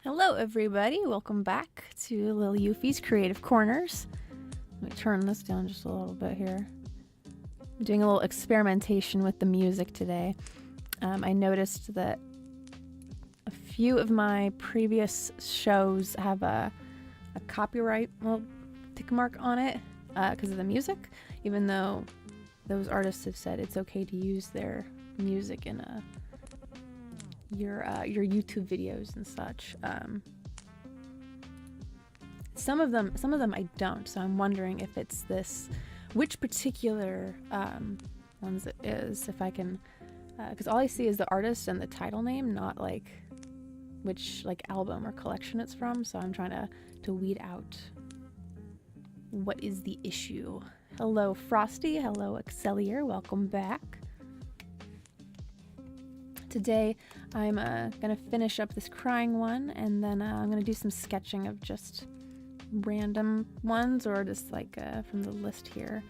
Hello everybody, welcome back to Lil Euphie's Creative Corners. Let me turn this down just a little bit here. I'm doing a little experimentation with the music today. I noticed that a few of my previous shows have a copyright little tick mark on it because of the music, even though those artists have said it's okay to use their music in your YouTube videos and such. Some of them I don't, so I'm wondering if it's which particular ones it is, if I can, because all I see is the artist and the title name, not like which album or collection it's from, so I'm trying to weed out what is the issue. Hello Frosty, hello Excellier, welcome back. Today I'm gonna finish up this crying one, and then I'm gonna do some sketching of just random ones, or just from the list here,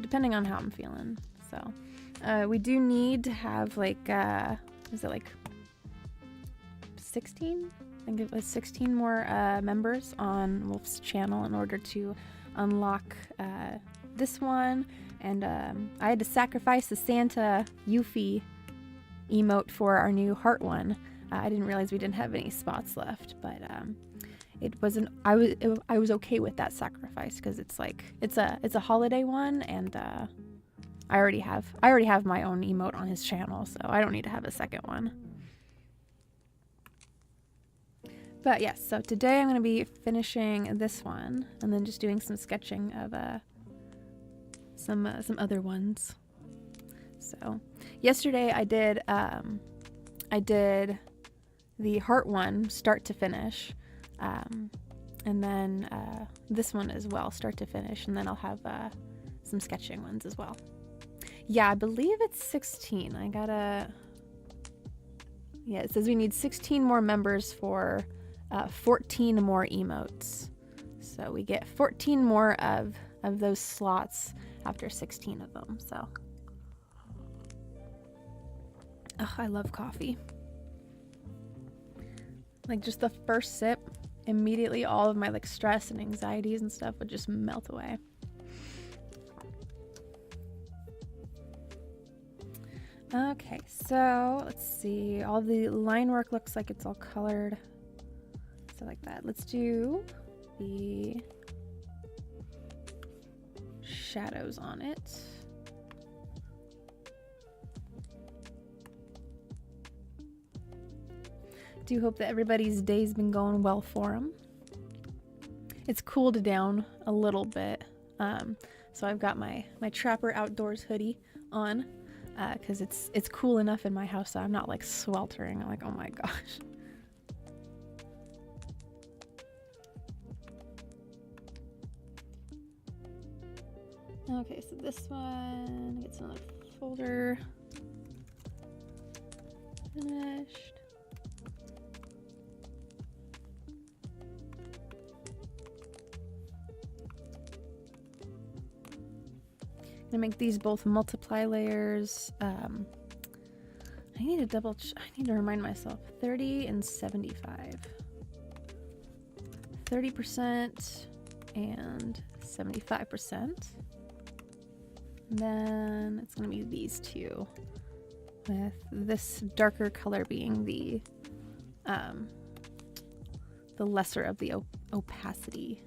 depending on how I'm feeling. So we do need to have is it 16? I think it was 16 more members on Wolf's channel in order to unlock this one, and I had to sacrifice the Santa Euphie emote for our new heart one. I didn't realize we didn't have any spots left, but it wasn't. I was okay with that sacrifice because it's a holiday one, and I already have my own emote on his channel, so I don't need to have a second one. But yes, so today I'm going to be finishing this one and then just doing some sketching of some other ones. So yesterday I did the heart one start to finish, and then this one as well, start to finish, and then I'll have some sketching ones as well. Yeah, I believe it's 16. It says we need 16 more members for 14 more emotes. So we get 14 more of those slots after 16 of them. So I love coffee. Just the first sip, immediately all of my stress and anxieties and stuff would just melt away. Okay, so let's see. All the line work looks like it's all colored. So like that. Let's do the shadows on it. Do hope that everybody's day's been going well for them. It's cooled down a little bit, so I've got my Trapper Outdoors hoodie on because it's cool enough in my house so I'm not sweltering. I'm oh my gosh. Okay, so this one gets another folder finished. I'm gonna make these both multiply layers. I need to remind myself. 30 and 75. 30% and 75%. And then it's gonna be these two, with this darker color being the lesser of the opacity.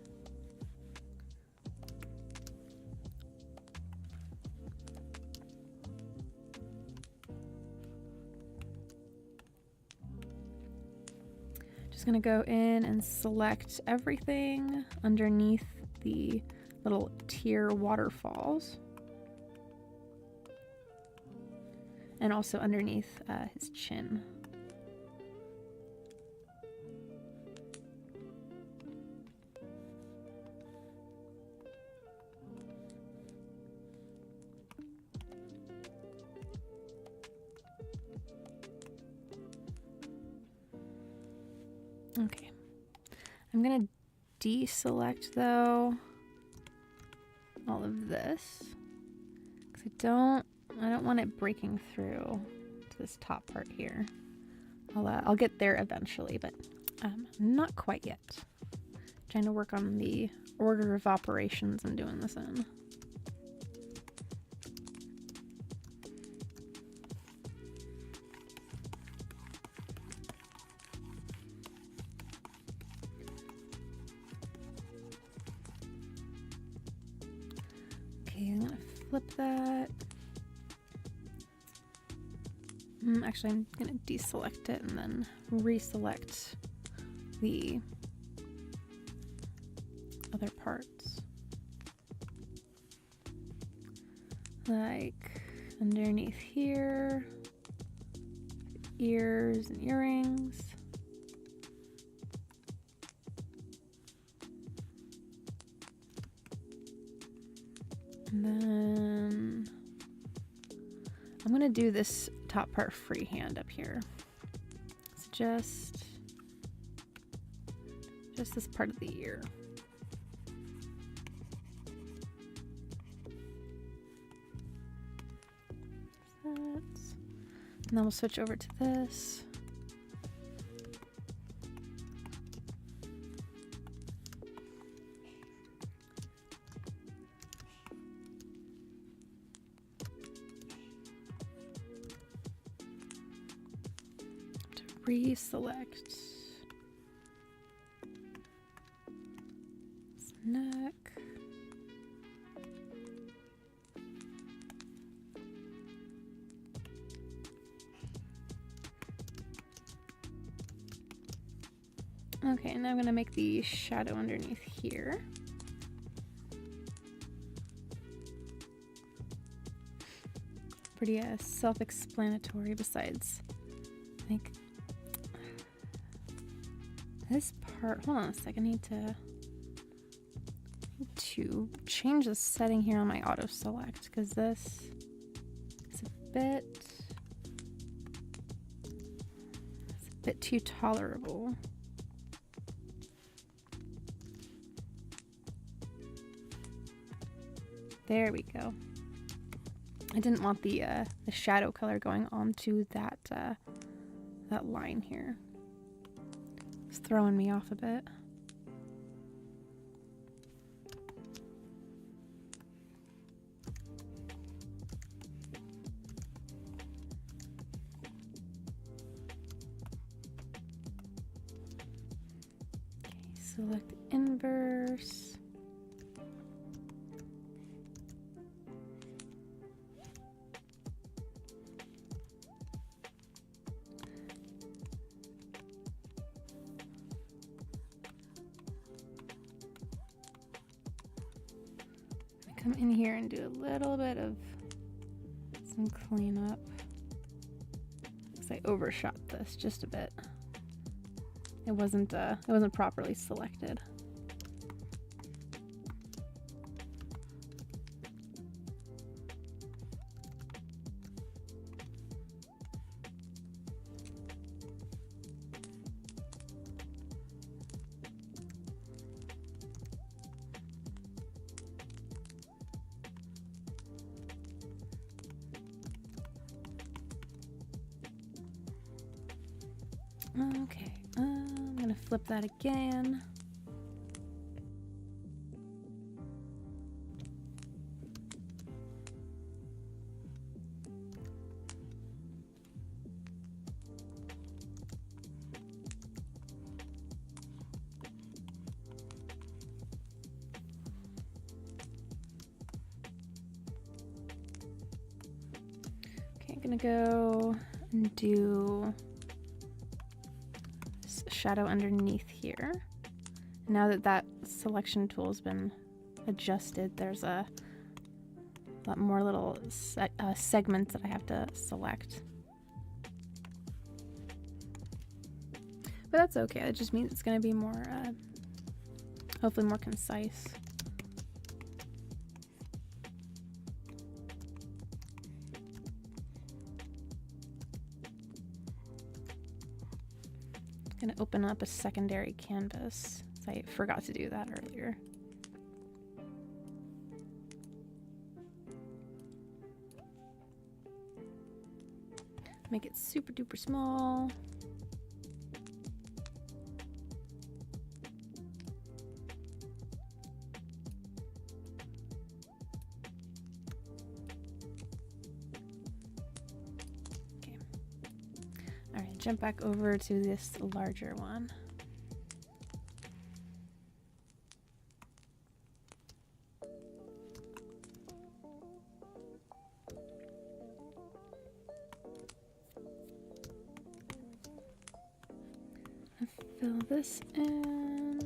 Just gonna go in and select everything underneath the little tear waterfalls, and also underneath his chin. Okay, I'm gonna deselect though all of this because I don't want it breaking through to this top part here. I'll get there eventually, but Not quite yet. Trying to work on the order of operations I'm doing this in. Okay, I'm gonna flip that. Actually, I'm gonna deselect it and then reselect the other parts. Like underneath here, ears and earrings. And then I'm gonna do this top part freehand up here. It's just this part of the ear. And then we'll switch over to this. To reselect this neck. Okay, now I'm going to make the shadow underneath here. Pretty self-explanatory besides, like, this part. Hold on a second, I need to change the setting here on my auto select because this is a bit too tolerable. There we go. I didn't want the shadow color going onto that that line here. It's throwing me off a bit. Okay, select inverse. Come in here and do a little bit of some cleanup because I overshot this just a bit. It wasn't properly selected. Okay, I'm gonna flip that again. Okay, I'm gonna go and do shadow underneath here. Now that that selection tool has been adjusted, there's a lot more little segments that I have to select. But that's okay. It just means it's going to be more, hopefully more concise. Going to open up a secondary canvas. I forgot to do that earlier. Make it super duper small. All right, jump back over to this larger one. Fill this in.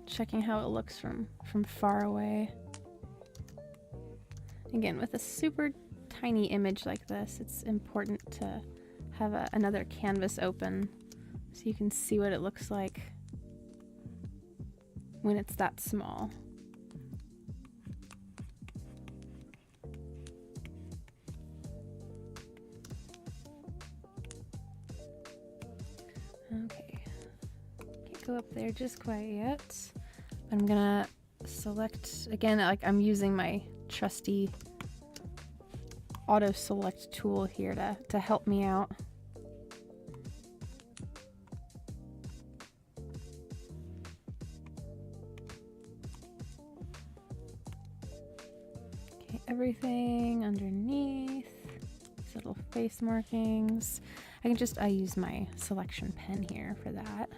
Checking how it looks from far away. Again, with a super tiny image like this, it's important to have another canvas open so you can see what it looks like when it's that small. Okay, can't go up there just quite yet. I'm gonna select, again, like I'm using my trusty auto select tool here to help me out. Okay, everything underneath, these little face markings. I use my selection pen here for that.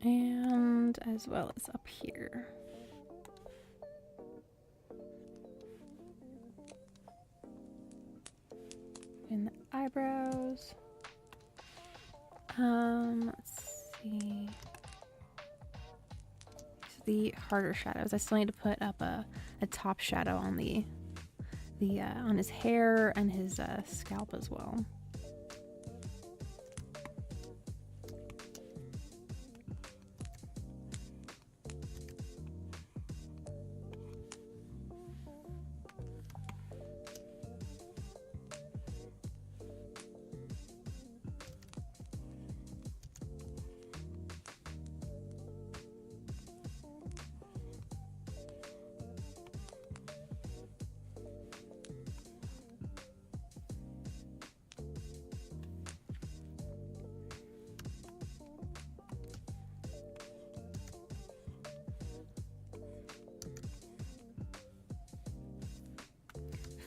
And as well as up here. In the eyebrows. Let's see. The harder shadows. I still need to put up a top shadow on on his hair and his scalp as well.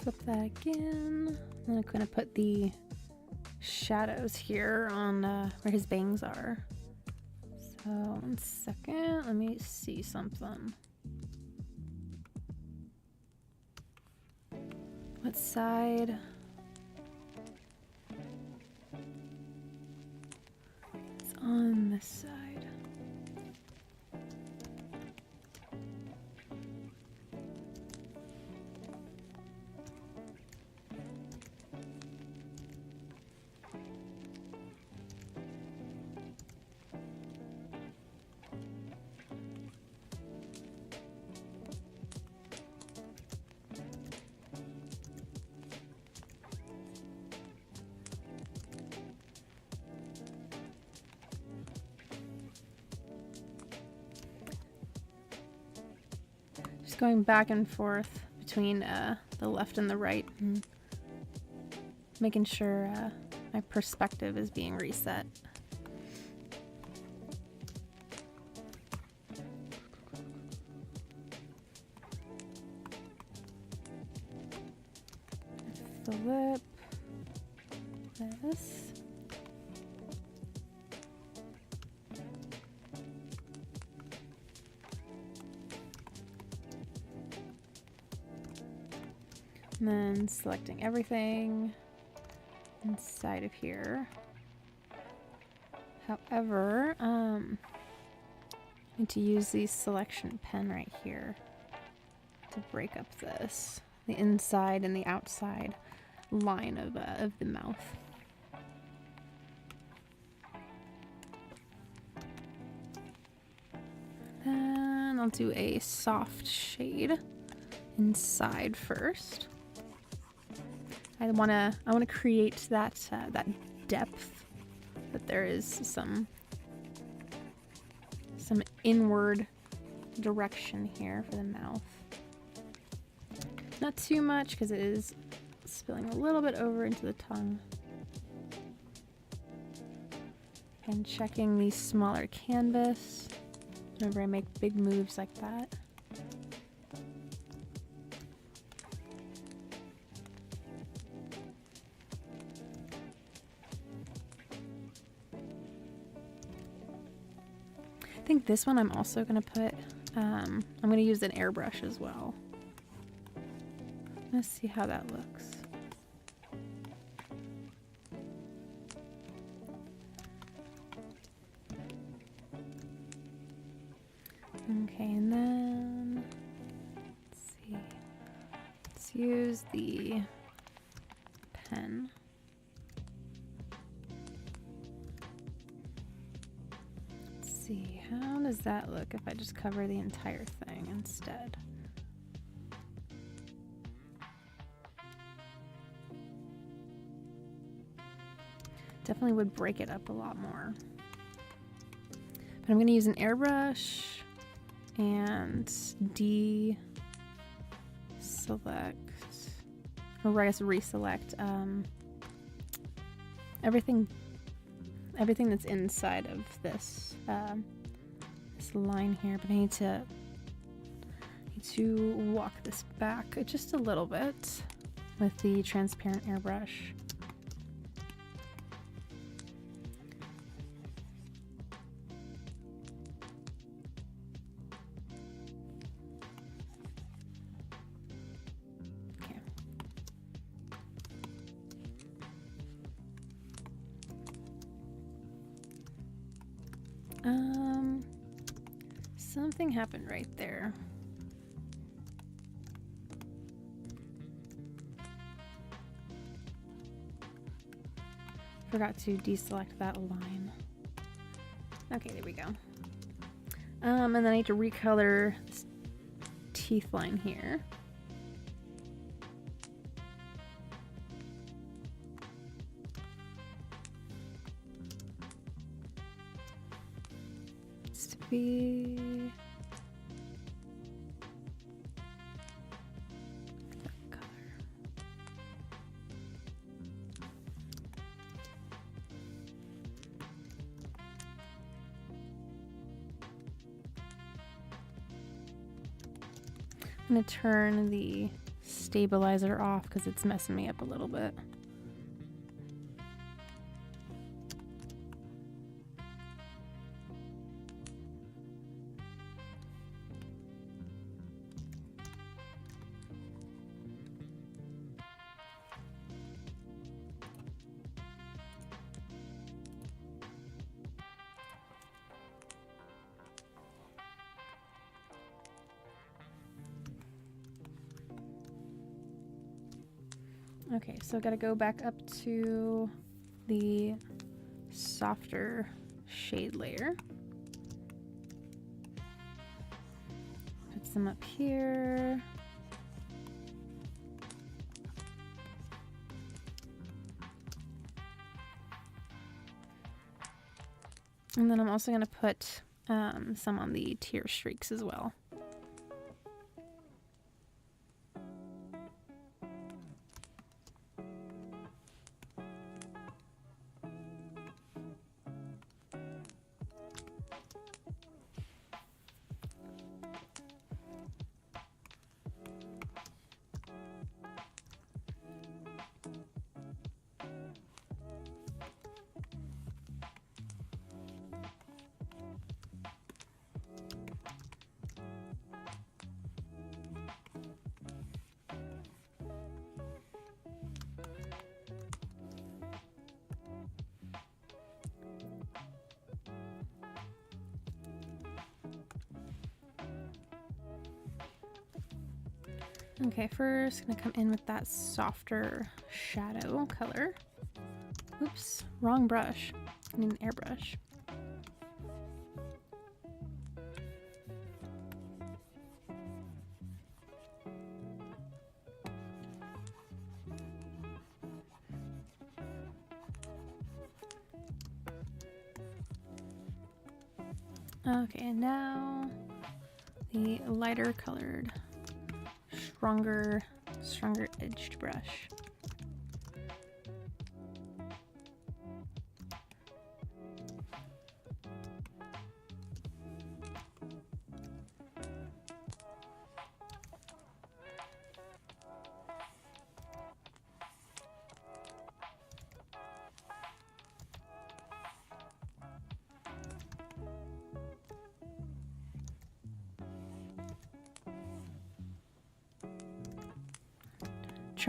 Flip that again. And I'm going to put the shadows here on where his bangs are. So 1 second, let me see something. What side? It's on this side. Going back and forth between the left and the right, and making sure my perspective is being reset. Flip this. And then selecting everything inside of here. However, I need to use the selection pen right here to break up this, the inside and the outside line of the mouth. Then I'll do a soft shade inside first. I wanna create that depth, that there is some inward direction here for the mouth. Not too much because it is spilling a little bit over into the tongue. And checking the smaller canvas whenever I make big moves like that. I think this one I'm also going to put, I'm going to use an airbrush as well. Let's see how that looks. Okay, and then let's see. Let's use the pen. Let's see, how does that look if I just cover the entire thing instead? Definitely would break it up a lot more. But I'm going to use an airbrush and deselect, or I guess reselect everything that's inside of this this line here. But I need to walk this back just a little bit with the transparent airbrush. Something happened right there. Forgot to deselect that line. Okay, there we go. And then I need to recolor this teeth line here. Needs to be that color. I'm going to turn the stabilizer off because it's messing me up a little bit. Okay, so I gotta go back up to the softer shade layer. Put some up here. And then I'm also gonna put some on the tear streaks as well. Okay, first gonna come in with that softer shadow color. Oops, wrong brush. I need an airbrush. Okay, now the lighter colored, stronger edged brush.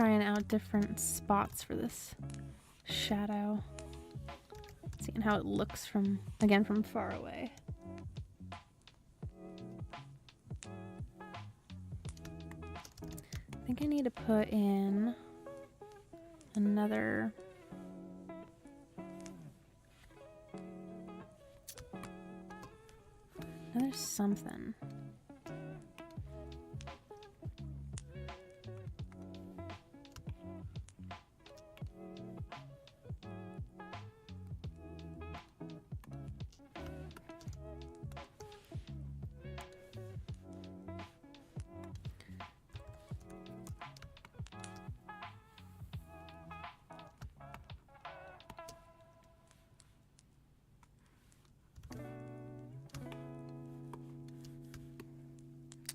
trying out different spots for this shadow. Seeing how it looks from far away. I think I need to put in another something.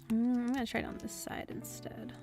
I'm gonna try it on this side instead.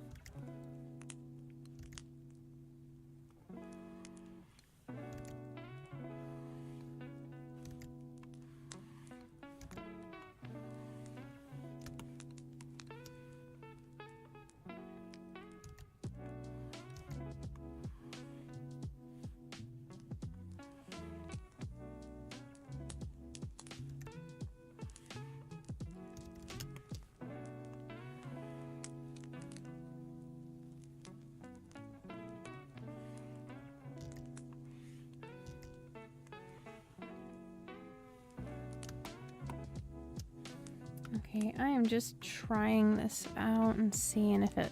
Okay, I am just trying this out and seeing if it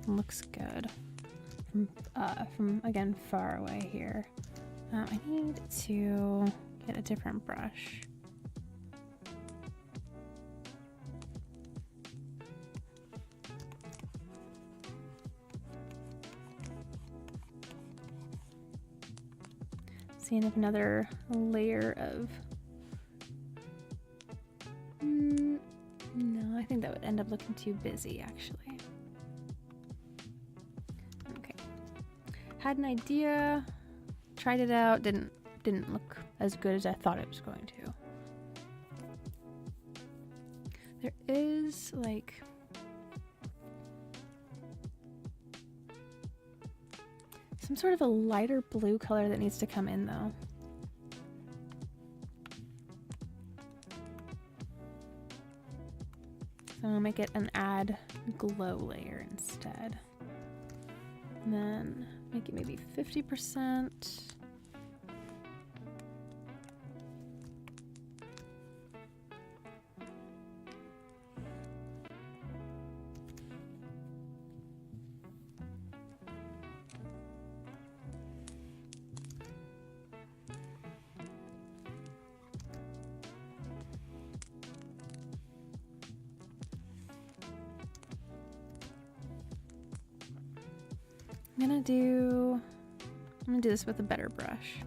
looks good from again far away here. I need to get a different brush. Seeing if another layer of no, I think that would end up looking too busy actually. Okay. Had an idea, tried it out, didn't look as good as I thought it was going to. There is like some sort of a lighter blue color that needs to come in though. So I'll make it an add glow layer instead. And then make it maybe 50%. I'm gonna do this with a better brush.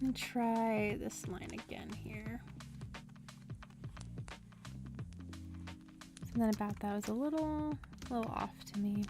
And try this line again here. Something about that was a little off to me.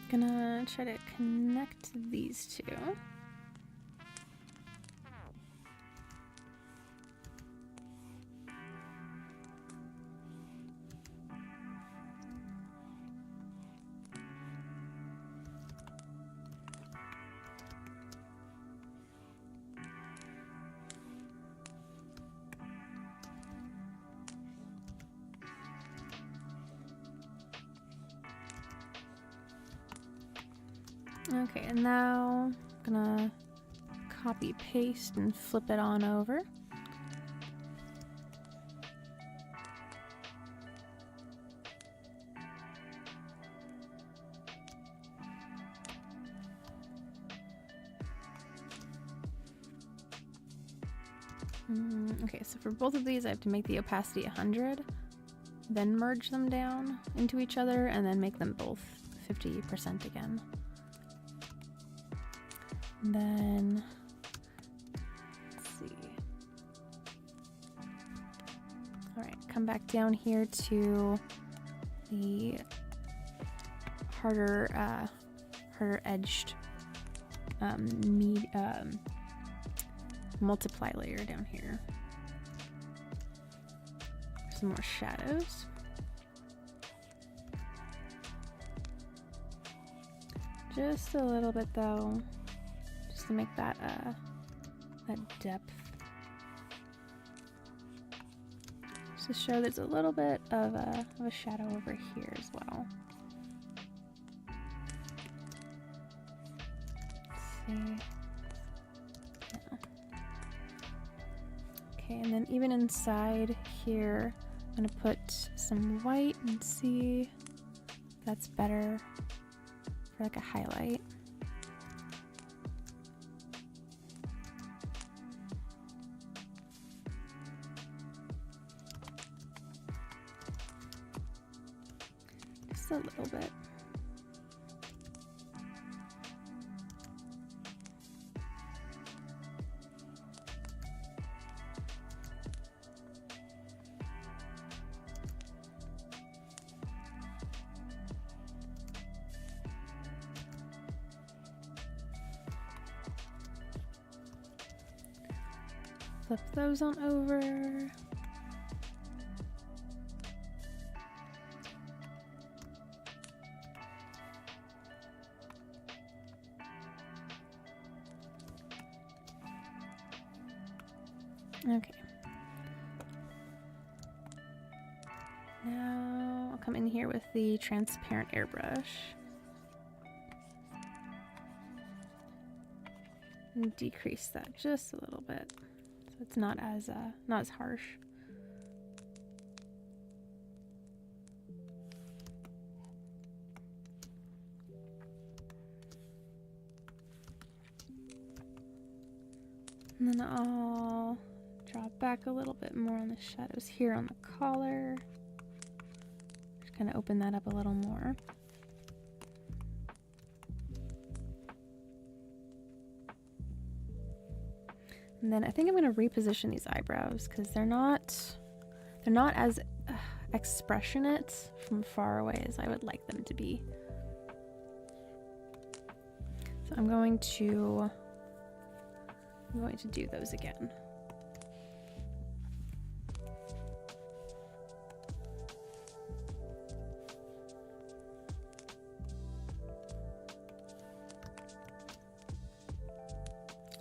Gonna try to connect these two. Okay, and now I'm gonna copy paste and flip it on over. Okay, so for both of these I have to make the opacity 100, then merge them down into each other, and then make them both 50% again. And then, let's see. All right, come back down here to the harder edged multiply layer down here. Some more shadows. Just a little bit though, just to make that depth. Just to show there's a little bit of a shadow over here as well. Let's see. Yeah. Okay, and then even inside here, I'm gonna put some white and see if that's better for like a highlight. Just a little bit. Flip those on over. Okay. Now I'll come in here with the transparent airbrush. And decrease that just a little bit. So it's not as harsh. And then I'll draw back a little bit more on the shadows here on the collar. Just kind of open that up a little more. And then I think I'm going to reposition these eyebrows because they're not as expressionate from far away as I would like them to be. So I'm going to do those again.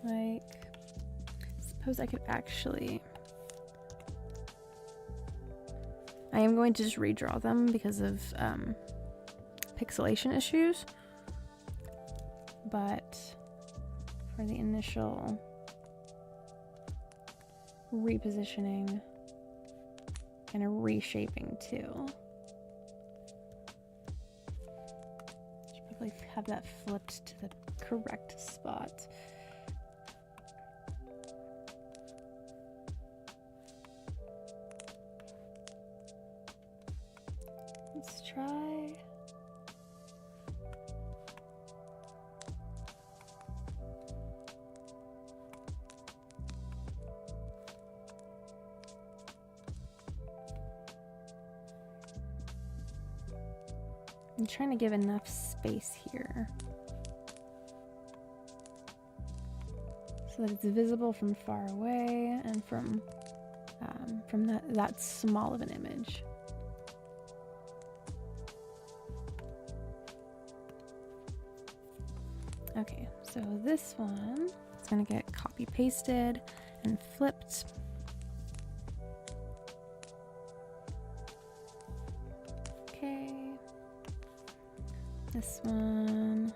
Like, suppose I could actually... I am going to just redraw them because of pixelation issues. But for the initial repositioning, kind of reshaping too. Should probably have that flipped to the correct spot. Let's try. I'm trying to give enough space here so that it's visible from far away and from that small of an image. Okay, so this one is going to get copy pasted and flipped. Okay. This one.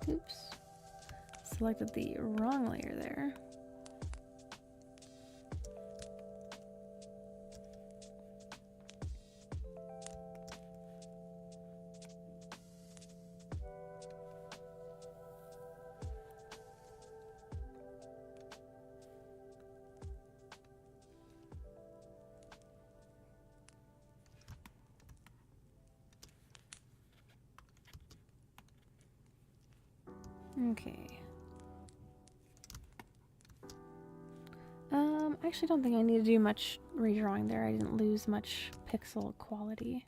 Oops. Selected the wrong layer there. Okay. I actually don't think I need to do much redrawing there. I didn't lose much pixel quality.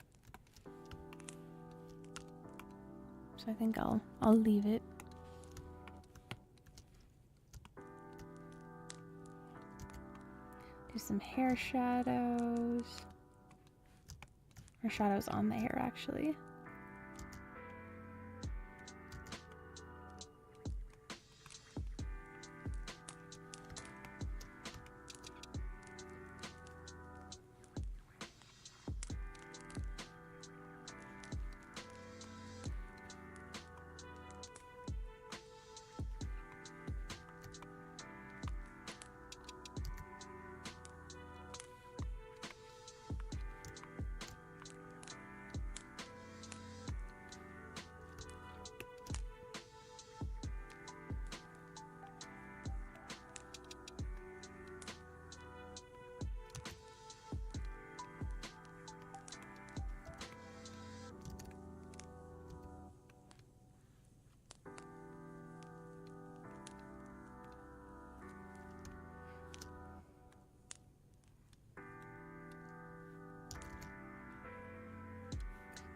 So I think I'll leave it. Do some hair shadows. Or shadows on the hair, actually.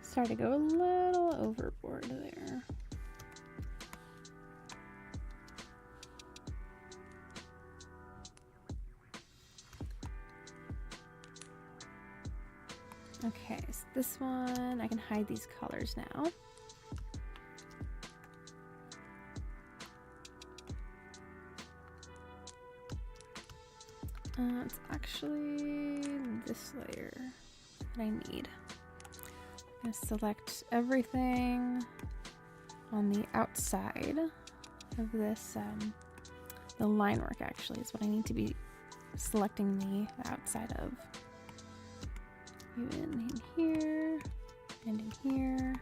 Started to go a little overboard there. Okay, so this one, I can hide these colors now. It's actually this layer that I need. I'm going to select everything on the outside of this. The line work actually is what I need to be selecting the outside of. Even in here and in here,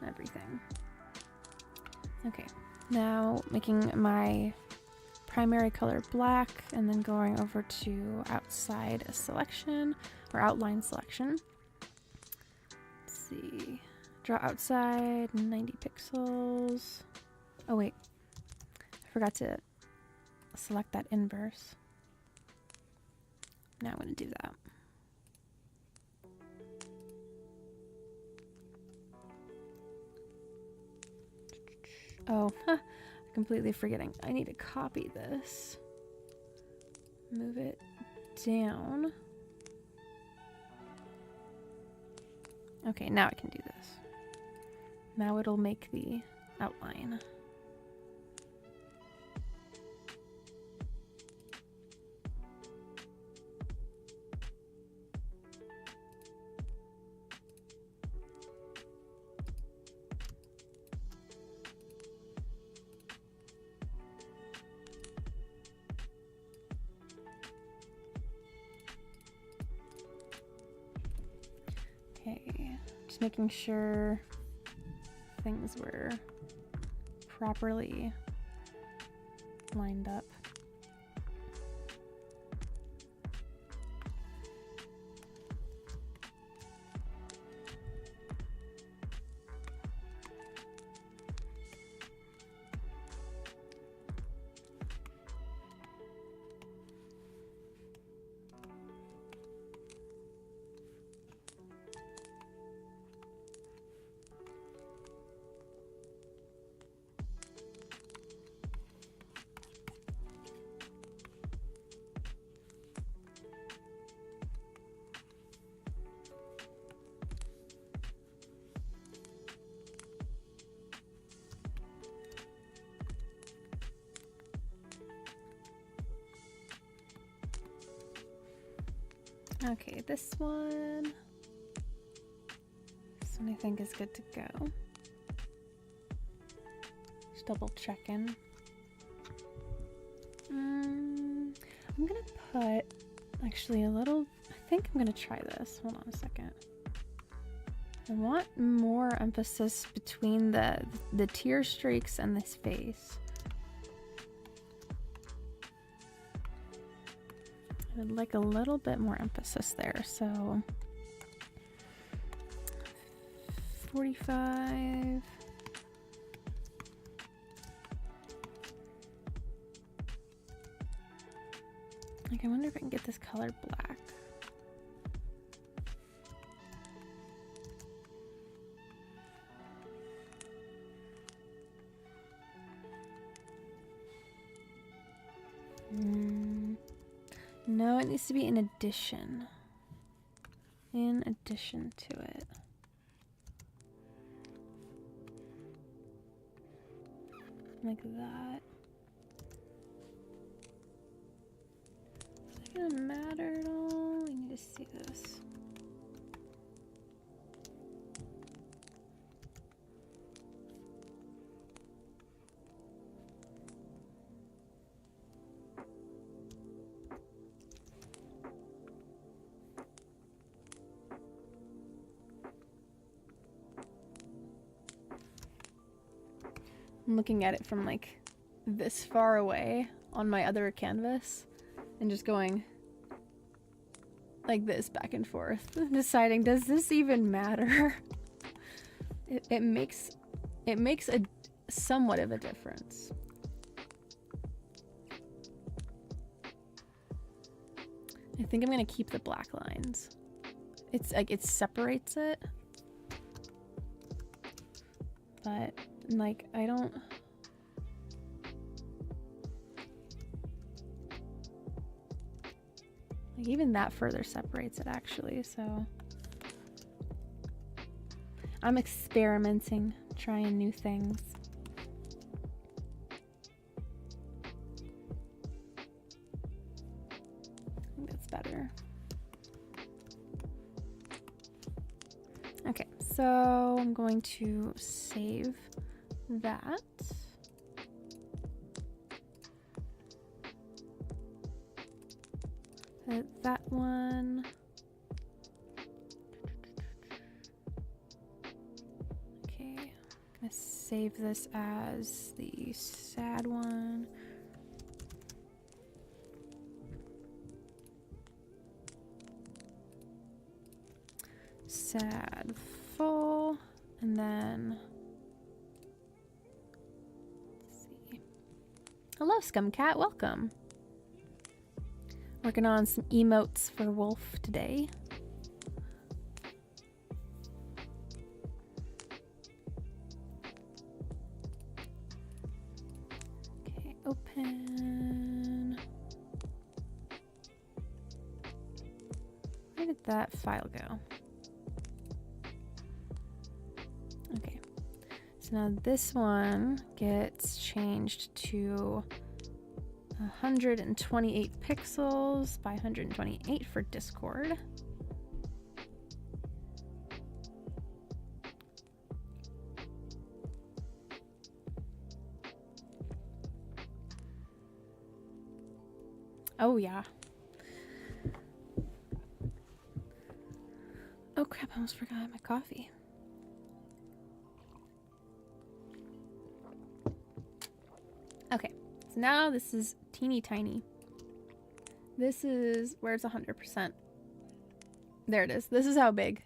everything. Okay, now making my primary color black and then going over to outside selection or outline selection. Let's see, draw outside 90 pixels. Oh wait, I forgot to select that inverse. Now I'm going to do that. Oh, completely forgetting. I need to copy this. Move it down. Okay, now I can do this. Now it'll make the outline. Okay, just making sure things were properly lined up. Okay, this one I think is good to go. Just double checking. I'm gonna put actually a little, I think I'm gonna try this. Hold on a second. I want more emphasis between the tear streaks and this face. I would like a little bit more emphasis there, so 45. Like, I wonder if I can get this color black. No, it needs to be in addition. In addition to it. Like that. Is that gonna matter at all? I need to see this. I'm looking at it from like this far away on my other canvas and just going like this back and forth, deciding, does this even matter? It makes a somewhat of a difference. I think I'm gonna keep the black lines. It's like it separates it, but like I don't. Like even that further separates it actually, so I'm experimenting, trying new things. I think that's better. Okay, so I'm going to save that. That one. Okay, I'm gonna save this as the sad one. Sad full, and then let's see. Hello, Scumcat, welcome. Working on some emotes for Wolf today. Okay, open. Where did that file go? So now this one gets changed to 128 pixels by 128 for Discord. Oh yeah. Oh crap, I almost forgot my coffee. Okay, so now this is teeny tiny. This is where it's 100%. There it is. This is how big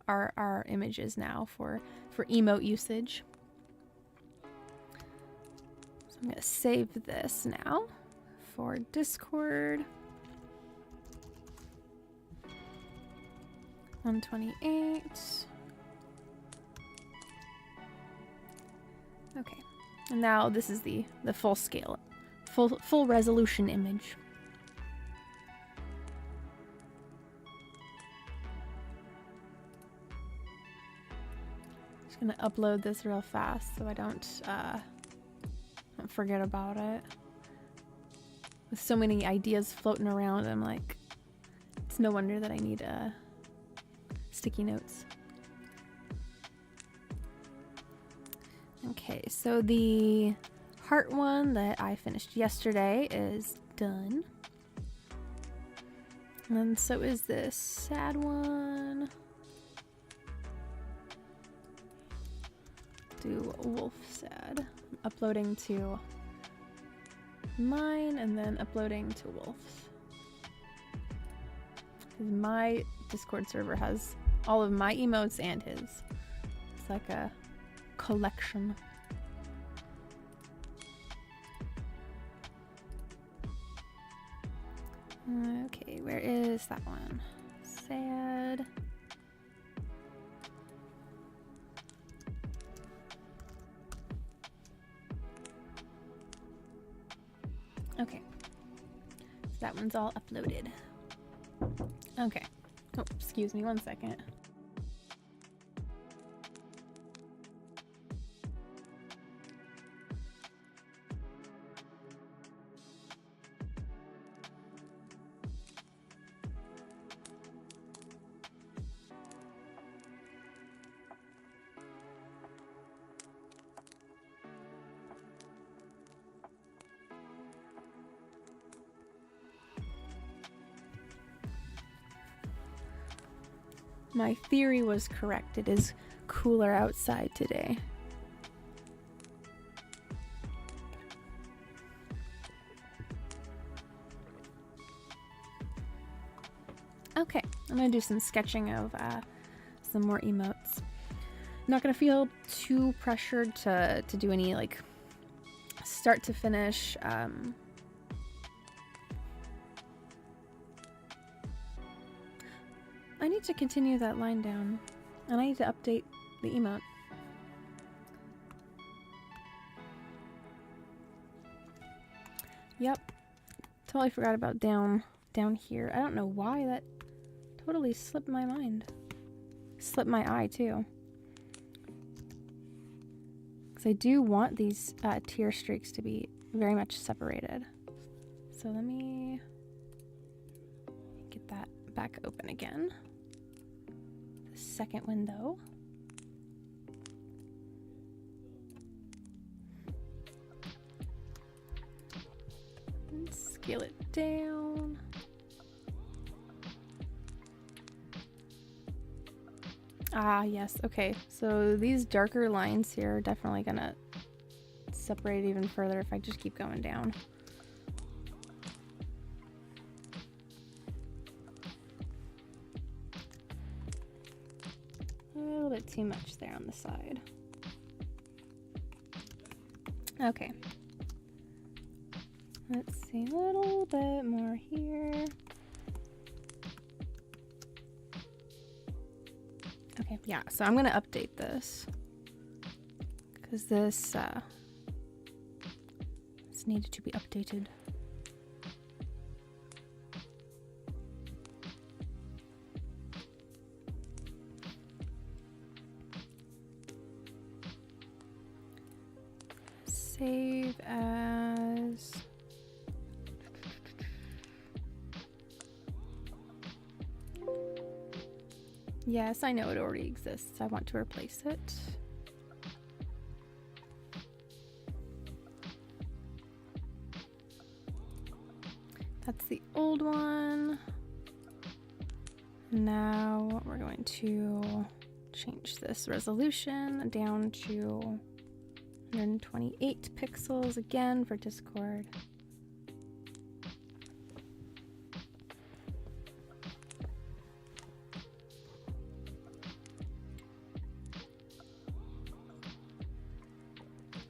our image is now for emote usage. So I'm gonna save this now for Discord. 128. Okay, and now this is the full scale, full resolution image. Just gonna upload this real fast so I don't forget about it. With so many ideas floating around, I'm like, it's no wonder that I need sticky notes. Okay, so the heart one that I finished yesterday is done. And so is this sad one. Do wolf sad. I'm uploading to mine and then uploading to Wolf's. Because my Discord server has all of my emotes and his. It's like a collection. Okay, where is that one? Sad. Okay, so that one's all uploaded. Okay. Oh, excuse me 1 second. My theory was correct. It is cooler outside today. Okay, I'm gonna do some sketching of some more emotes. I'm not gonna feel too pressured to do any like start to finish I need to continue that line down, and I need to update the emote. Yep, totally forgot about down here. I don't know why that totally slipped my mind. Slipped my eye too. Because I do want these tier streaks to be very much separated. So let me get that back open again. Second window. And scale it down. Ah, yes. Okay, so these darker lines here are definitely gonna separate even further if I just keep going down. A little bit too much there on the side. Okay. Let's see, a little bit more here. Okay, yeah, so I'm gonna update this. Because this needed to be updated. Yes, I know it already exists. I want to replace it. That's the old one. Now we're going to change this resolution down to 128 pixels again for Discord.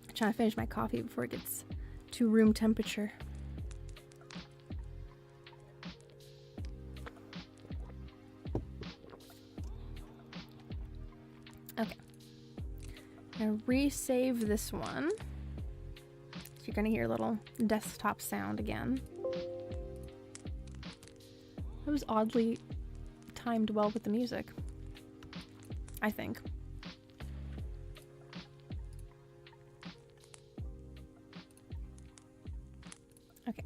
I'm trying to finish my coffee before it gets to room temperature. Okay. I'm gonna resave this one. So you're gonna hear a little desktop sound again. It was oddly timed well with the music, I think. Okay.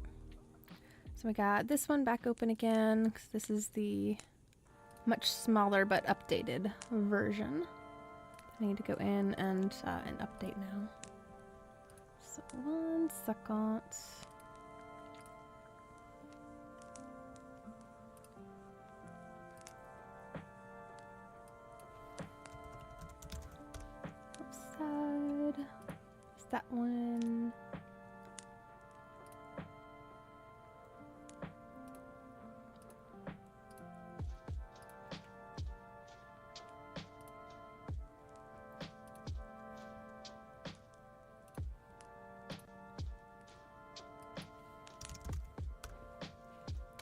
So we got this one back open again, because this is the much smaller but updated version. I need to go in and update now. So 1 second. Outside. Is that one?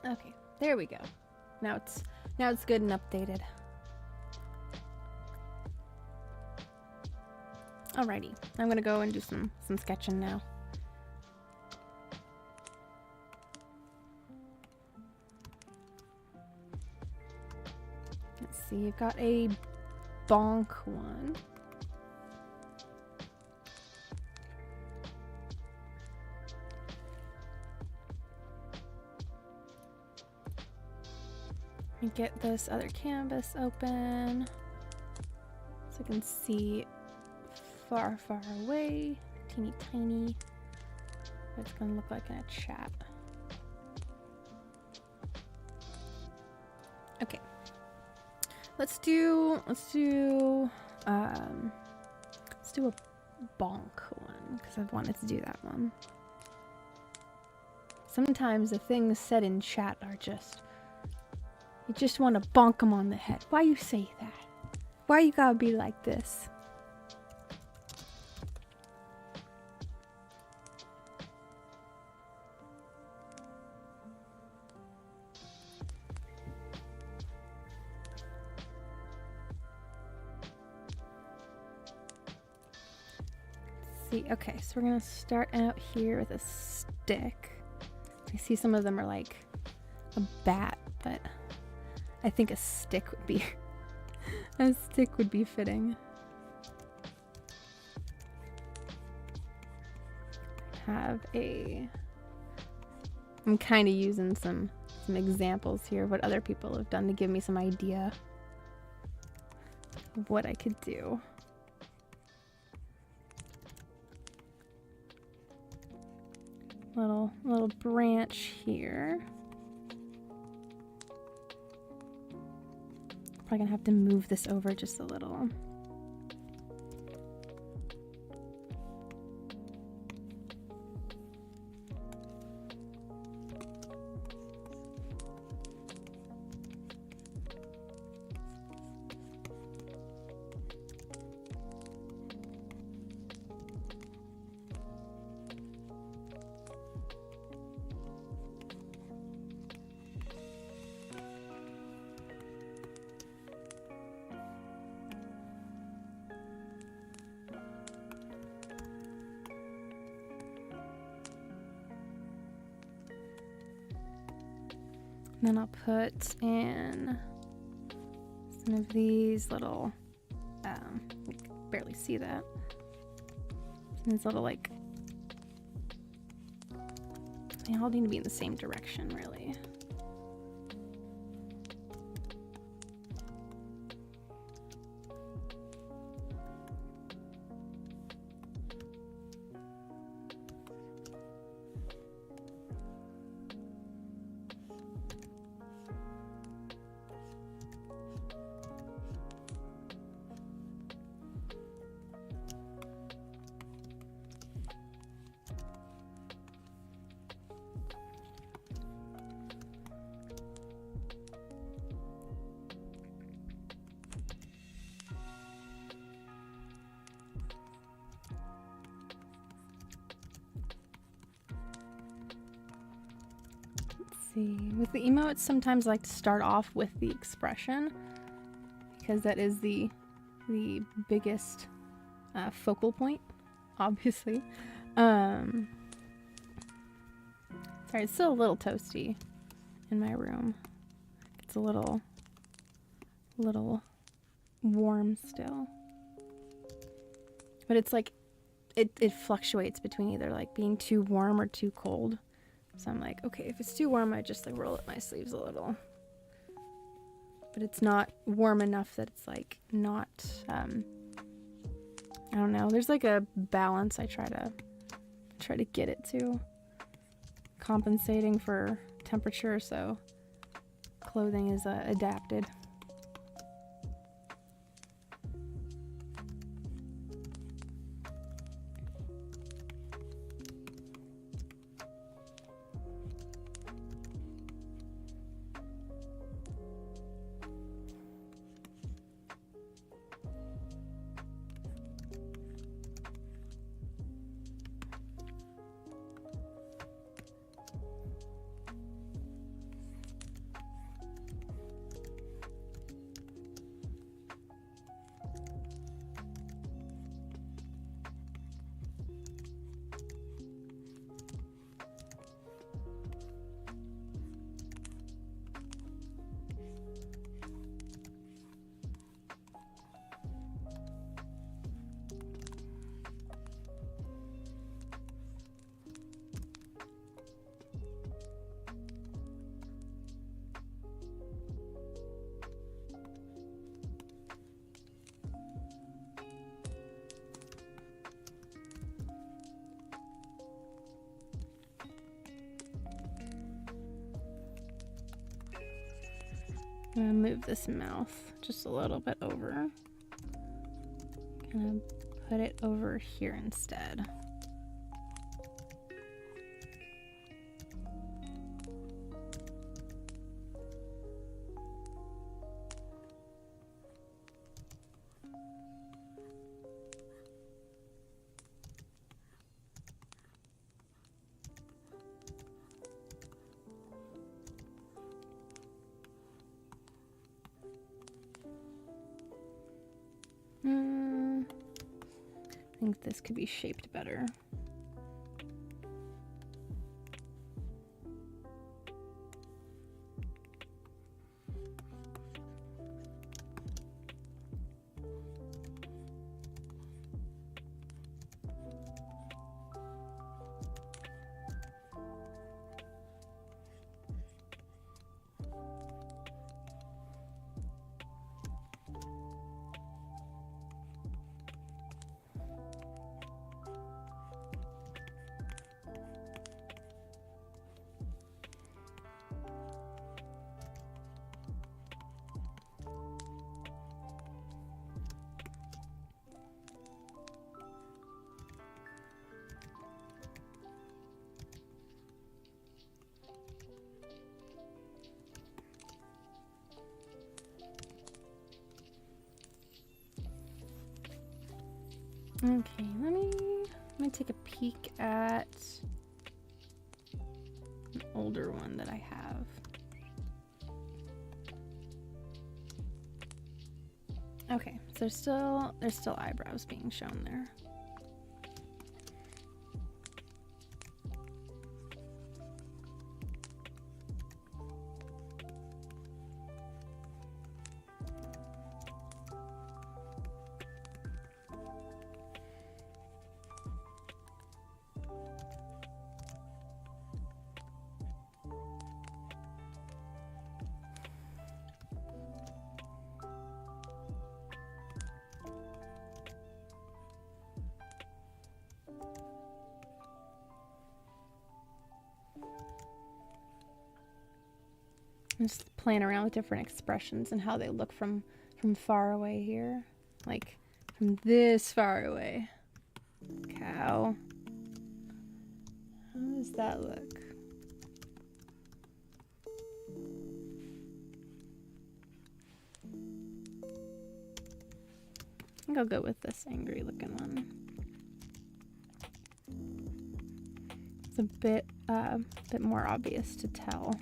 Okay, there we go. Now it's good and updated. Alrighty, I'm gonna go and do some sketching now. Let's see, you've got a bonk one. Get this other canvas open so I can see far away, teeny tiny, what it's gonna look like in a chat. Okay, let's do a bonk one because I've wanted to do that one. Sometimes the things said in chat are just, you just want to bonk them on the head. Why you say that? Why you gotta be like this? See, okay, so we're gonna start out here with a stick. I see some of them are like a bat, but I think a stick would be fitting. I'm kind of using some examples here of what other people have done to give me some idea of what I could do. Little branch here. Probably gonna have to move this over just a little. Then I'll put in some of these little, you can barely see that. These little like, they all need to be in the same direction really. see. With the emotes, sometimes I like to start off with the expression because that is the biggest focal point, obviously. Sorry, it's still a little toasty in my room. It's a little warm still. But it's like it fluctuates between either like being too warm or too cold. So I'm like, okay, if it's too warm, I just like roll up my sleeves a little. But it's not warm enough that it's like not, I don't know. There's like a balance I try to get it to, compensating for temperature, so clothing is adapted. I'm gonna move this mouth just a little bit over. Gonna put it over here instead. I think this could be shaped better. Okay, let me take a peek at an older one that I have. Okay, so there's still eyebrows being shown there. I'm just playing around with different expressions and how they look from far away here. Like from this far away. Cow. How does that look? I think I'll go with this angry looking one. It's a bit more obvious to tell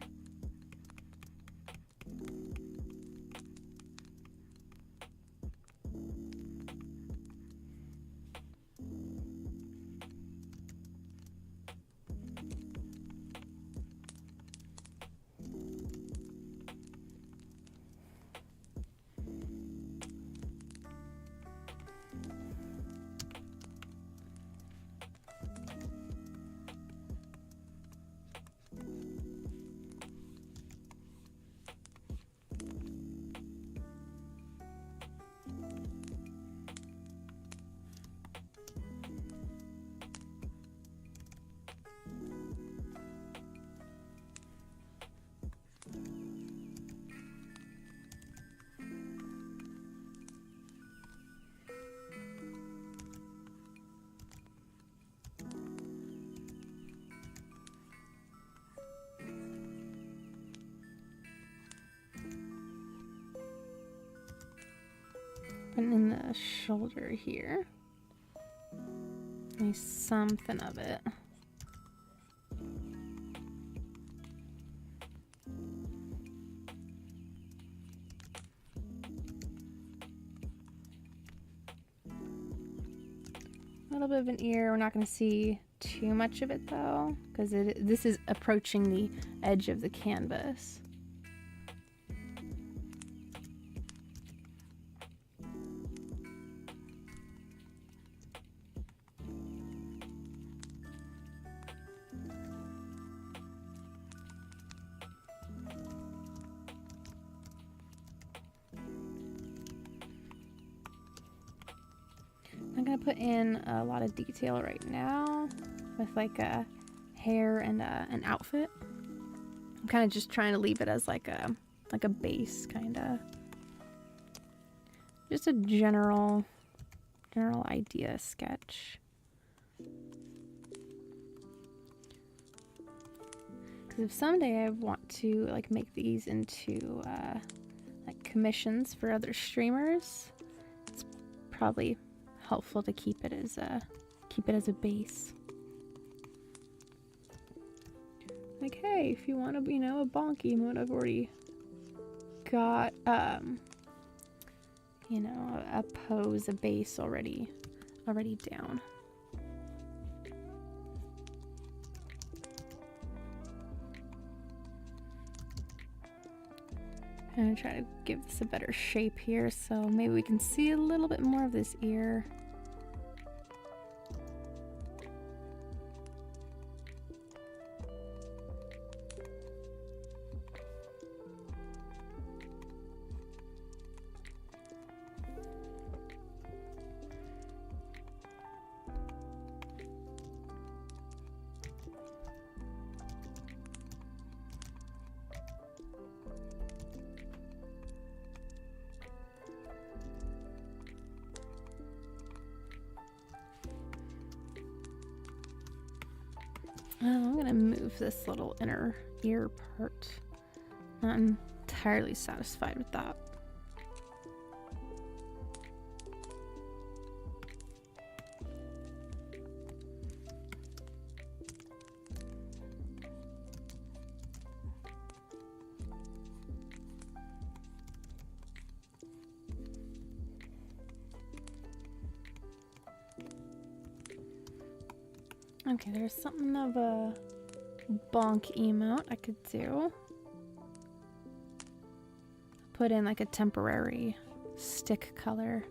And in the shoulder here. Maybe something of it. A little bit of an ear. We're not going to see too much of it though, because this is approaching the edge of the canvas. I'm gonna put in a lot of detail right now with like a hair and an outfit. I'm kind of just trying to leave it as like a base, kind of. Just a general idea sketch. Because if someday I want to like make these into like commissions for other streamers, it's probably helpful to keep it as a base. Like, hey, if you want to, you know, a bonk emote, I've already got you know, a pose, a base already down. I'm gonna try to give this a better shape here, so maybe we can see a little bit more of this ear. I'm gonna move this little inner ear part. Not entirely satisfied with that. Okay, there's something of a bonk emote I could do. Put in like a temporary stick color.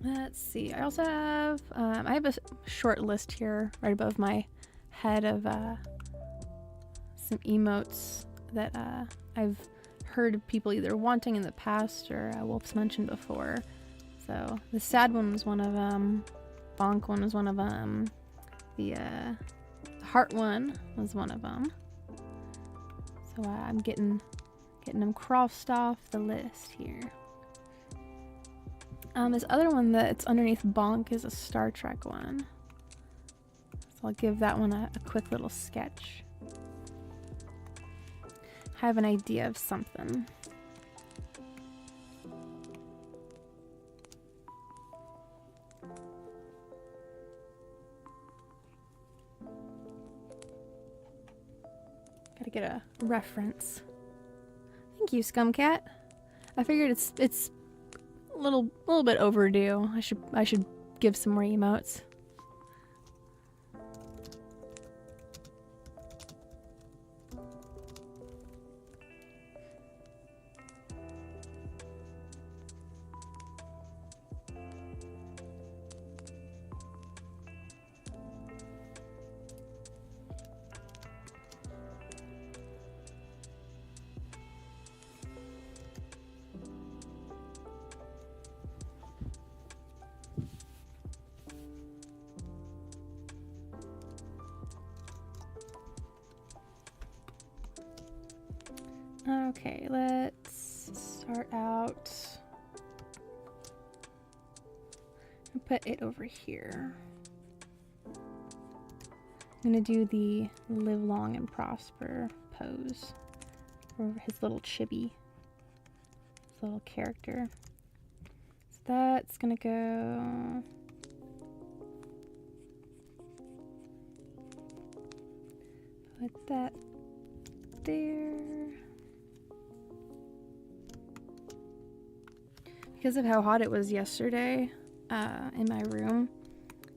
Let's see. I also have I have a short list here right above my head of some emotes that I've heard people either wanting in the past or Wolf's mentioned before. So the sad one was one of them. Bonk one was one of them. The heart one was one of them. So I'm getting them crossed off the list here. This other one that's underneath bonk is a Star Trek one. So I'll give that one a quick little sketch. Have an idea of something. Gotta get a reference. Thank you, Scumcat. I figured it's a little bit overdue. I should give some more emotes. Okay, let's start out. I'll put it over here. I'm gonna do the live long and prosper pose for his little chibi, his little character. So that's gonna go. Put that there. Because of how hot it was yesterday in my room,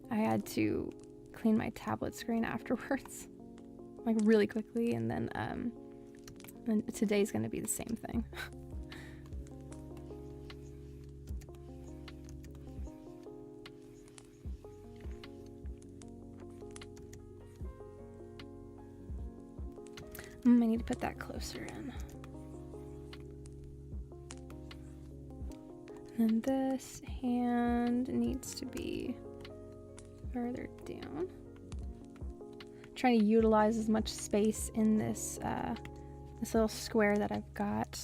I had to clean my tablet screen afterwards, like really quickly, and then today's gonna be the same thing. I need to put that closer in. And this hand needs to be further down. Trying to utilize as much space in this this little square that I've got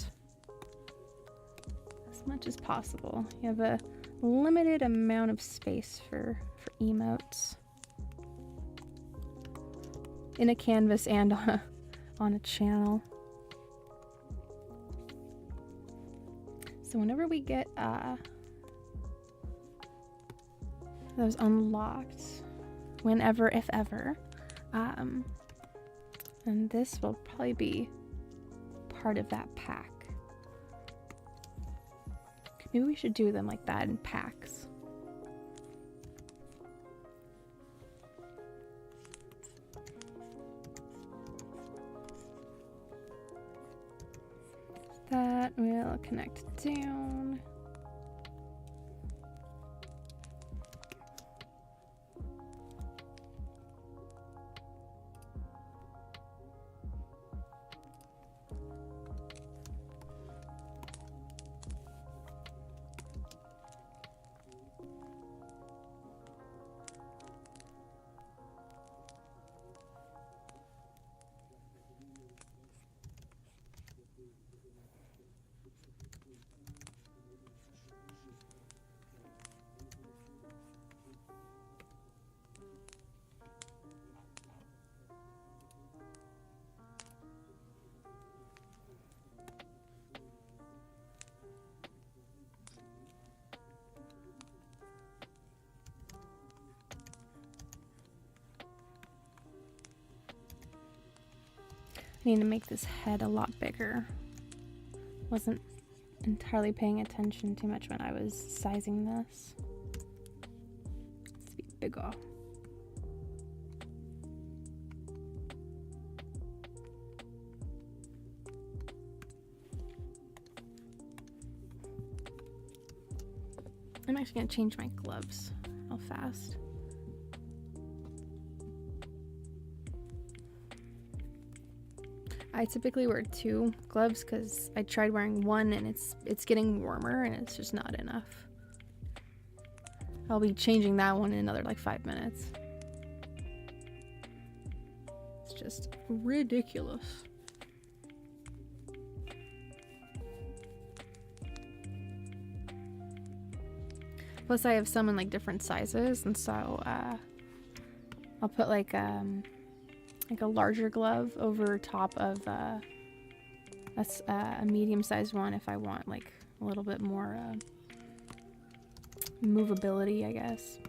as much as possible. You have a limited amount of space for emotes in a canvas and on a channel. So whenever we get those unlocked, whenever, if ever, and this will probably be part of that pack. Maybe we should do them like that in packs. That will connect down. I need to make this head a lot bigger. Wasn't entirely paying attention too much when I was sizing this. It's to be bigger. I'm actually gonna change my gloves real fast. I typically wear 2 gloves because I tried wearing 1 and it's getting warmer and it's just not enough. I'll be changing that one in another like 5 minutes. It's just ridiculous. Plus I have some in like different sizes, and so I'll put like a larger glove over top of a medium-sized one if I want like a little bit more movability, I guess.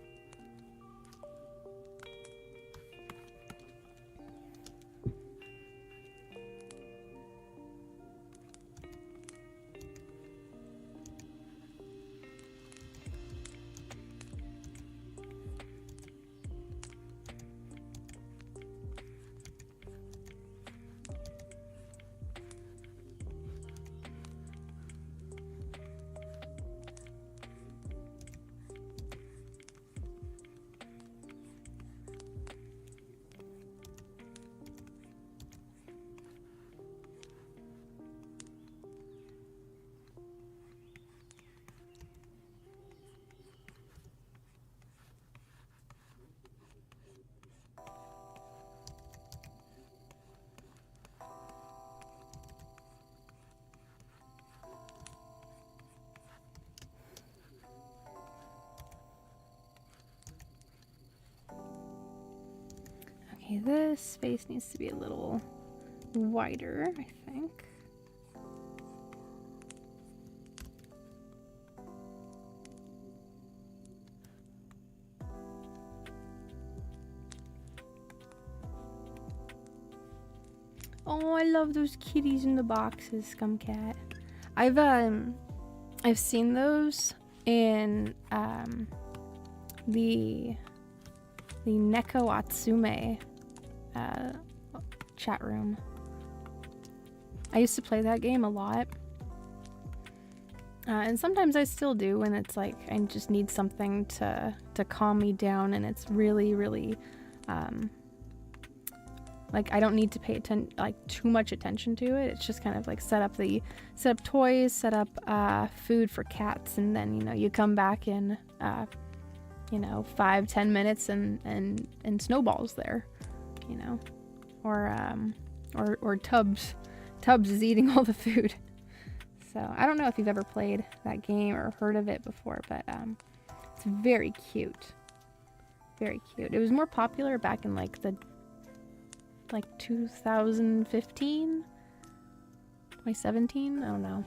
Okay, this space needs to be a little wider, I think. Oh, I love those kitties in the boxes, Scumcat. I've seen those in the Neko Atsume chat room. I used to play that game a lot. And sometimes I still do when it's like I just need something to calm me down, and it's really, really like I don't need to pay too much attention to it. It's just kind of like set up toys, set up food for cats, and then you come back in 5-10 minutes and Snowball's there, or Tubbs is eating all the food. So I don't know if you've ever played that game or heard of it before, but it's very cute. Very cute. It was more popular back in like 2015, 2017, I don't know.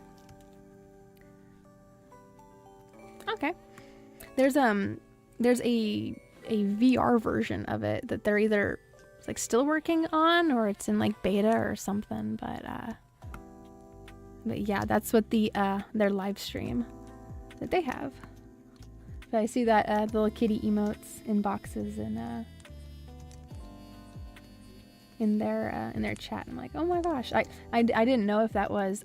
Okay. There's a VR version of it that they're either like still working on or it's in like beta or something, but yeah, that's what their live stream that they have. But I see that the little kitty emotes in boxes in their chat. I'm like, oh my gosh, I didn't know if that was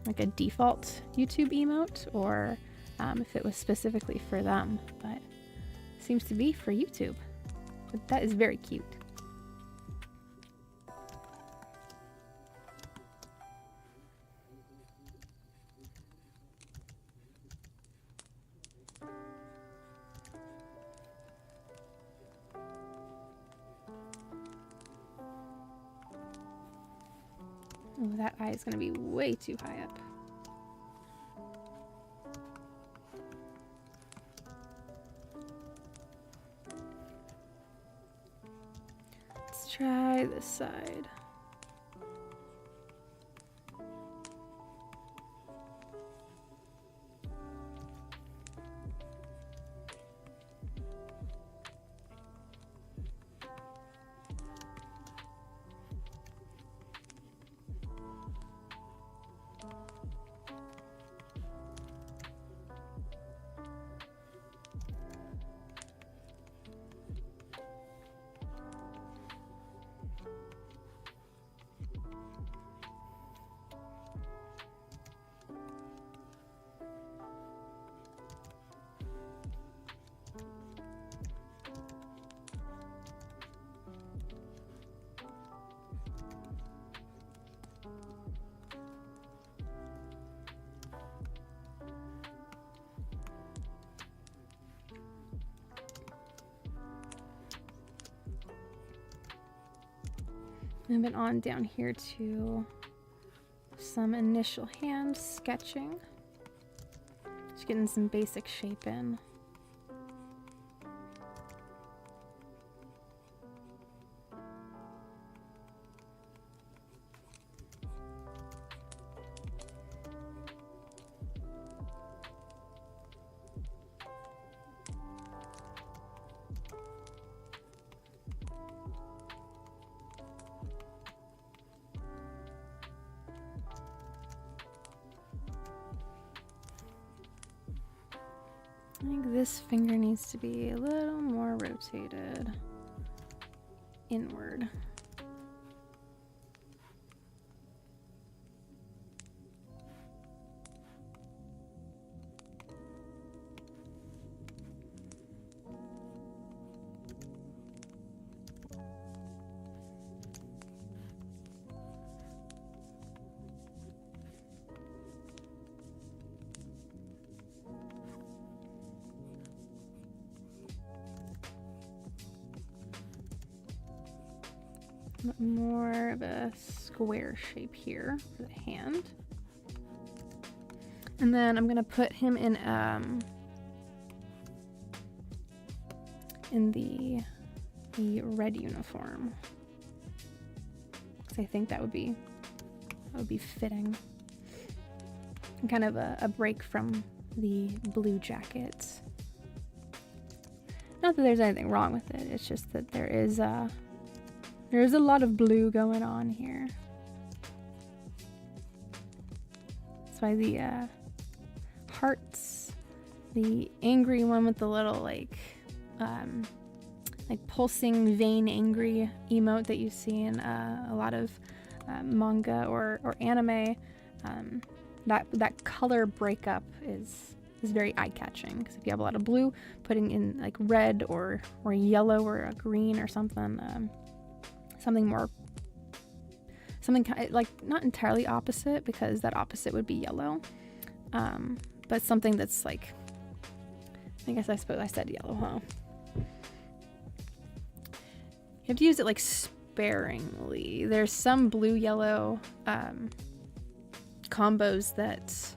like a default YouTube emote or if it was specifically for them, but it seems to be for YouTube. But that is very cute. Oh, that eye is going to be way too high up. Let's try this side. Moving on down here to some initial hand sketching. Just getting some basic shape in. I think this finger needs to be a little more rotated inward. More of a square shape here for the hand. And then I'm gonna put him in the the red uniform. Because I think that would be fitting. And kind of a break from the blue jackets. Not that there's anything wrong with it, it's just that there is a lot of blue going on here. That's why the hearts, the angry one with the little like pulsing vein angry emote that you see in a lot of manga or anime, that color breakup is very eye-catching, because if you have a lot of blue, putting in like red or yellow or a green or something like not entirely opposite, because that opposite would be yellow, but something that's like, I suppose I said yellow, huh? You have to use it like sparingly. There's some blue yellow combos that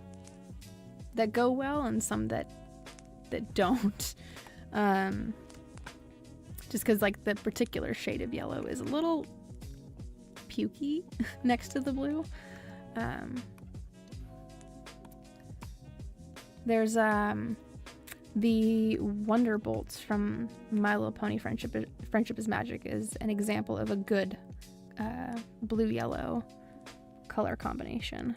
go well, and some that don't, just because like the particular shade of yellow is a little pukey next to the blue. There's the Wonderbolts from My Little Pony Friendship is Magic is an example of a good blue yellow color combination.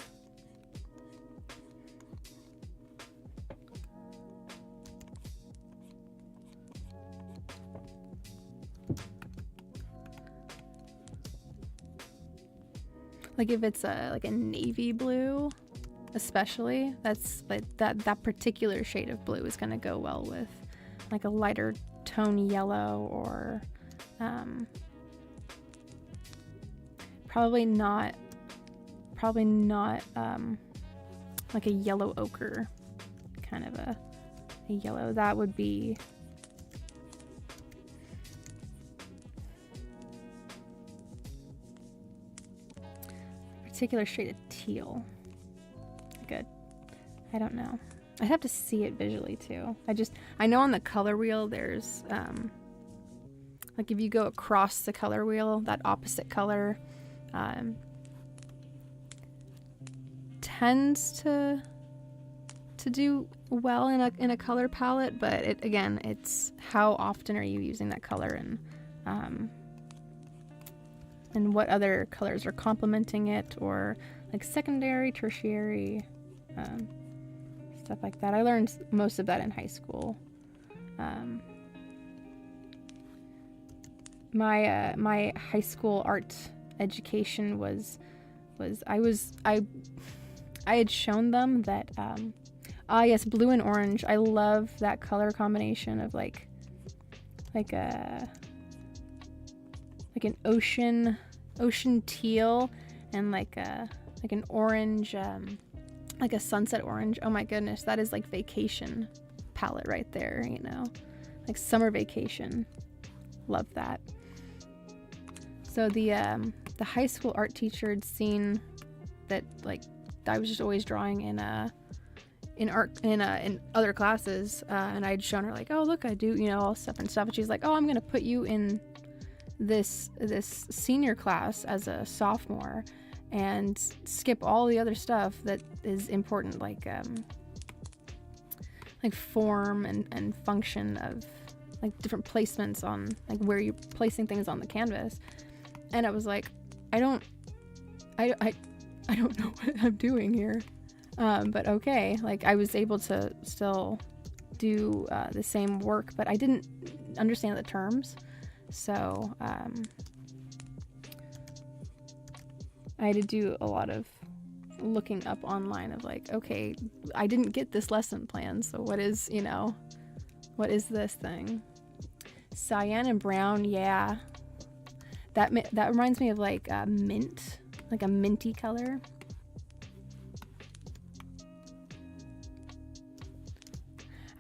Like if it's like a navy blue, especially, that's like that particular shade of blue is going to go well with like a lighter tone yellow, or probably not like a yellow ochre kind of a yellow. That would be particular shade of teal. Good. I don't know. I'd have to see it visually too. I know on the color wheel there's like if you go across the color wheel, that opposite color tends to do well in a color palette, but it's how often are you using that color, and what other colors are complementing it, or like secondary, tertiary, stuff like that. I learned most of that in high school. My high school art education was I had shown them that yes, blue and orange. I love that color combination of like an ocean teal and like an orange, like a sunset orange. Oh my goodness, that is like vacation palette right there, you know, like summer vacation. Love that. So the high school art teacher had seen that like I was just always drawing in other classes, and I'd shown her like, oh look, I do, you know, all stuff, and she's like, oh, I'm gonna put you in this senior class as a sophomore and skip all the other stuff that is important, like form and function of like different placements on like where you're placing things on the canvas. And I was like, I don't know what I'm doing here, but okay. Like I was able to still do the same work, but I didn't understand the terms. So I had to do a lot of looking up online of like, okay, I didn't get this lesson plan, so what is this thing? Cyan and brown, yeah. That reminds me of like mint, like a minty color.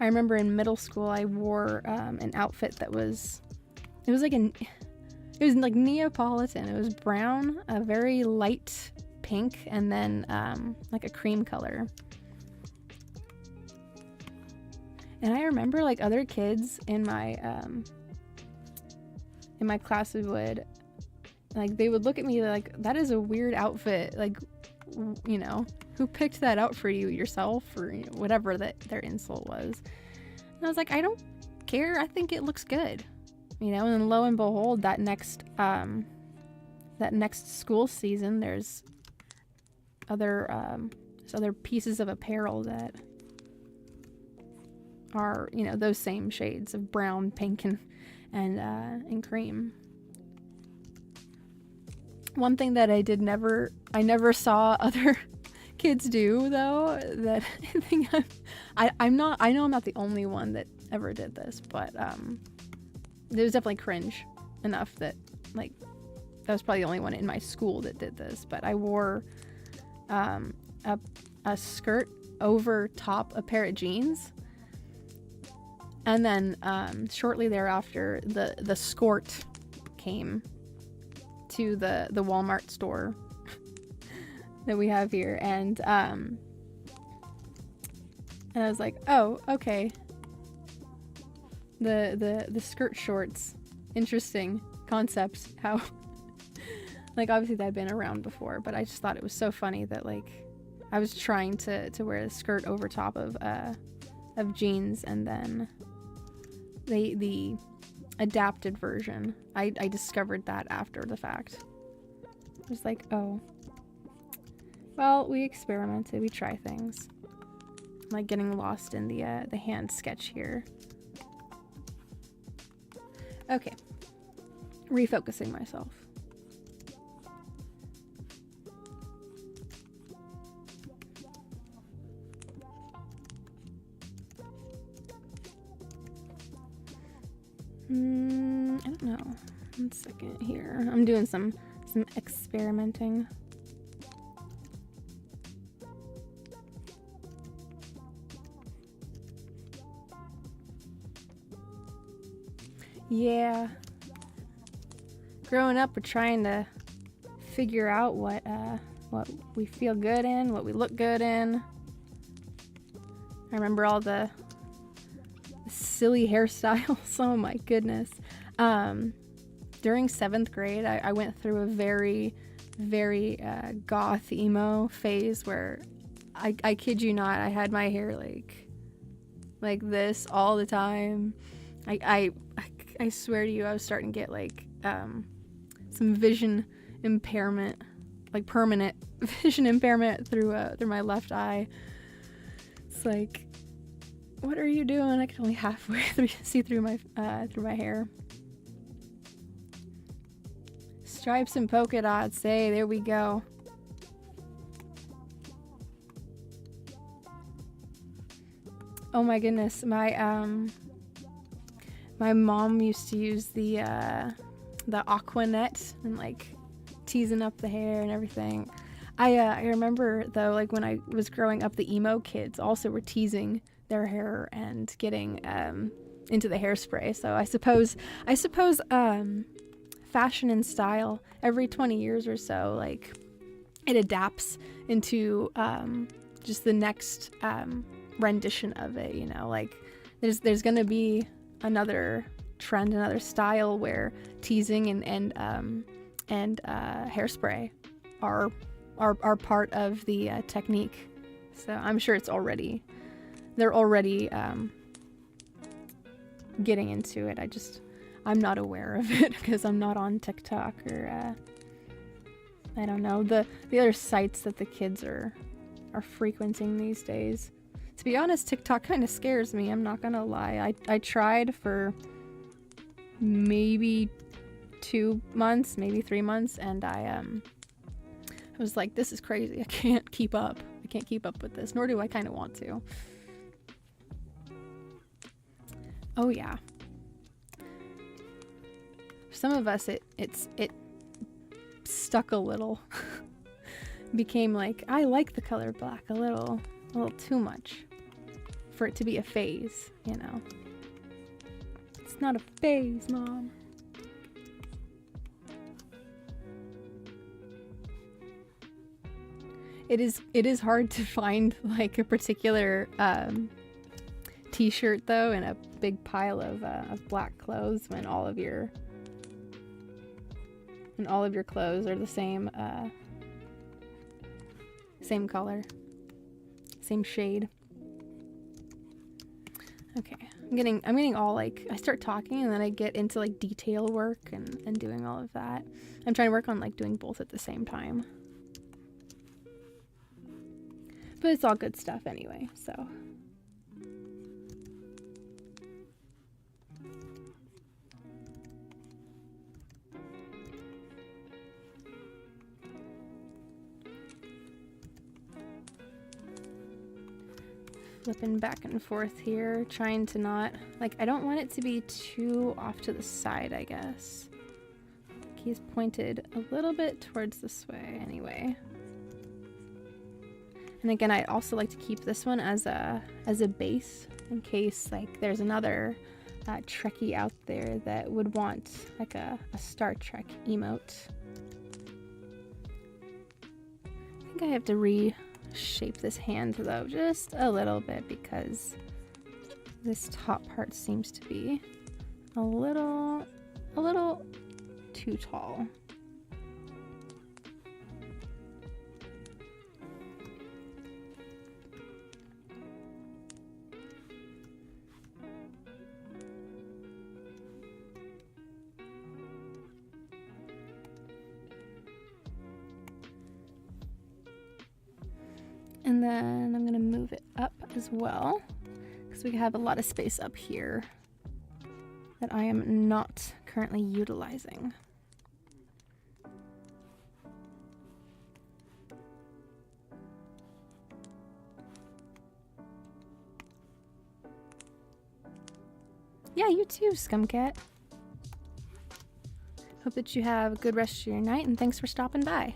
I remember in middle school I wore an outfit that was like Neapolitan. It was brown, a very light pink, and then like a cream color. And I remember like other kids in my in my class would, like, they would look at me like, that is a weird outfit. Like, you know, who picked that out for you, yourself, or you know, whatever that their insult was. And I was like, I don't care. I think it looks good. You know, and lo and behold, that next school season, there's other pieces of apparel that are, you know, those same shades of brown, pink, and cream. One thing that I never saw other kids do, though, that I think I know I'm not the only one that ever did this, but it was definitely cringe enough that, like, that was probably the only one in my school that did this. But I wore a skirt over top a pair of jeans, and then shortly thereafter the skort came to the Walmart store that we have here, and I was like, oh, okay, the skirt shorts, interesting concept. How like, obviously that had been around before, but I just thought it was so funny that, like, I was trying to wear a skirt over top of jeans, and then the adapted version, I discovered that after the fact. I was like, oh, well, we experimented, we try things. I'm, like, getting lost in the hand sketch here. Okay, refocusing myself. I don't know. 1 second here. I'm doing some experimenting. Yeah. Growing up, we're trying to figure out what we feel good in, what we look good in. I remember all the silly hairstyles. Oh my goodness. During 7th grade, I went through a very, very goth emo phase where I kid you not, I had my hair like this all the time. I swear to you, I was starting to get like some vision impairment, like permanent vision impairment through my left eye. It's like, what are you doing? I can only halfway see through my hair. Stripes and polka dots. Hey, there we go. Oh my goodness, my mom used to use the Aquanet and like teasing up the hair and everything. I remember though, like when I was growing up, the emo kids also were teasing their hair and getting into the hairspray. So I suppose fashion and style every 20 years or so, like it adapts into just the next rendition of it, you know, like there's gonna be another trend, another style where teasing and hairspray are part of the technique. So I'm sure they're already getting into it. I'm not aware of it because I'm not on TikTok or I don't know, the other sites that the kids are frequenting these days. To be honest, TikTok kind of scares me, I'm not gonna lie. I tried for maybe 2 months, maybe 3 months, and I was like, this is crazy. I can't keep up with this, nor do I kind of want to. Oh yeah. For some of us, it stuck a little. Became like, I like the color black a little too much for it to be a phase, you know. It's not a phase, Mom. It is hard to find like a particular t-shirt though in a big pile of black clothes when all of your and all of your clothes are the same same color, same shade. Okay, I'm getting all like, I start talking and then I get into like detail work and doing all of that. I'm trying to work on like doing both at the same time. But it's all good stuff anyway, so. Flipping back and forth here, trying to not, like, I don't want it to be too off to the side, I guess. He's pointed a little bit towards this way anyway. And again, I also like to keep this one as a base in case like there's another Trekkie out there that would want like a Star Trek emote. I think I have to reshape this hand though just a little bit because this top part seems to be a little too tall. And then I'm gonna move it up as well because we have a lot of space up here that I am not currently utilizing. Yeah, you too, Scumcat. Hope that you have a good rest of your night and thanks for stopping by.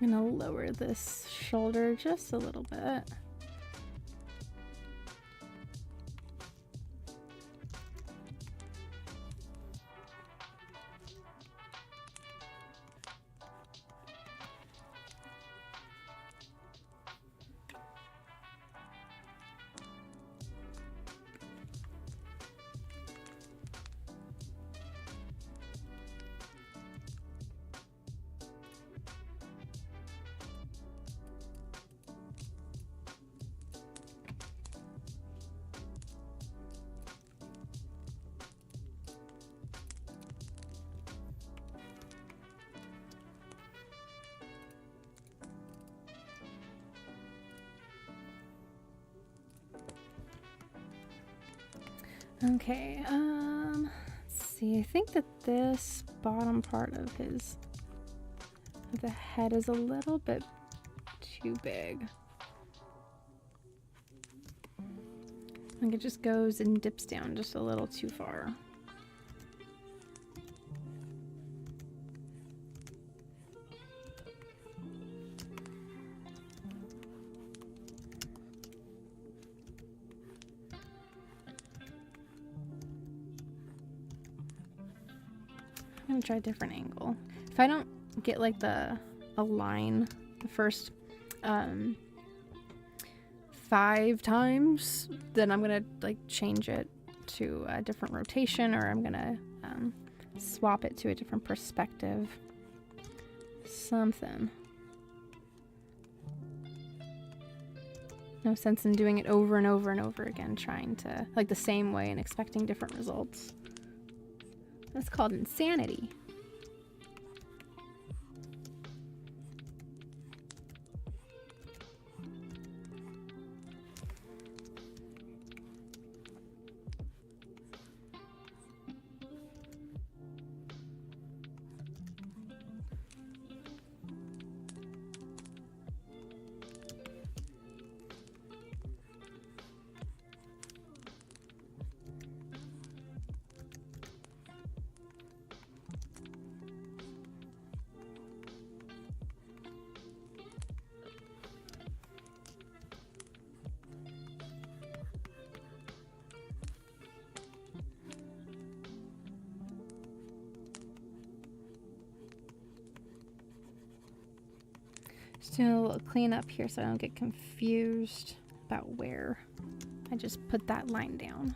I'm gonna lower this shoulder just a little bit. Okay, let's see, I think that this bottom part of the head is a little bit too big. I think it just goes and dips down just a little too far. I'm gonna try a different angle. If I don't get like a line the first 5 times, then I'm gonna like change it to a different rotation, or I'm gonna swap it to a different perspective. Something. No sense in doing it over and over and over again, trying to, like, the same way and expecting different results. That's called insanity. Just doing a little cleanup here so I don't get confused about where I just put that line down.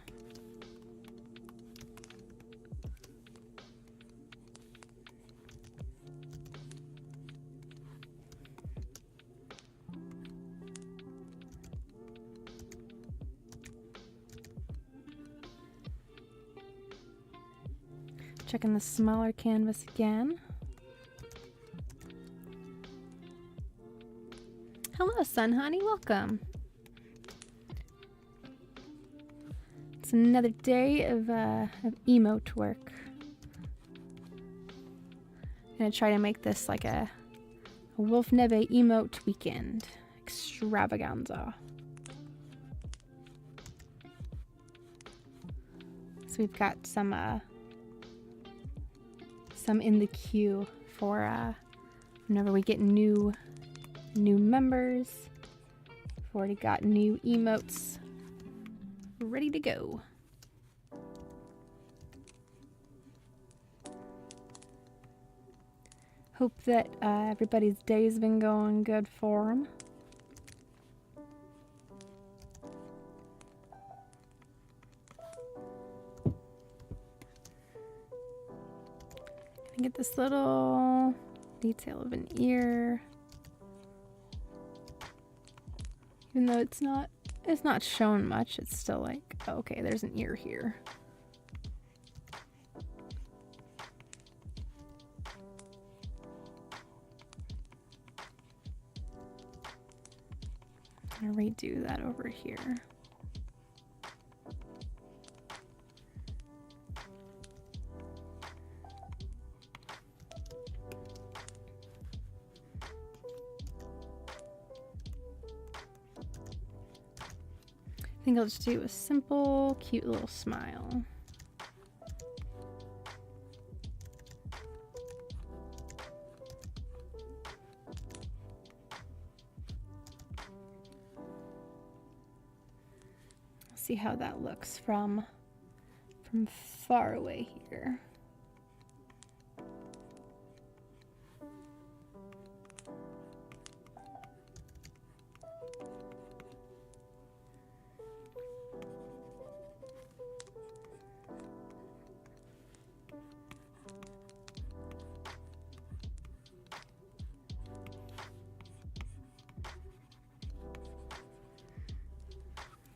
Checking the smaller canvas again. Hello, Sun Honey. Welcome. It's another day of emote work. I'm gonna try to make this like a Wolf Neve emote weekend extravaganza. So we've got some in the queue for whenever we get new members. We've already got new emotes ready to go. Hope that everybody's day's been going good for them. Gonna get this little detail of an ear. Even though it's not shown much, it's still like, oh, okay, there's an ear here. I'm gonna redo that over here. I think I'll just do a simple, cute little smile. See how that looks from far away here.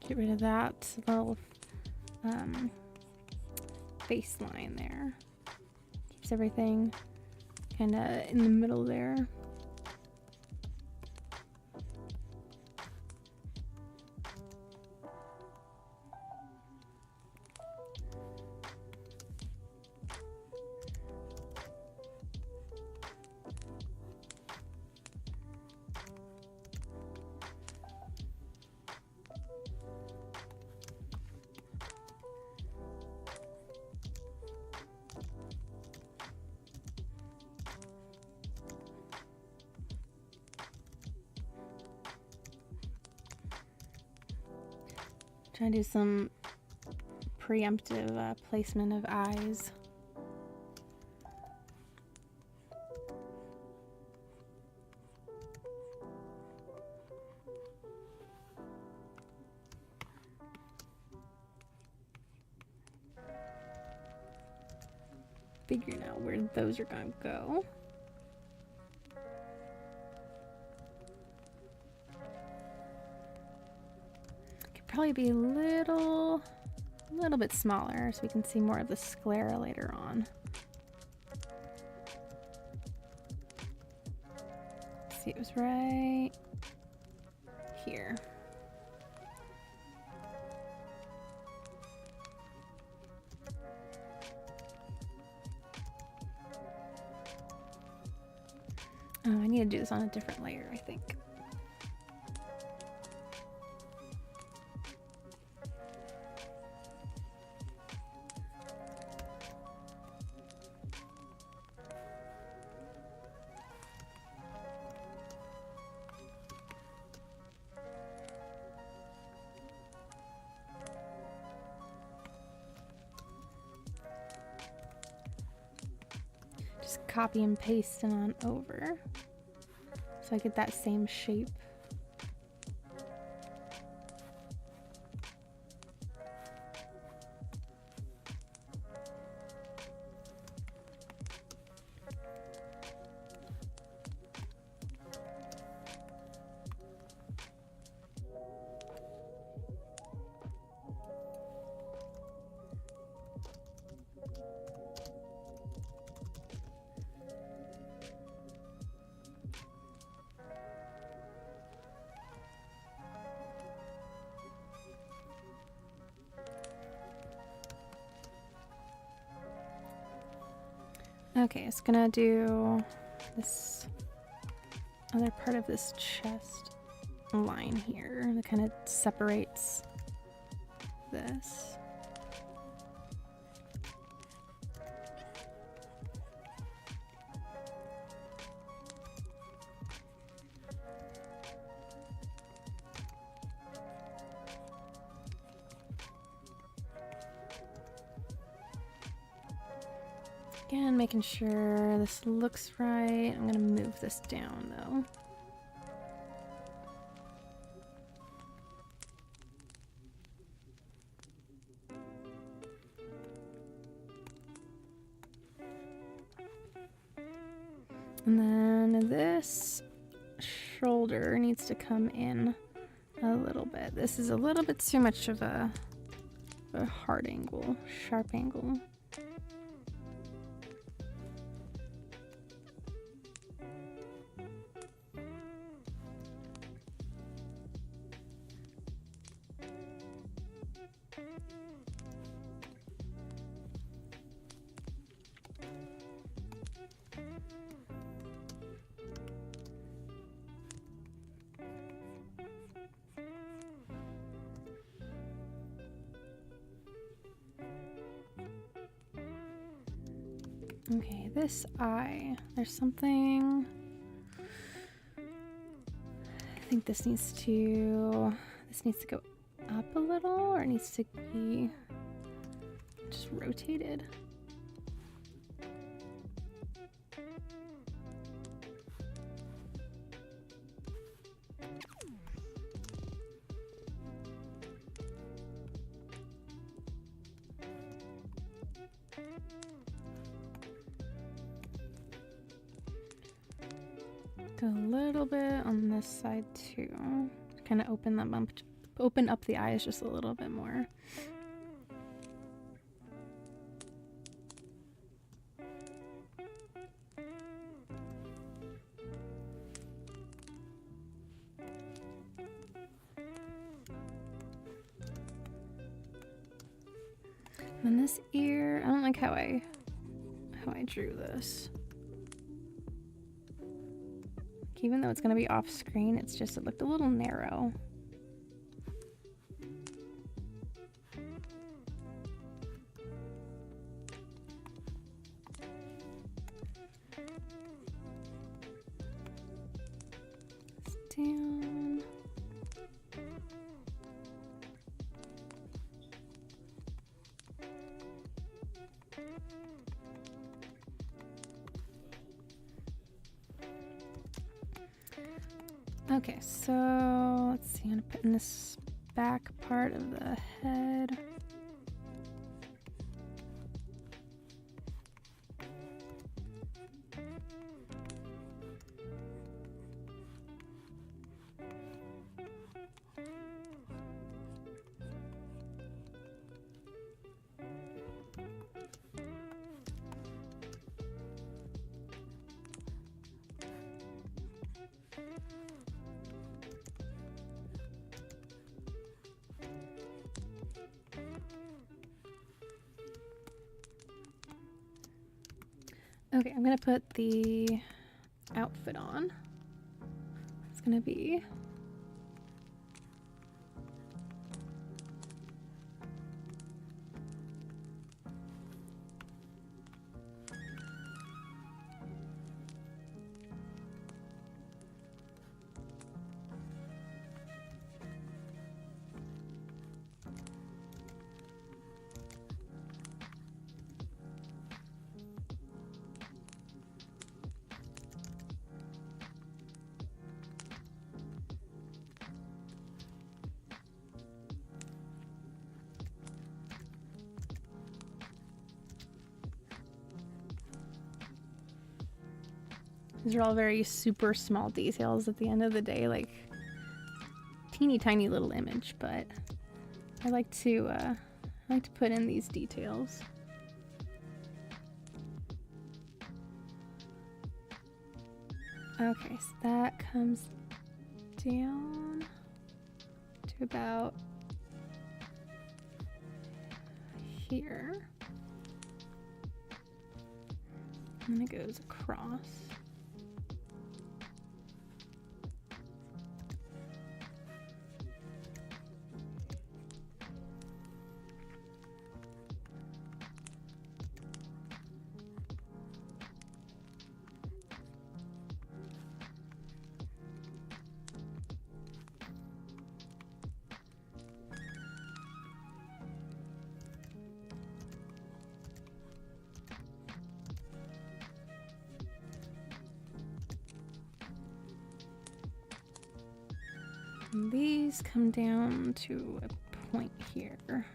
Get rid of that little baseline there. Keeps everything kind of in the middle there. Trying to do some preemptive placement of eyes. figuring out where those are gonna go. Could probably be a little bit smaller so we can see more of the sclera later on. Let's see, it was right here. Oh, I need to do this on a different layer, I think. Just copy and paste it on over so I get that same shape. Okay, it's gonna do this other part of this chest line here that kind of separates this. Again, making sure this looks right. I'm gonna move this down though. And then this shoulder needs to come in a little bit. This is a little bit too much of a hard angle, sharp angle. Okay, this eye, there's something, I think this needs to go up a little, or it needs to be just rotated. Go a little bit on this side too. Kind of open up the eyes just a little bit more. And then this ear, I don't like how I drew this. Even though it's going to be off screen, it looked a little narrow. It's down. Okay, so let's see, I'm gonna put in this back part of the head. Okay, I'm gonna put the outfit on. It's gonna be these are all very super small details at the end of the day, like teeny tiny little image, but I like to put in these details. Okay, so that comes down to about here. And then it goes across. And these come down to a point here.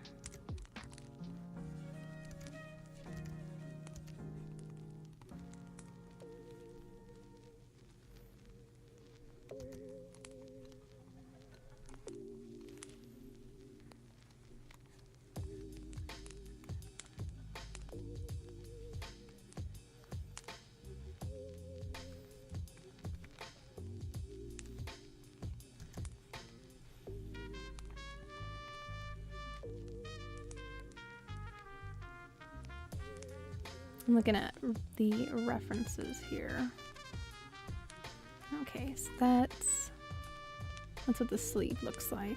I'm looking at the references here. Okay, so that's what the sleeve looks like.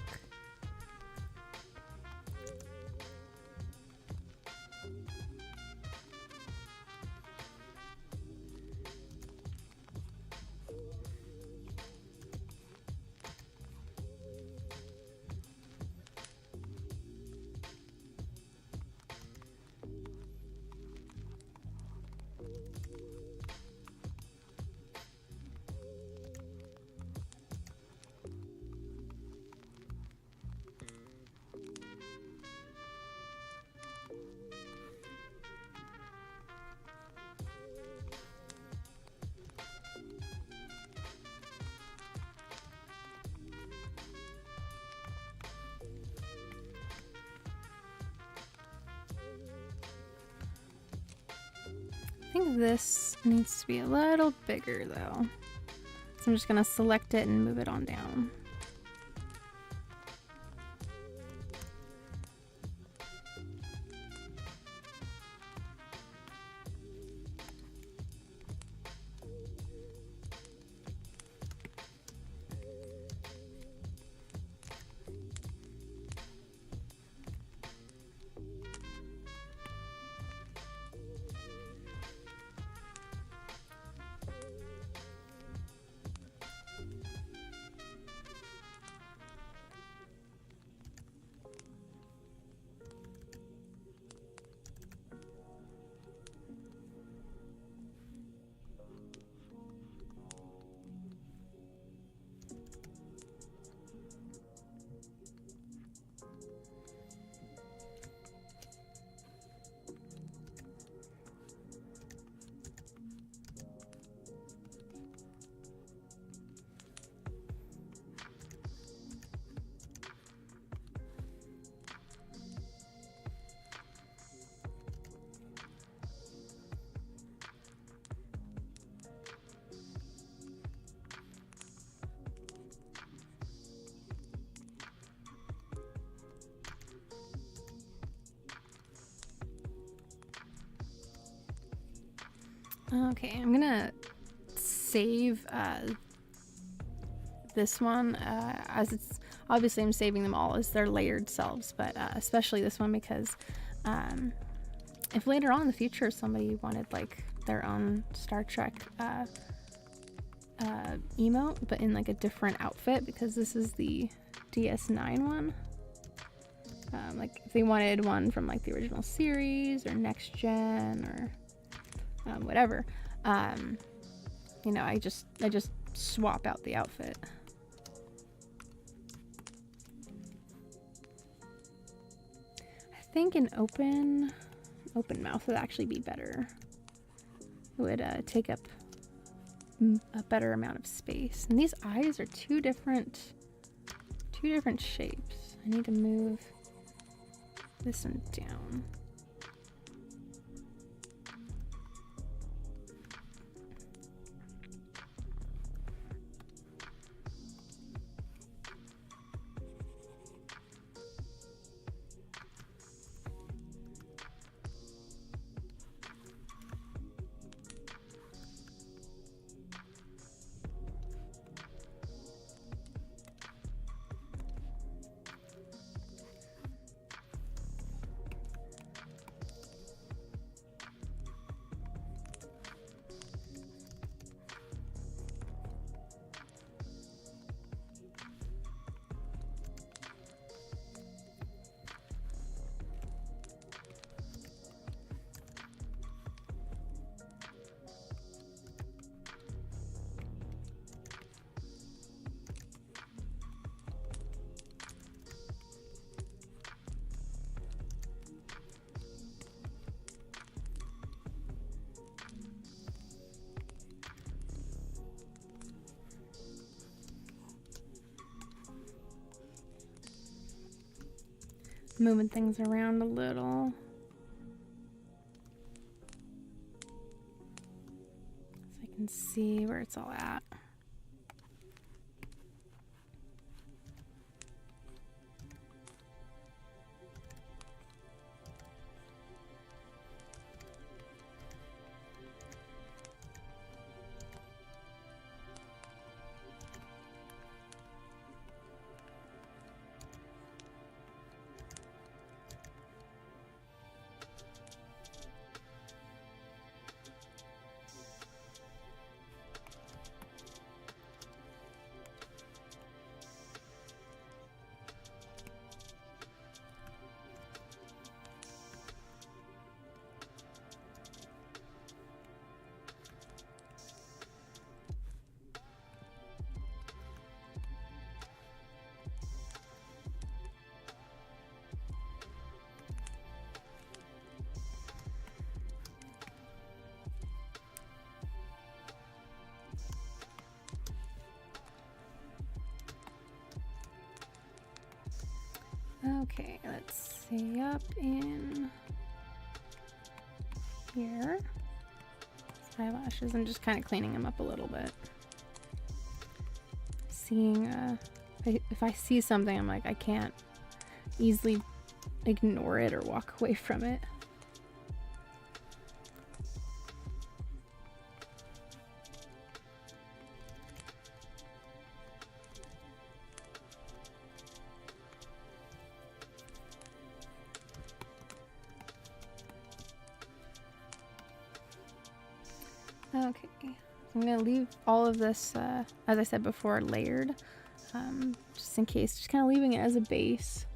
I think this needs to be a little bigger though. So I'm just gonna select it and move it on down. Okay, I'm gonna save this one as it's obviously I'm saving them all as their layered selves, but especially this one because if later on in the future somebody wanted like their own Star Trek emote but in like a different outfit, because this is the DS9 one, like if they wanted one from like the original series or next gen or whatever, you know, I just swap out the outfit. I think an open mouth would actually be better. It would take up a better amount of space. And these eyes are two different shapes. I need to move this one down. Moving things around a little. So I can see where it's all at. Okay, let's see, up in here. Eyelashes, I'm just kind of cleaning them up a little bit. Seeing, if I see something, I'm like, I can't easily ignore it or walk away from it. Okay, I'm gonna leave all of this, as I said before, layered, just in case, just kind of leaving it as a base.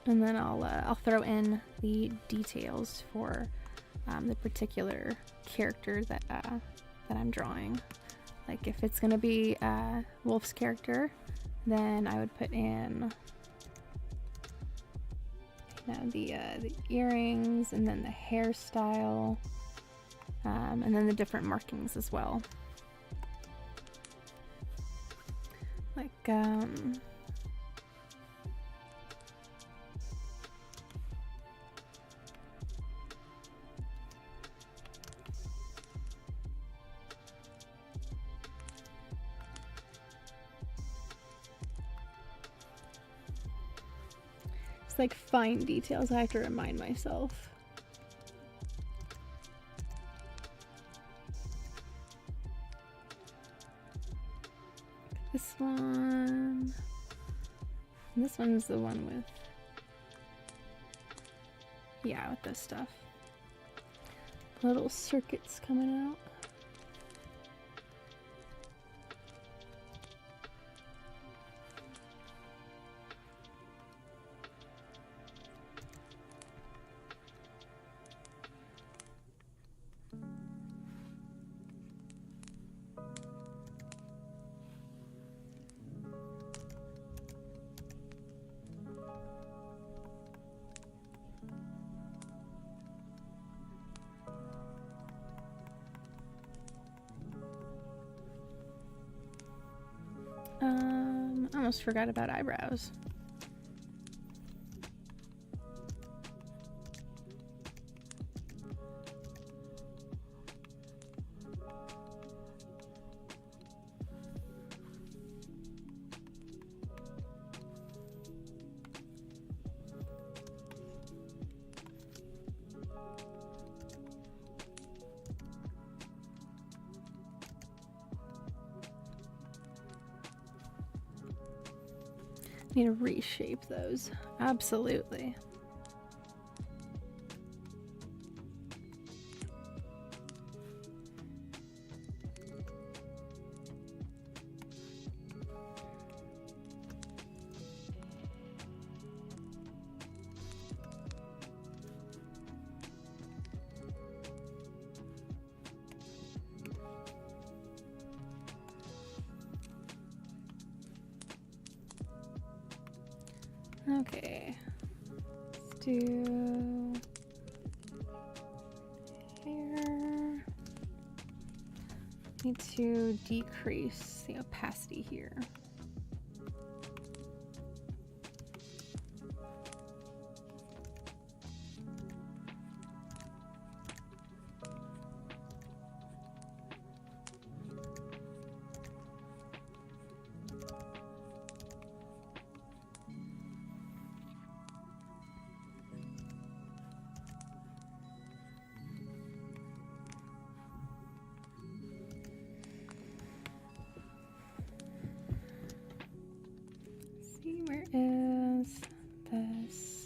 And then I'll throw in the details for the particular character that I'm drawing. Like if it's gonna be Wolf's character, then I would put in the earrings, and then the hairstyle, and then the different markings as well. Like like fine details I have to remind myself. one. And this one's the one with, yeah, with this stuff. Little circuits coming out. I almost forgot about eyebrows. Need to reshape those. Absolutely. Okay, let's do hair. Need to decrease the opacity here. Where is this?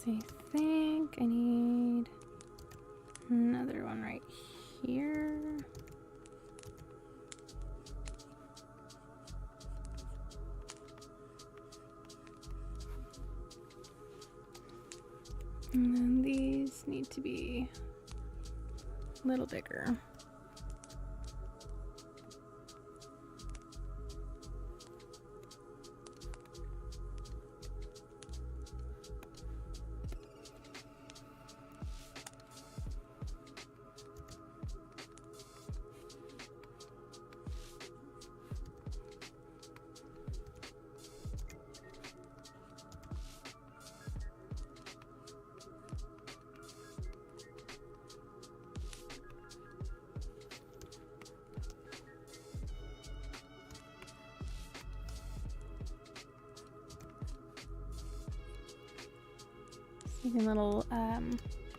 I think I need another one right here. And then these need to be a little bigger. Making little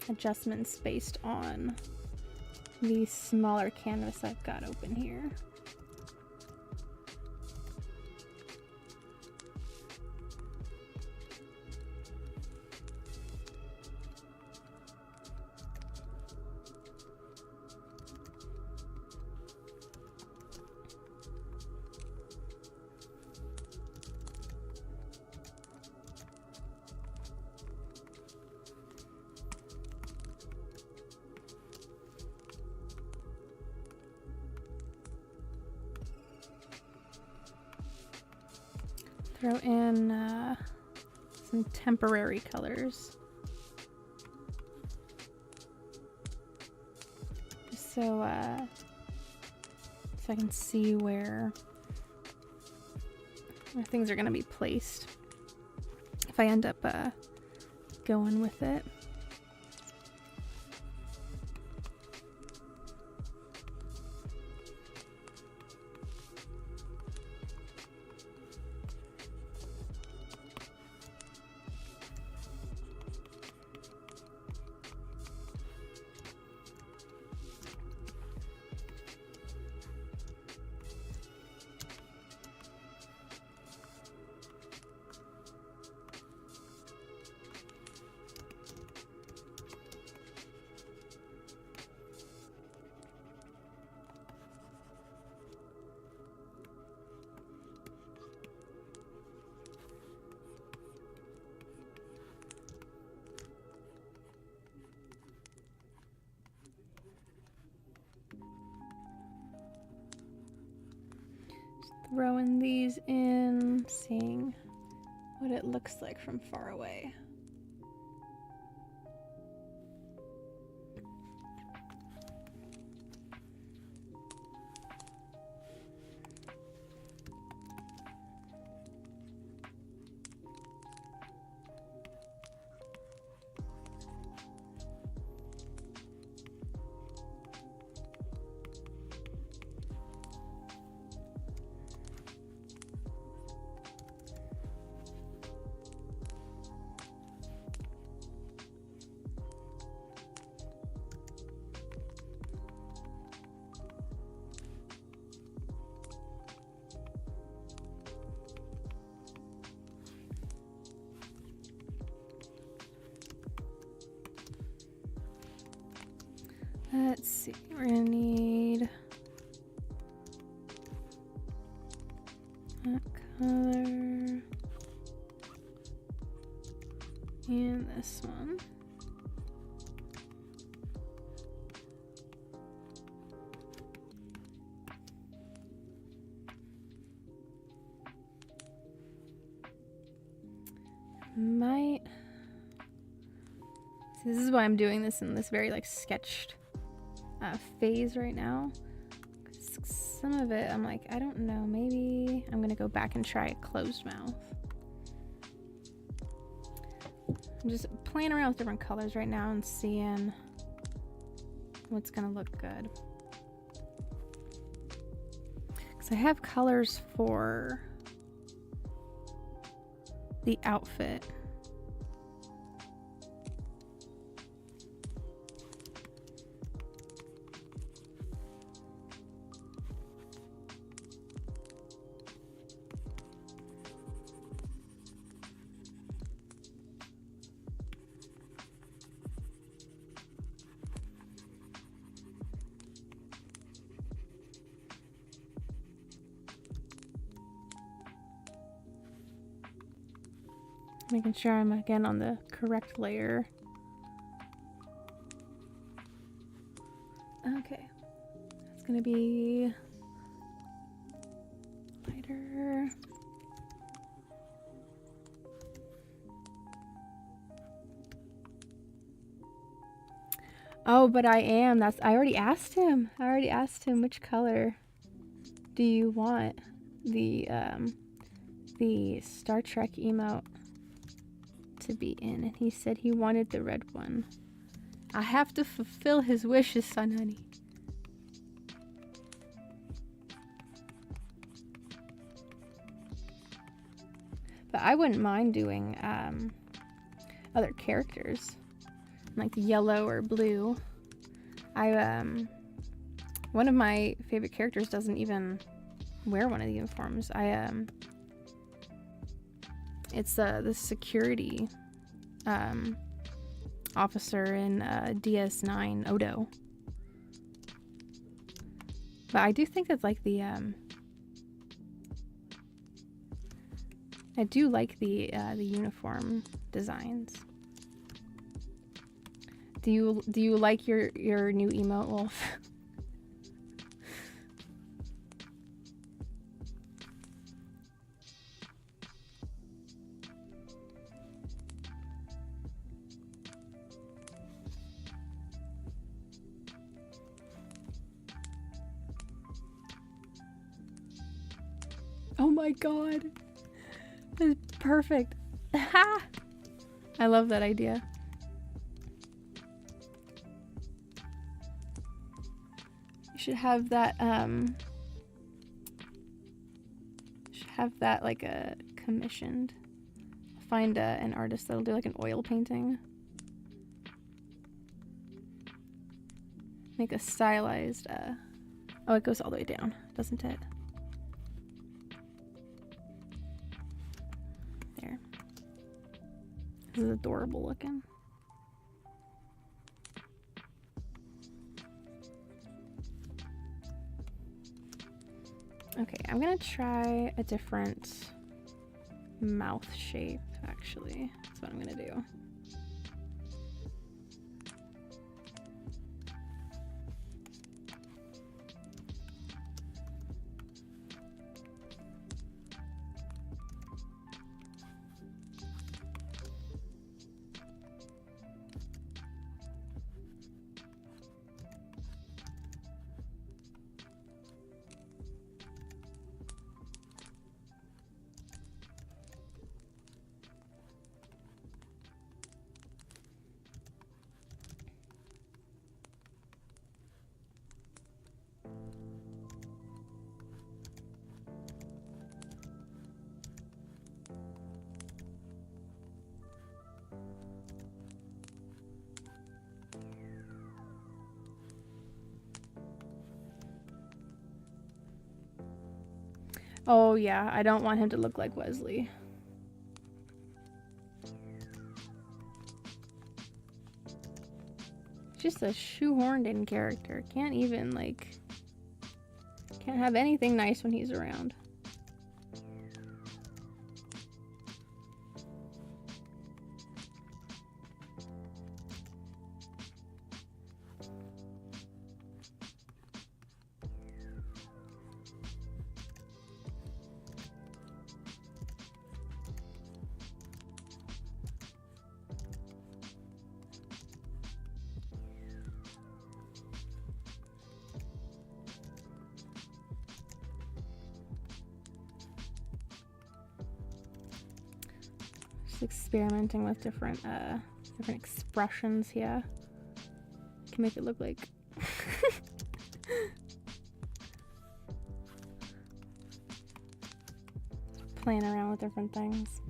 adjustments based on the smaller canvas I've got open here. throw in some temporary colors. Just so I can see where things are going to be placed if I end up going with it. Throwing these in, seeing what it looks like from far away. Let's see, we're gonna need that color and this one. So this is why I'm doing this in this very like sketched phase right now. Some of it I'm like, I don't know, maybe I'm gonna go back and try a closed mouth. I'm just playing around with different colors right now and seeing what's gonna look good. Because I have colors for the outfit. Making sure I'm again on the correct layer. Okay, it's gonna be lighter. Oh, but I am. I already asked him. I already asked him which color do you want the Star Trek emote to be in, and he said he wanted the red one. I have to fulfill his wishes, son, honey. But I wouldn't mind doing other characters, like yellow or blue. One of my favorite characters doesn't even wear one of the uniforms. It's the security officer in DS9 Odo. But I do think it's like the I do like the uniform designs. Do you like your new emote, Wolf? my god. That's perfect. Ha! I love that idea. You should have that, like a commissioned. Find an artist that'll do like an oil painting. Make a stylized, oh, it goes all the way down, doesn't it? There. This is adorable looking. Okay, I'm gonna try a different mouth shape, actually. That's what I'm gonna do. Oh yeah, I don't want him to look like Wesley. Just a shoehorned in character. Can't even like, can't have anything nice when he's around. Experimenting with different expressions here. Can make it look like playing around with different things.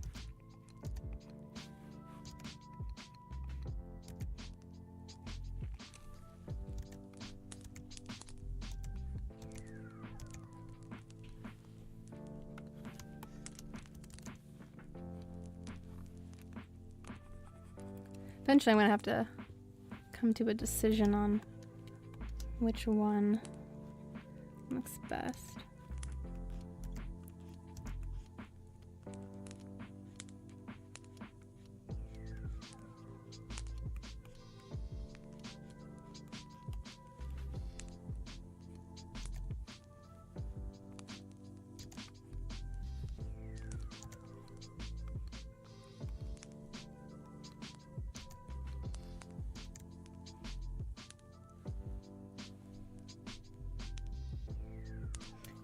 Eventually I'm gonna have to come to a decision on which one looks best.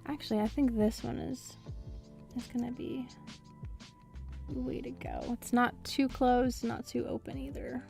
Actually, I think this one is gonna be the way to go. It's not too closed, not too open either.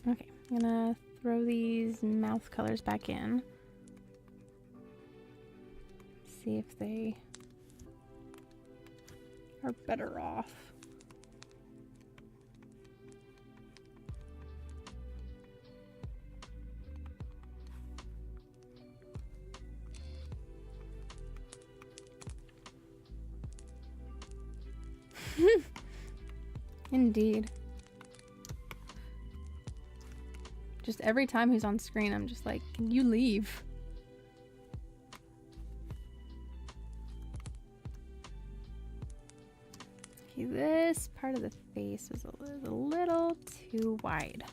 Okay, I'm gonna throw these mouth colors back in. See if they are better off. Indeed. Just every time he's on screen, I'm just like, can you leave? Okay, this part of the face is a little too wide.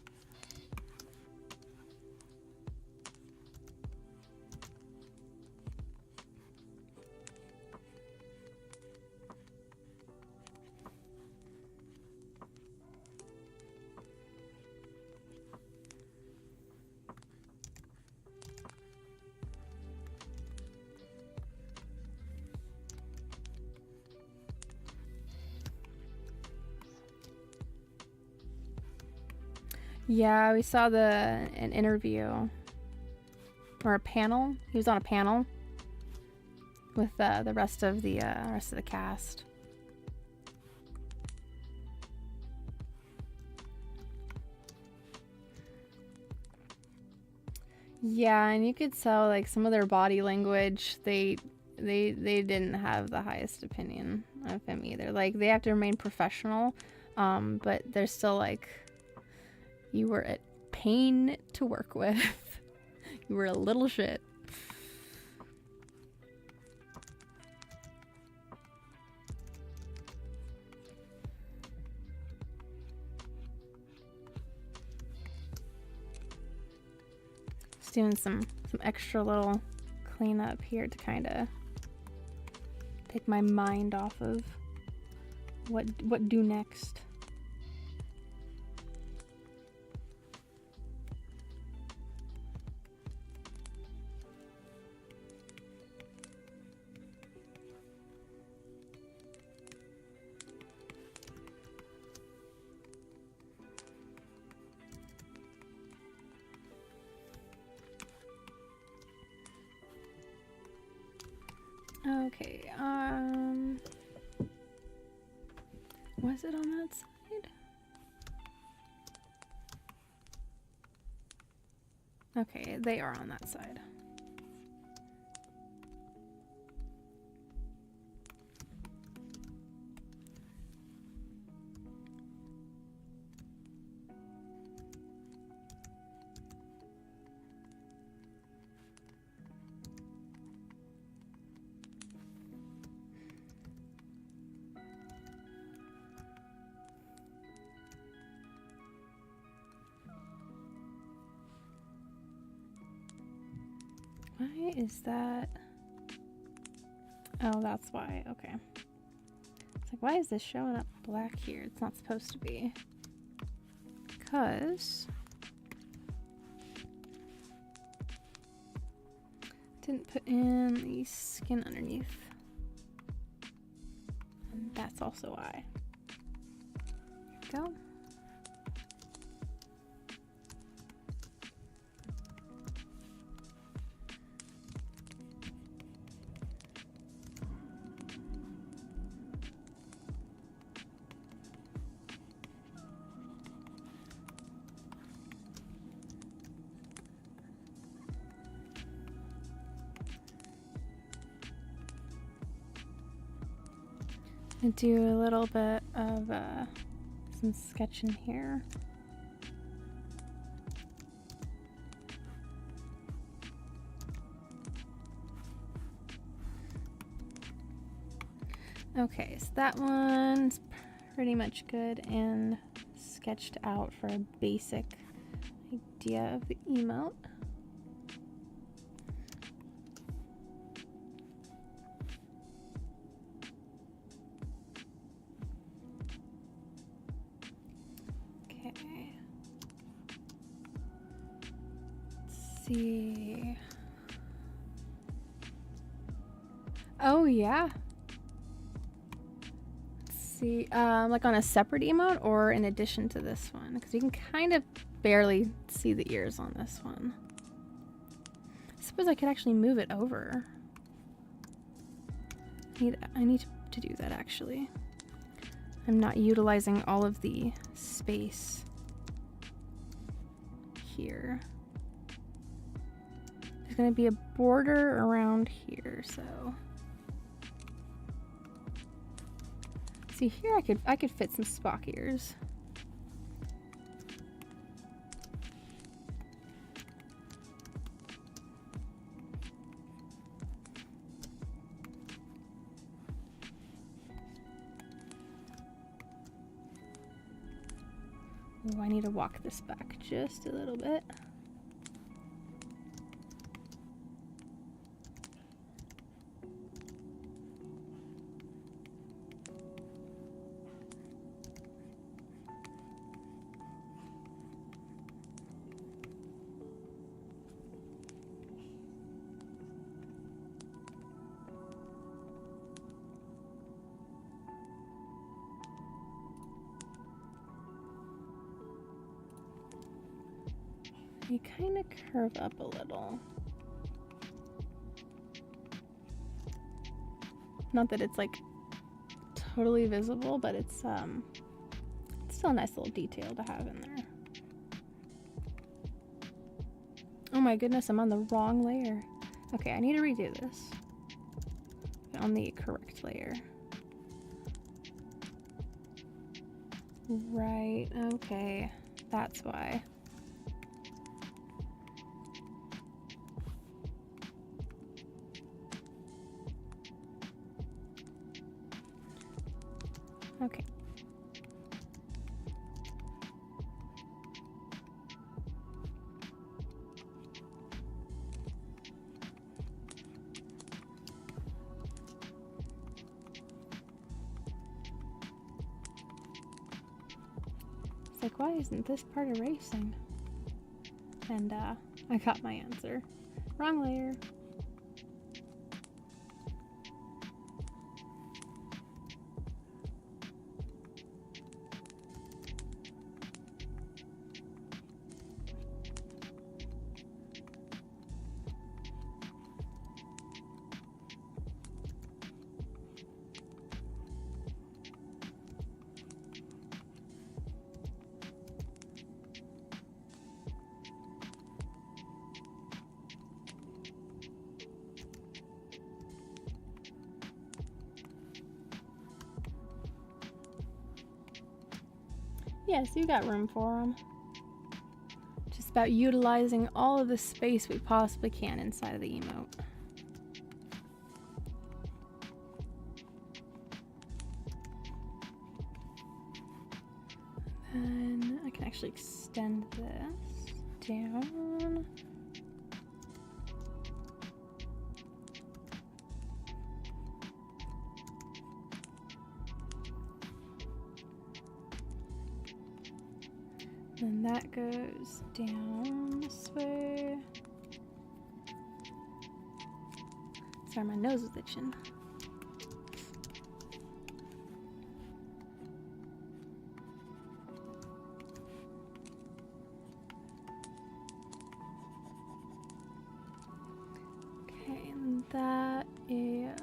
Yeah, we saw an interview or a panel. He was on a panel with the rest of the cast. Yeah, and you could tell like some of their body language. They didn't have the highest opinion of him either. Like they have to remain professional, but they're still like, you were a pain to work with. You were a little shit. Just doing some extra little cleanup here to kind of take my mind off of what do next. Okay, was it on that side? Okay, they are on that side. Why is that? Oh, that's why. Okay. It's like, why is this showing up black here? It's not supposed to be. Because didn't put in the skin underneath. And that's also why. Here we go. I do a little bit of some sketching here. Okay, so that one's pretty much good and sketched out for a basic idea of the emote. See. Oh yeah. Let's see. Like on a separate emote or in addition to this one, because you can kind of barely see the ears on this one. I suppose I could actually move it over. I need to do that actually. I'm not utilizing all of the space here. There's gonna be a border around here, so. See here, I could fit some Spock ears. Oh, I need to walk this back just a little bit. we kind of curve up a little. Not that it's like totally visible, but it's still a nice little detail to have in there. Oh my goodness, I'm on the wrong layer. Okay, I need to redo this. On the correct layer. Right, okay. That's why. Okay. It's like, why isn't this part erasing? And I got my answer. Wrong layer. Yes, you got room for them. Just about utilizing all of the space we possibly can inside of the emote. And I can actually extend this down. And that goes down this way. Sorry, my nose is itching. Okay, and that is...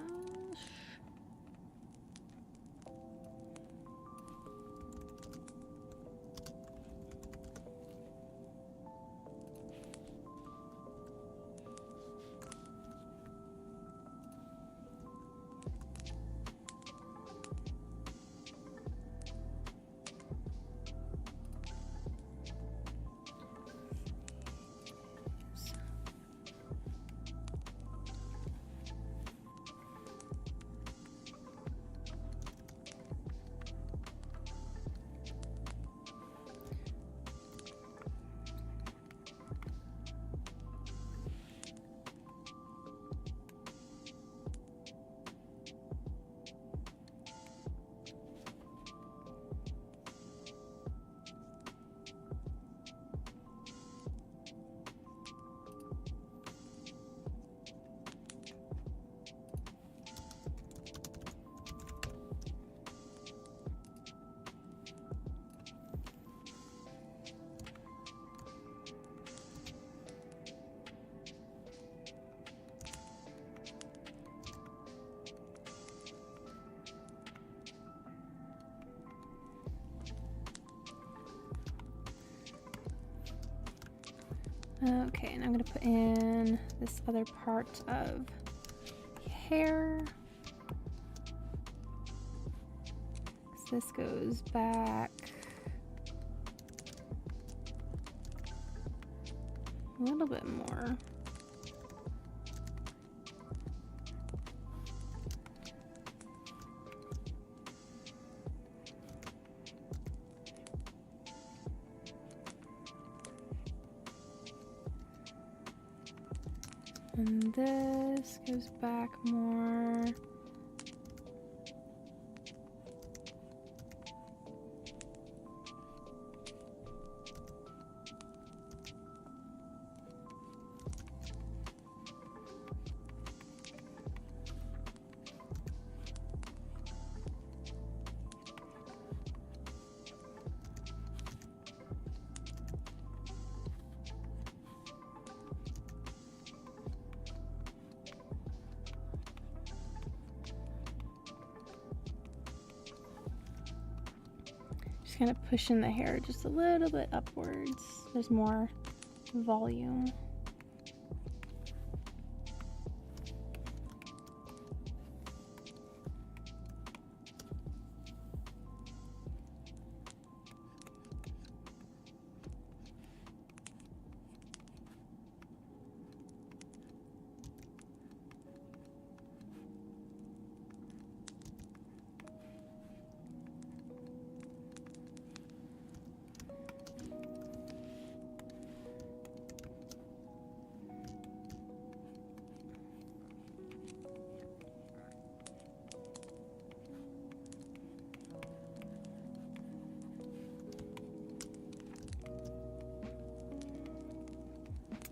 Okay, and I'm gonna put in this other part of hair. So this goes back a little bit more. And this goes back more. Just kind of pushing the hair just a little bit upwards. There's more volume.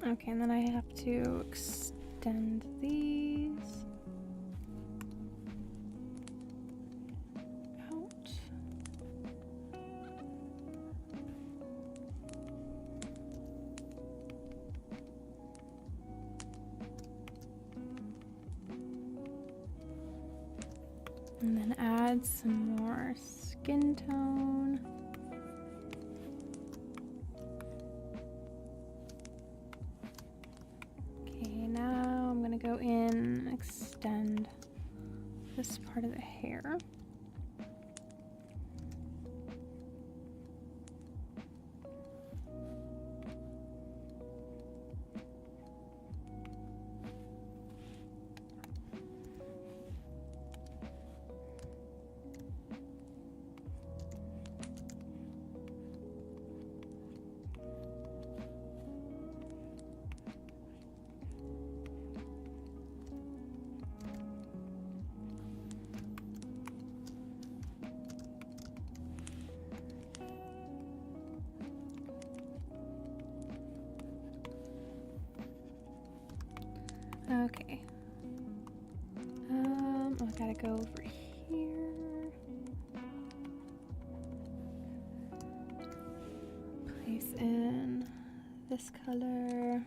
Okay, and then I have to extend these out. And then add some more skin tone. Go in and extend this part of the hair. Okay. I gotta go over here. Place in this color.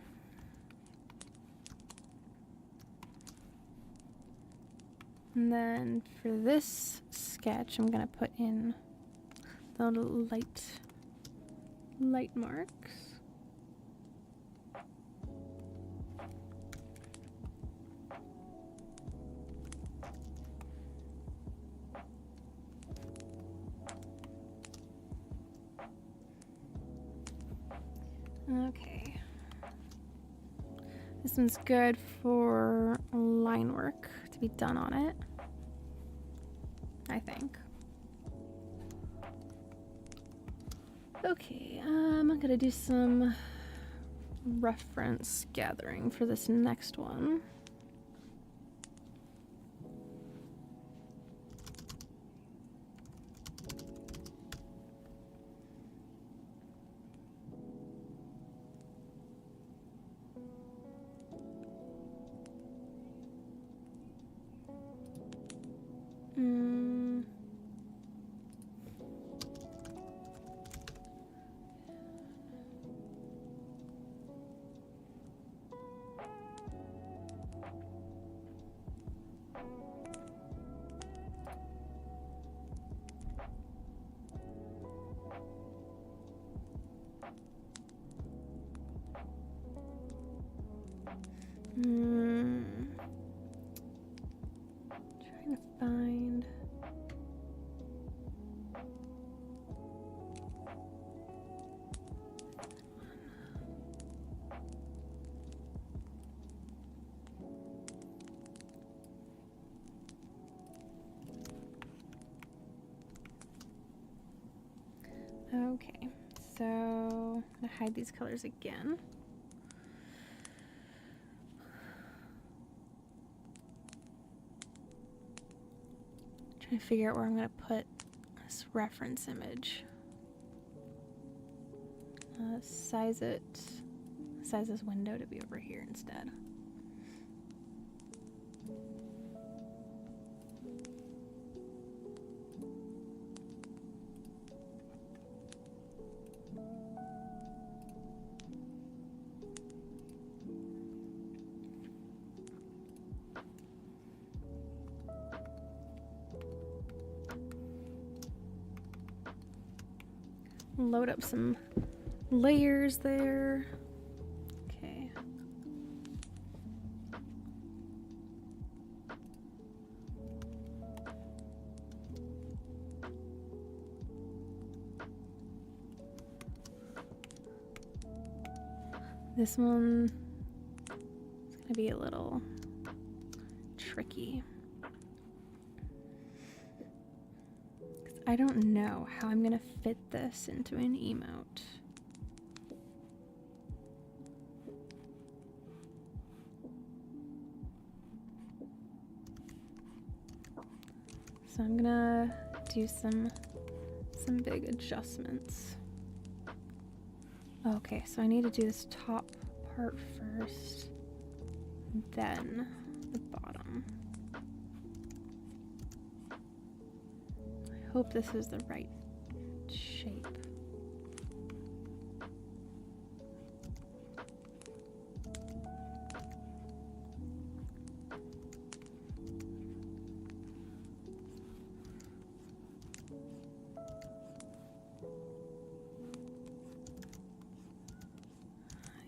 And then for this sketch, I'm gonna put in the little light marks. Okay. This one's good for line work to be done on it, I think. Okay, I'm gonna do some reference gathering for this next one. Trying to find. Okay, so I'm gonna hide these colors again. Trying to figure out where I'm gonna put this reference image. Size this window to be over here instead. Load up some layers there. Okay. This one is gonna be a little tricky. I don't know how I'm gonna fit this into an emote. So I'm gonna do some big adjustments. Okay, so I need to do this top part first, then the bottom. I hope this is the right shape.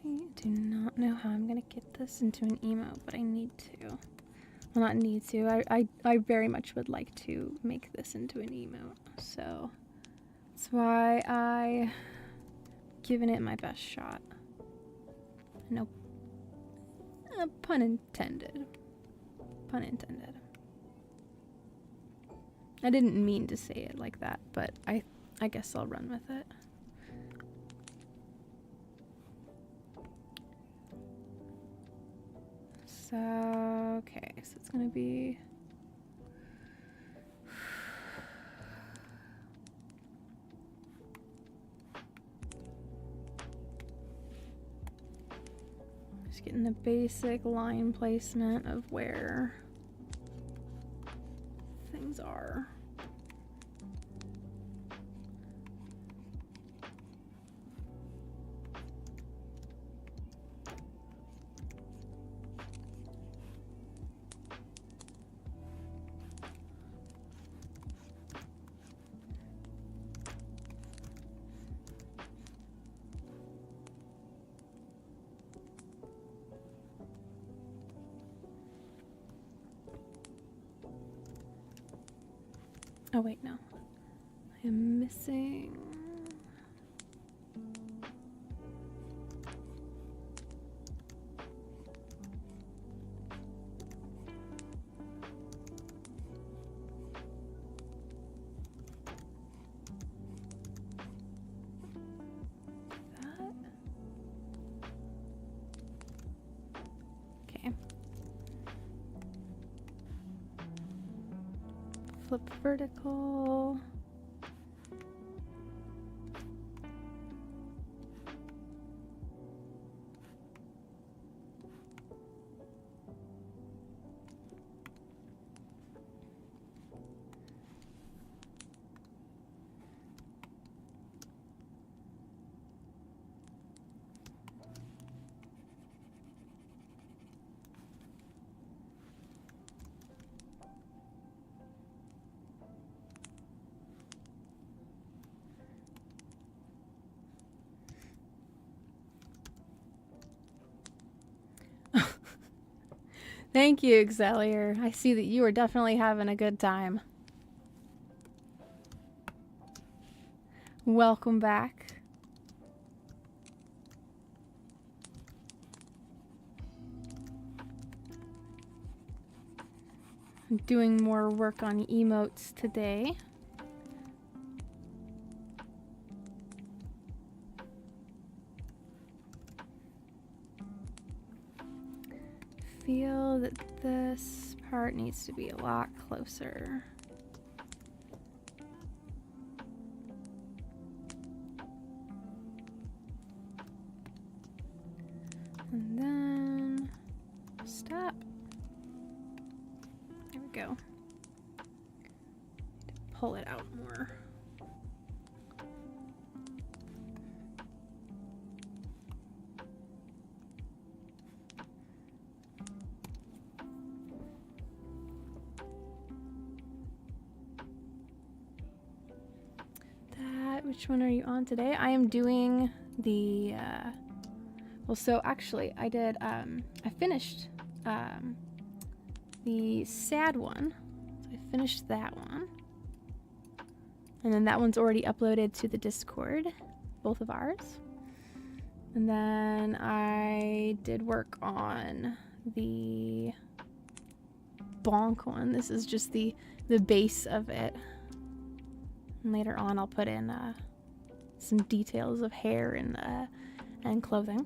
I do not know how I'm gonna get this into an emote, but I need to. Well, not need to. I very much would like to make this into an emote. So that's why I given it my best shot. No pun intended. Pun intended. I didn't mean to say it like that, but I guess I'll run with it. So, okay, so it's gonna be just getting the basic line placement of where things are. Oh wait, no. I am missing. That. Okay. Flip vertical. Thank you, Xelier. I see that you are definitely having a good time. Welcome back. I'm doing more work on emotes today. Feel that this part needs to be a lot closer. And then stop. There we go. Pull it out more. which one are you on today? I am doing the, well, so actually I did, I finished, the sad one. So I finished that one. And then that one's already uploaded to the Discord, both of ours. And then I did work on the bonk one. This is just the base of it. And later on I'll put in some details of hair and clothing.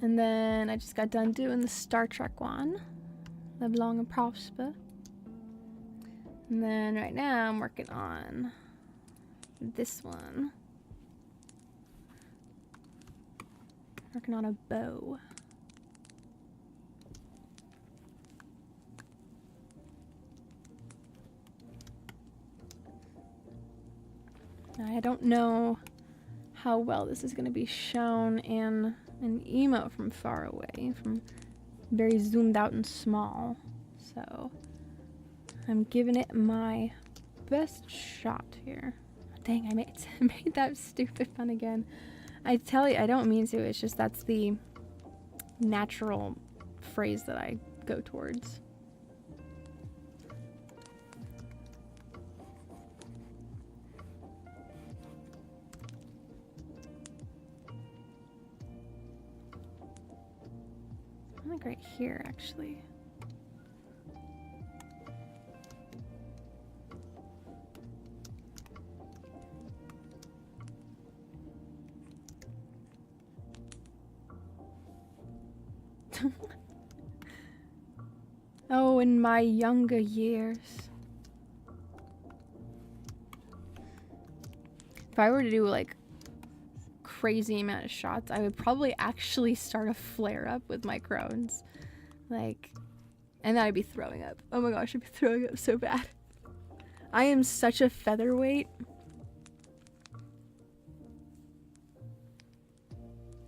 And then I just got done doing the Star Trek one. Live long and prosper. And then right now I'm working on this one. Working on a bow. I don't know how well this is going to be shown in an emote from far away, from very zoomed out and small. So I'm giving it my best shot here. Dang, I made that stupid pun again. I tell you, I don't mean to. It's just that's the natural phrase that I go towards. I think right here, actually. Oh, in my younger years. If I were to do like crazy amount of shots, I would probably actually start a flare up with my Crohn's. Like, and then I'd be throwing up. Oh my gosh, I'd be throwing up so bad. I am such a featherweight.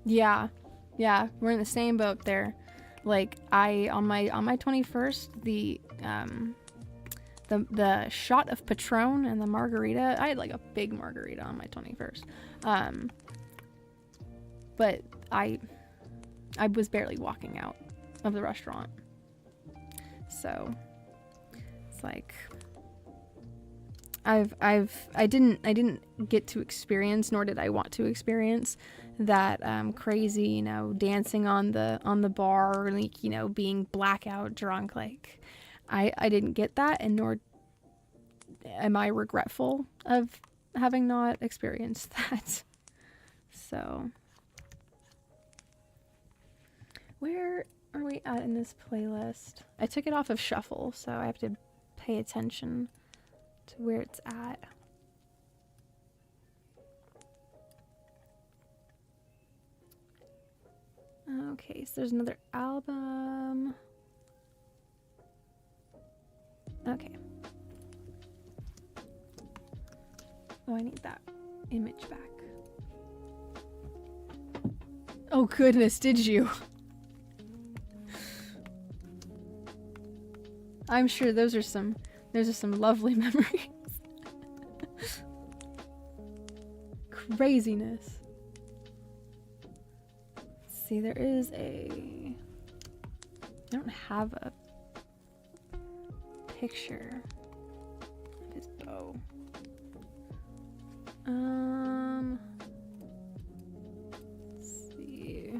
Yeah, we're in the same boat there. Like on my 21st, the shot of Patron and the margarita. I had like a big margarita on my 21st. But I was barely walking out of the restaurant. So it's like I didn't get to experience, nor did I want to experience that crazy, you know, dancing on the bar, or like, you know, being blackout drunk. Like I didn't get that, and nor am I regretful of having not experienced that. So where are we at in this playlist? I took it off of shuffle, so I have to pay attention to where it's at. Okay, so there's another album. Okay. Oh, I need that image back. Oh goodness, did you? I'm sure those are some lovely memories. Craziness. Let's see, there is I don't have a picture of his bow. Let's see.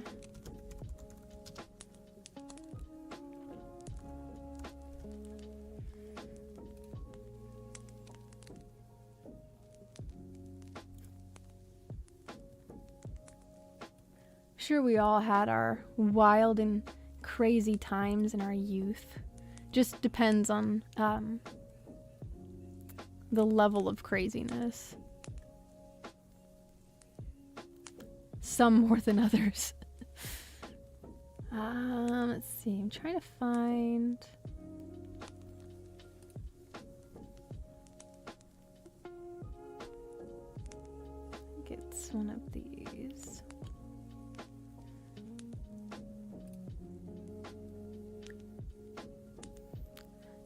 Sure, we all had our wild and crazy times in our youth. Just depends on the level of craziness. Some more than others. Let's see. I'm trying to find. I think it's one of these.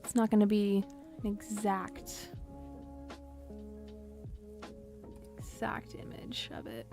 It's not going to be an exact exact image of it.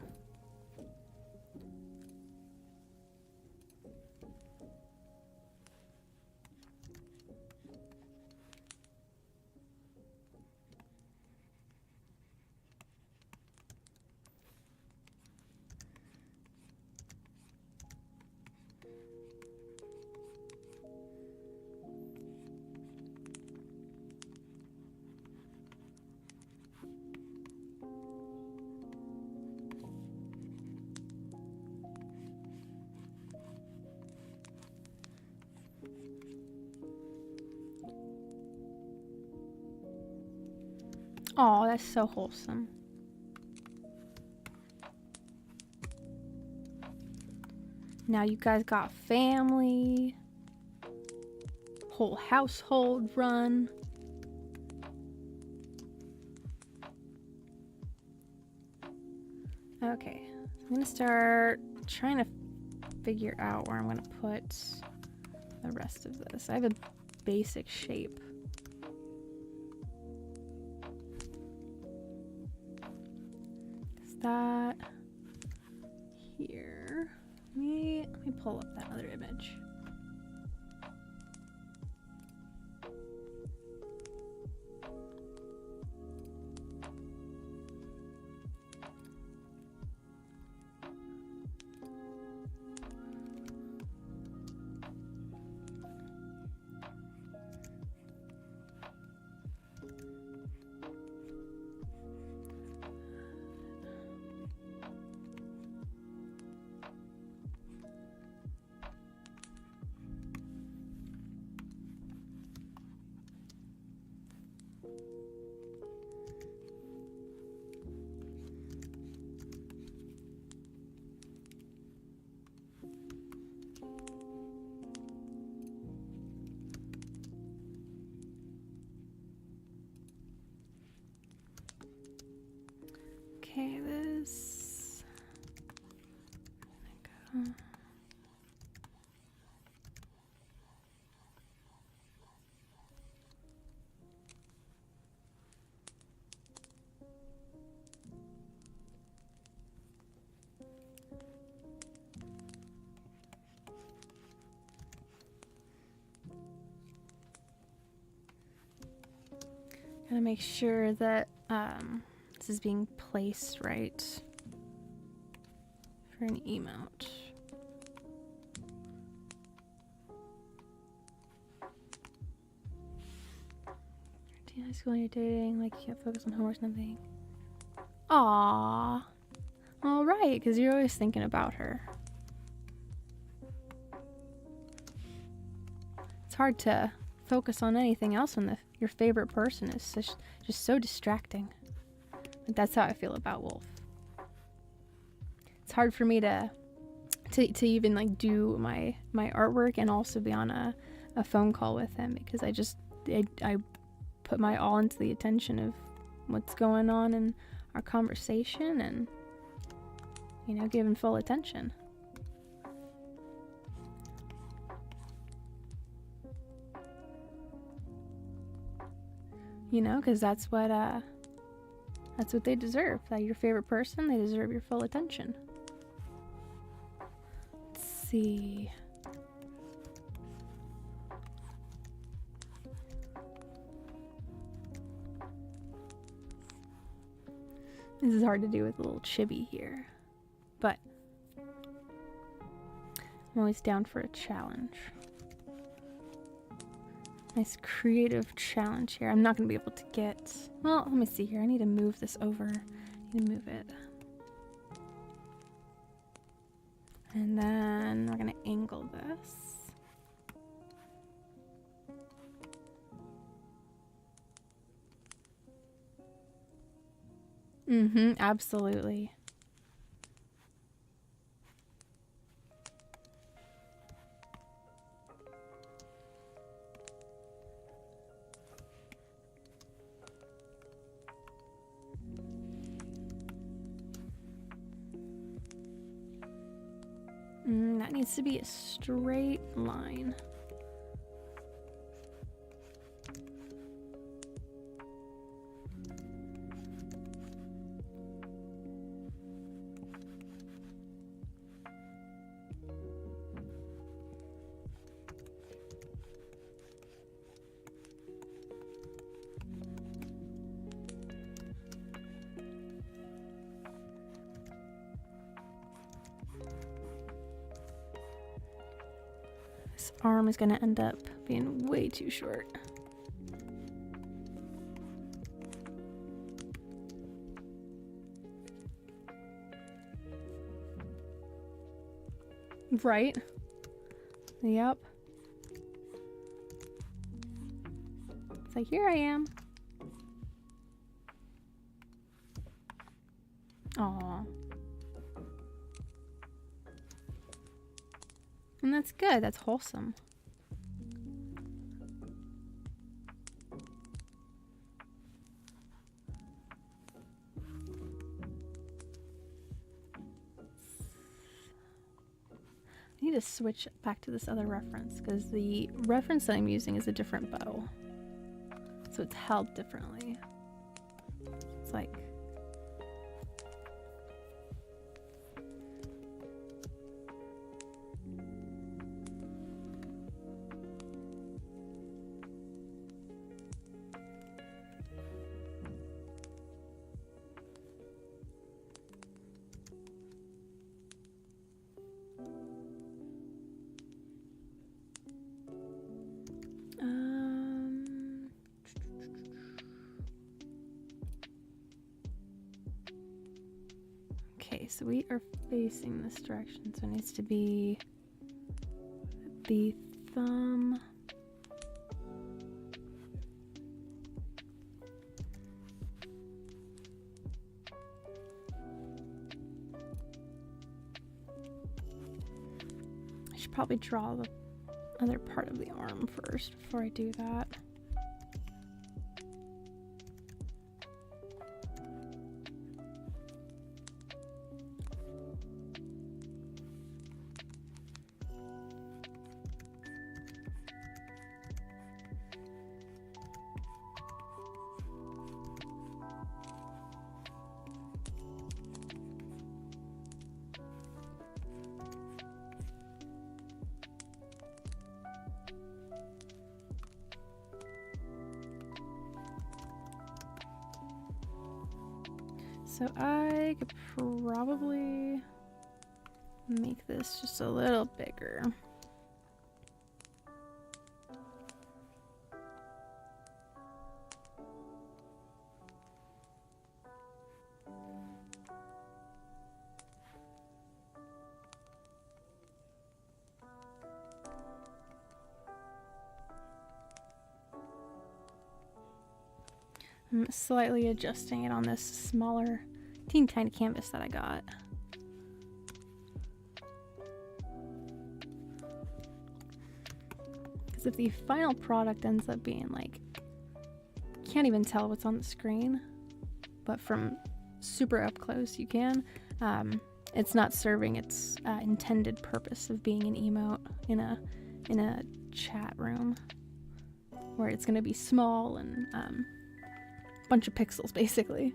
Oh, that's so wholesome. Now you guys got family, whole household run. Okay, I'm gonna start trying to figure out where I'm gonna put the rest of this. I have a basic shape. Is that here? Let me pull up that other image. Okay, this. There we go. Gotta make sure that this is being placed right for an emote. In high school, you're dating, like you can't focus on homework, nothing. Aww. All right, because you're always thinking about her. It's hard to focus on anything else when your favorite person is just so distracting. But that's how I feel about Wolf. It's hard for me to even like do my artwork and also be on a phone call with him, because I put my all into the attention of what's going on in our conversation and, you know, giving full attention. You know, because that's what they deserve. That your favorite person, they deserve your full attention. Let's see. This is hard to do with a little chibi here, but I'm always down for a challenge. Nice creative challenge here. I'm not going to be able to get... Well, let me see here. I need to move this over. I need to move it. And then we're going to angle this. Mm-hmm, absolutely. That needs to be a straight line. this arm is going to end up being way too short. Right? Yep. It's like, here I am. Aww. And that's good. That's wholesome. I need to switch back to this other reference because the reference that I'm using is a different bow. So it's held differently. It's like... Okay, so we are facing this direction, so it needs to be the thumb. I should probably draw the other part of the arm first before I do that. So I could probably make this just a little bigger. I'm slightly adjusting it on this smaller, teeny tiny canvas that I got. Because if the final product ends up being like, can't even tell what's on the screen, but from super up close you can, it's not serving its intended purpose of being an emote in a chat room, where it's going to be small and bunch of pixels basically.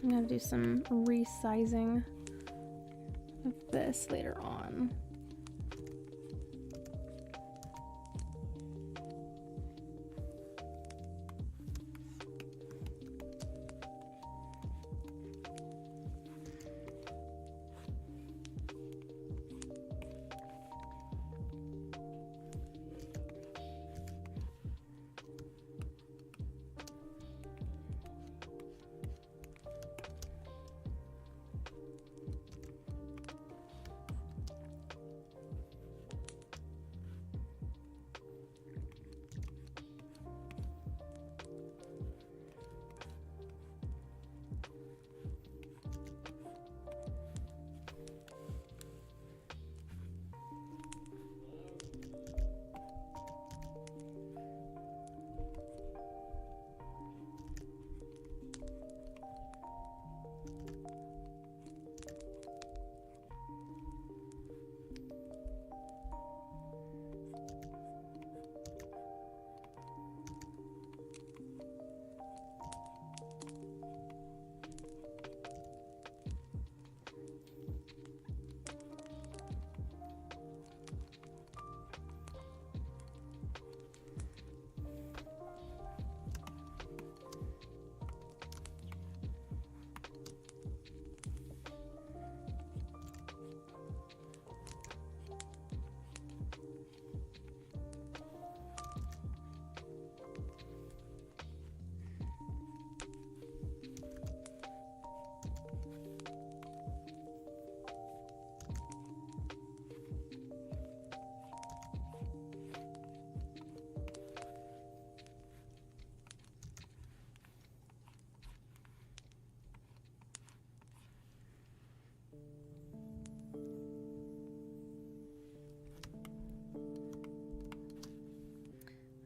I'm gonna do some resizing of this later on.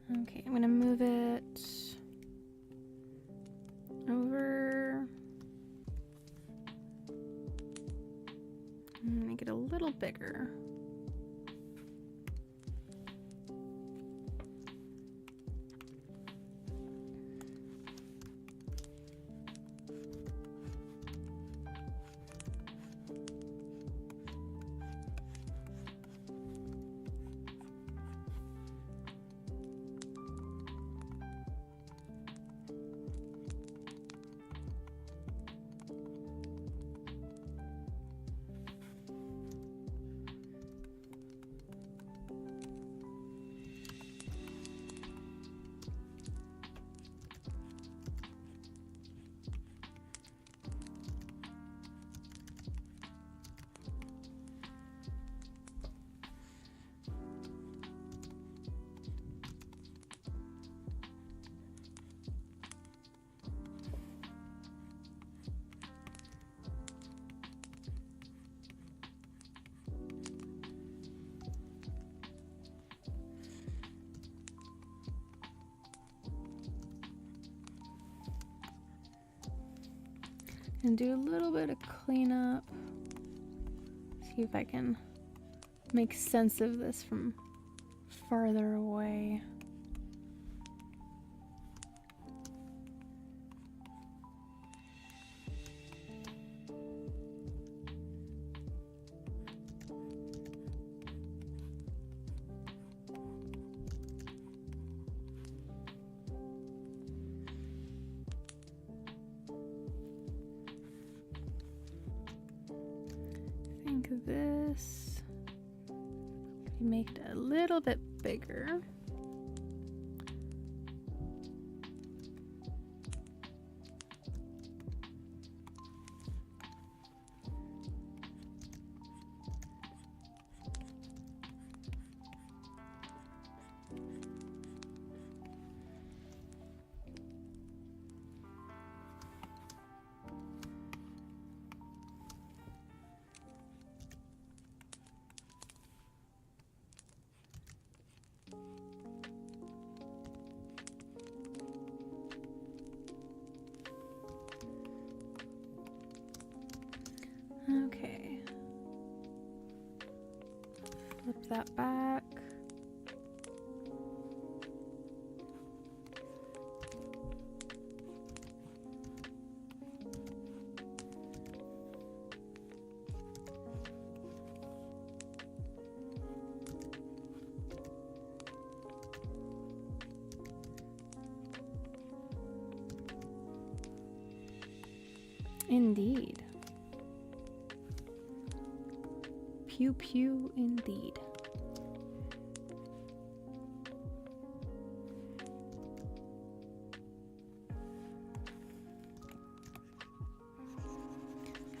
Okay, I'm gonna move it over. Make it a little bigger. And do a little bit of cleanup. See if I can make sense of this from farther away. This, make it a little bit bigger. Okay. Flip that back. Indeed. Pew pew indeed.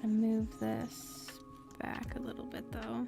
Gonna move this back a little bit though.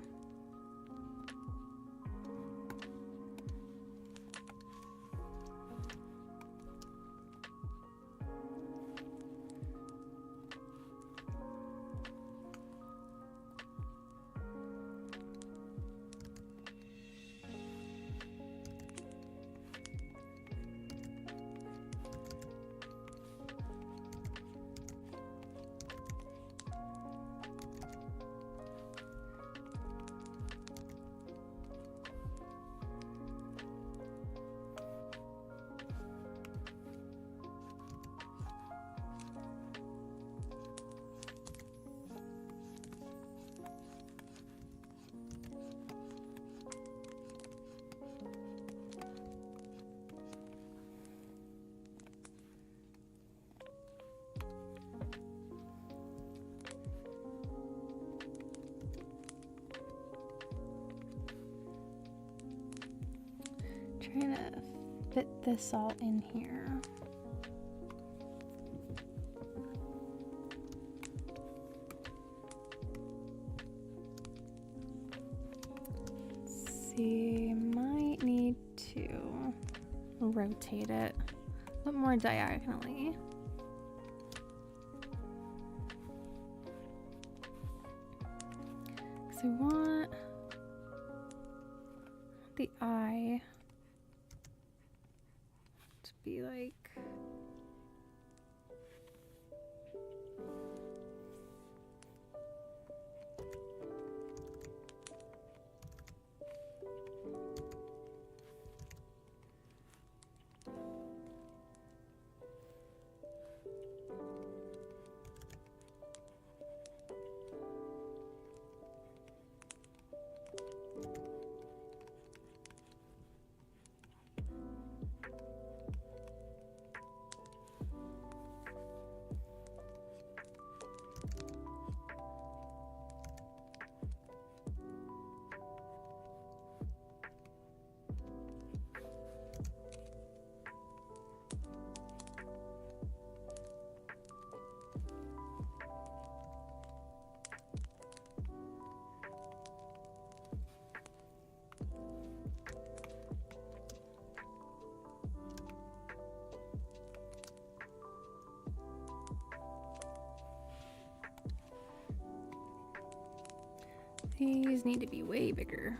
Trying to fit this all in here. Let's see, might need to rotate it a bit more diagonally. Because I want the eye be like... These need to be way bigger.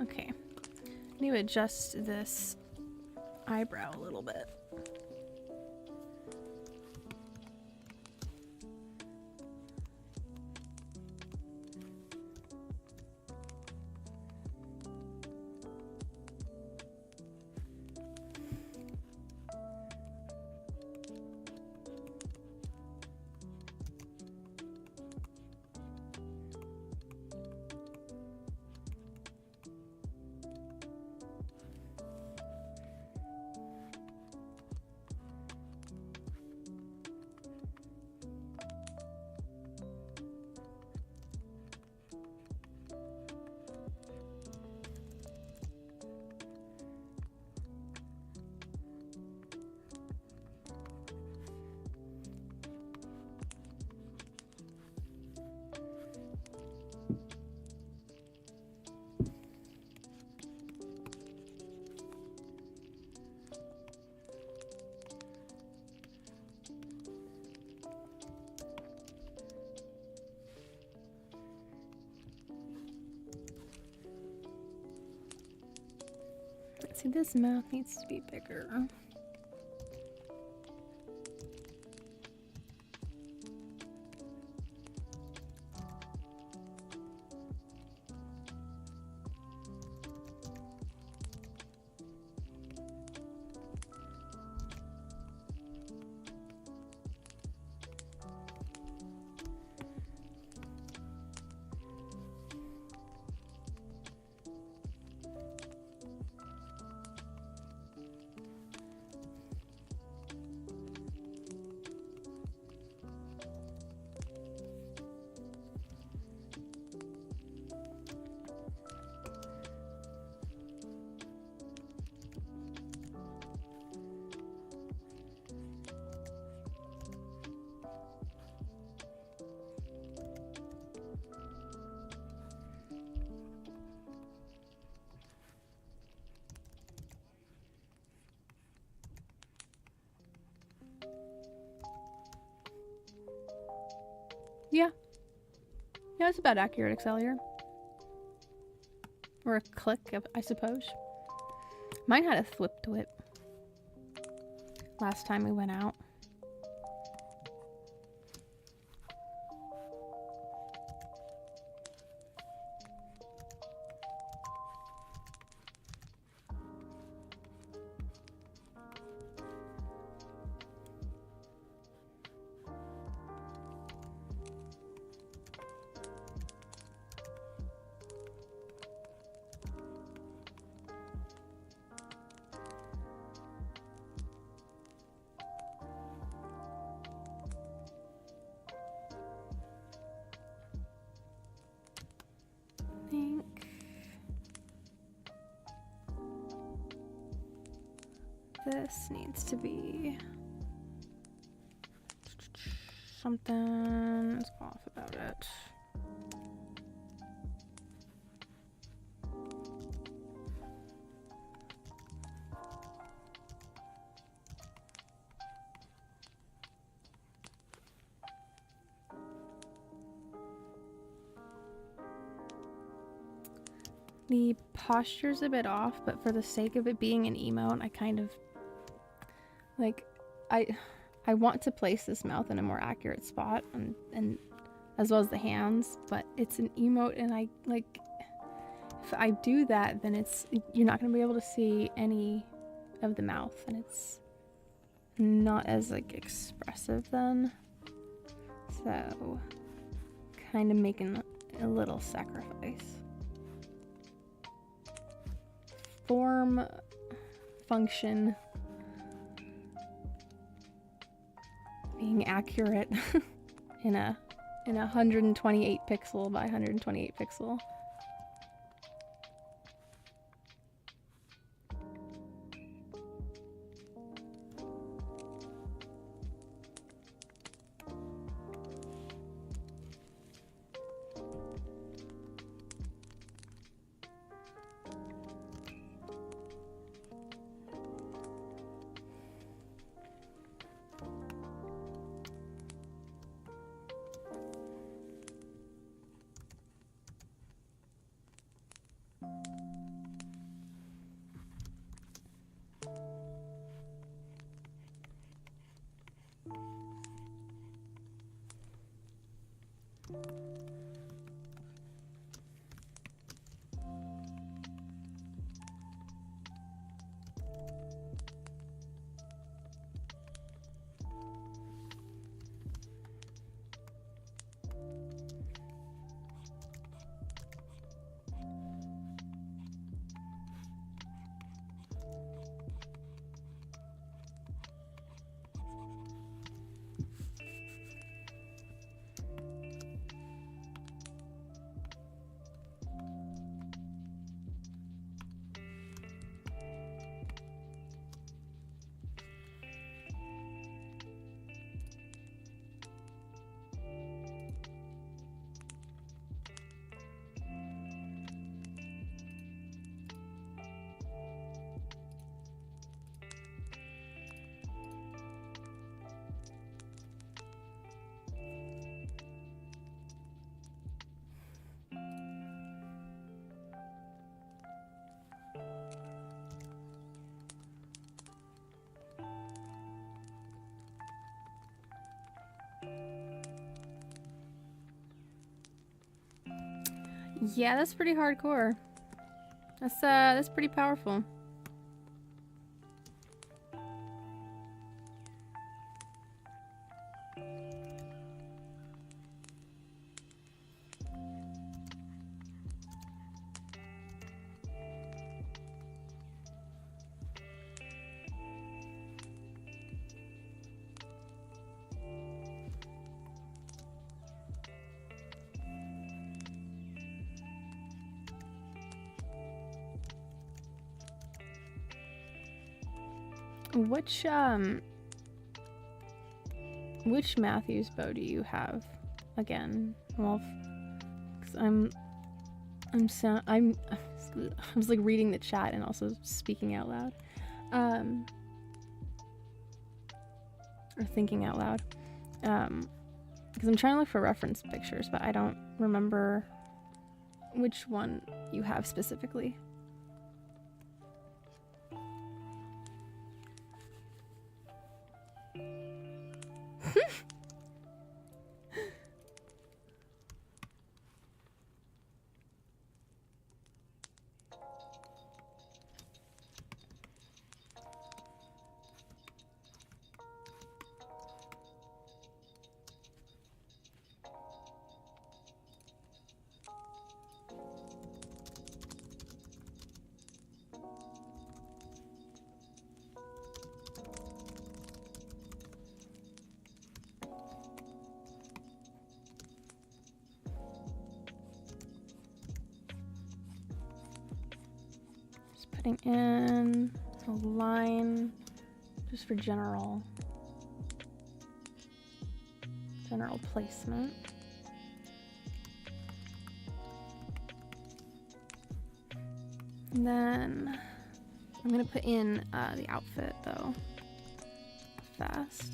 Okay. I need to adjust this eyebrow a little bit. See, this mouth needs to be bigger. Yeah. Yeah, it's about accurate Excel here. Or a click, I suppose. Mine had a flip to it last time we went out. This needs to be something's off about it. The posture's a bit off, but for the sake of it being an emote, I kind of like I want to place this mouth in a more accurate spot and as well as the hands, but it's an emote and I like if I do that then you're not going to be able to see any of the mouth and it's not as like expressive then. So kind of making a little sacrifice. Form, function, being accurate in a 128 pixel by 128 pixel. Yeah, that's pretty hardcore. That's pretty powerful. Which Matthews bow do you have again? Well, cause I was like reading the chat and also speaking out loud, or thinking out loud. Because I'm trying to look for reference pictures, but I don't remember which one you have specifically. Putting in a line just for general placement. And then I'm gonna put in the outfit though fast.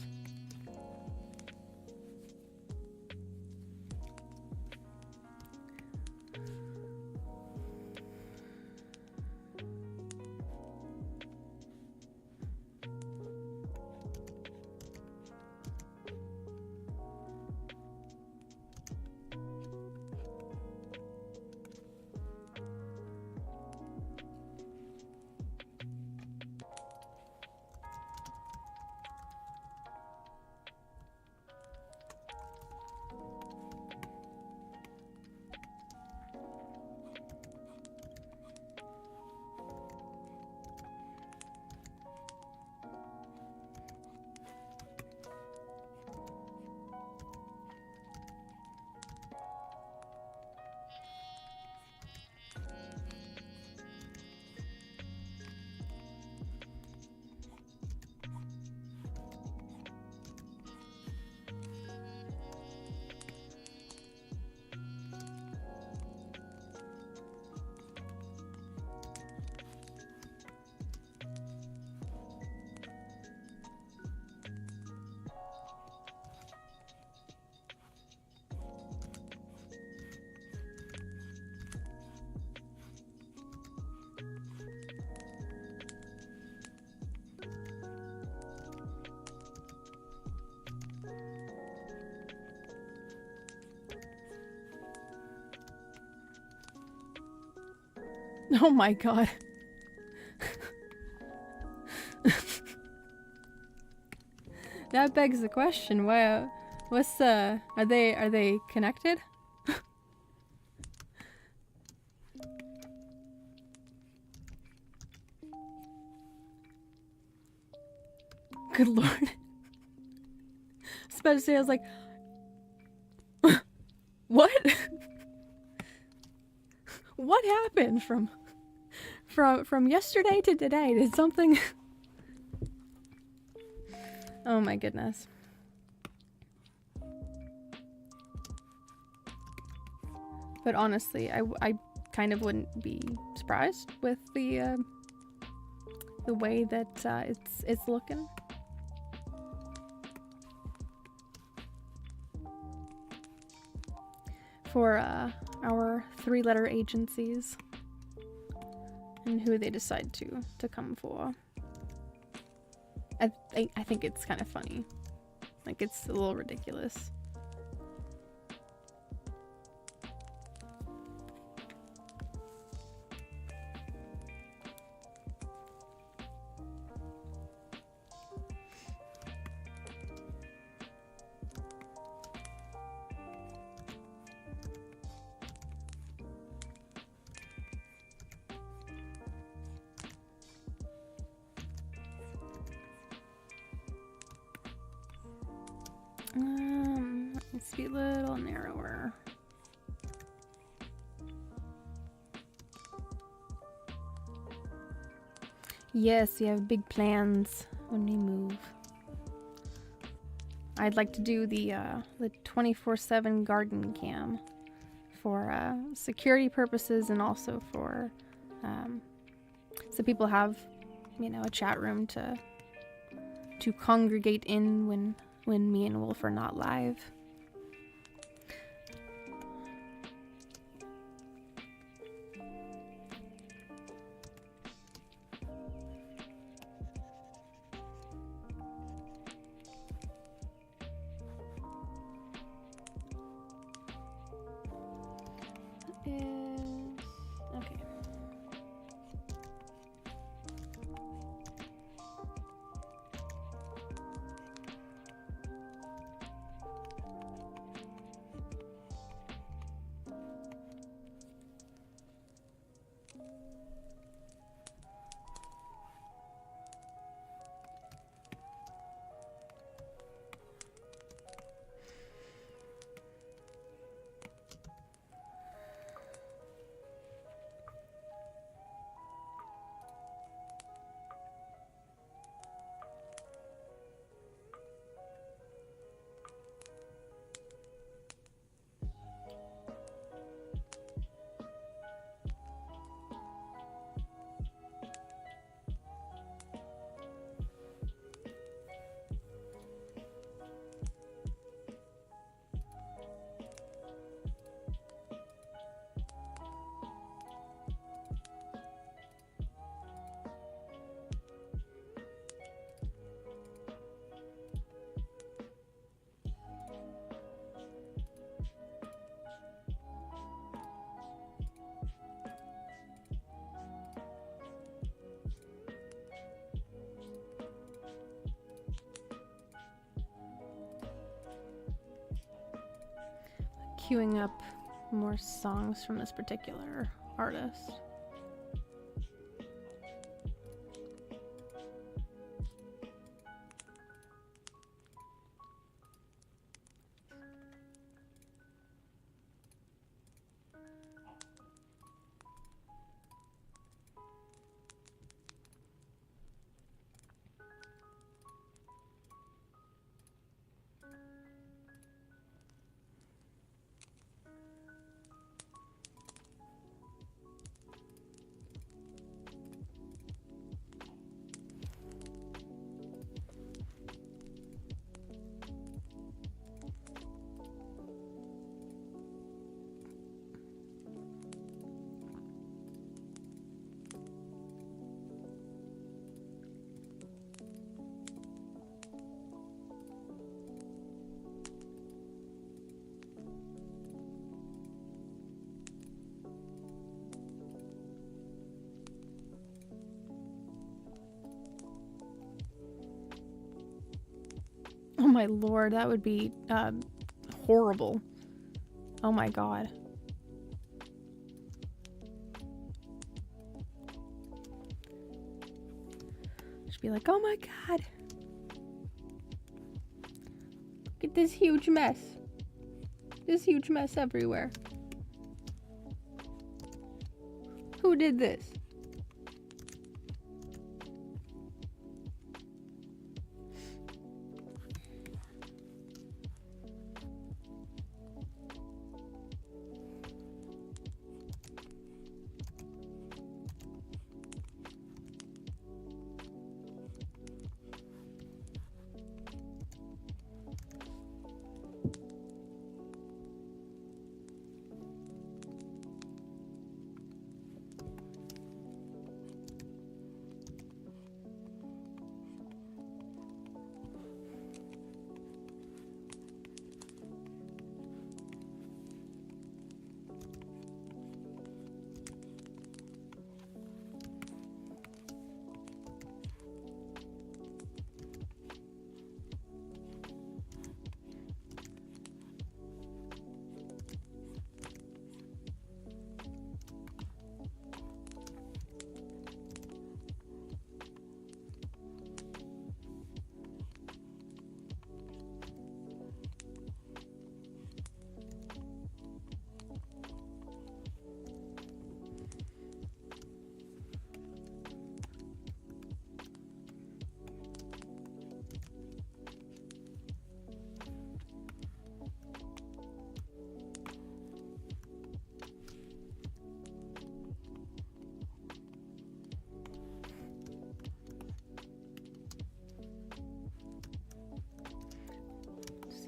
Oh my god. That begs the question, are they connected? Good lord. I was about to say, I was like, what? What happened from yesterday to today? Did something? Oh my goodness. But honestly, I kind of wouldn't be surprised with the way that it's looking. For our 3-letter agencies and who they decide to come for. I think it's kind of funny. Like, it's a little ridiculous. Let's be a little narrower. Yes, we have big plans when we move. I'd like to do the 24/7 garden cam for security purposes, and also for so people have, you know, a chat room to congregate in when me and Wolf are not live. queuing up more songs from this particular artist. Oh my lord, that would be horrible. Oh my god. Just be like, oh my god. Look at this huge mess. This huge mess everywhere. Who did this?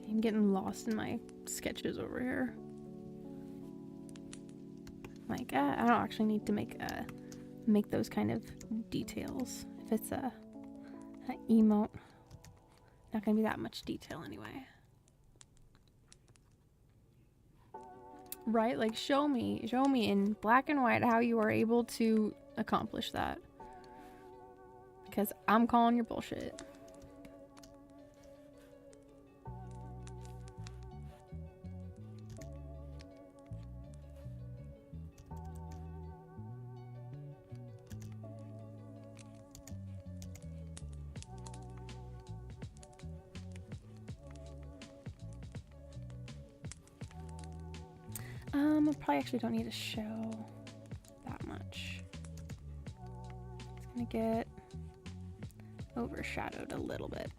I'm getting lost in my sketches over here. Like, I don't actually need to make those kind of details. If it's an emote, not gonna be that much detail anyway. Right? Like, show me in black and white how you are able to accomplish that. Because I'm calling your bullshit. I probably actually don't need to show that much. It's gonna get overshadowed a little bit.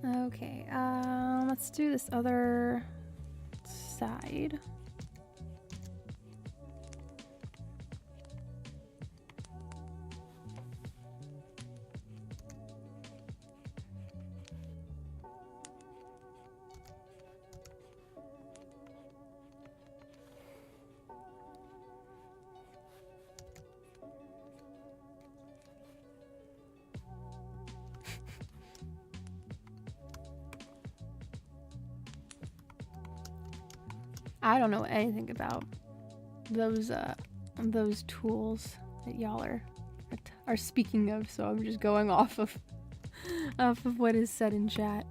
Okay, let's do this other side. I don't know anything about those tools that y'all are speaking of, so I'm just going off of what is said in chat.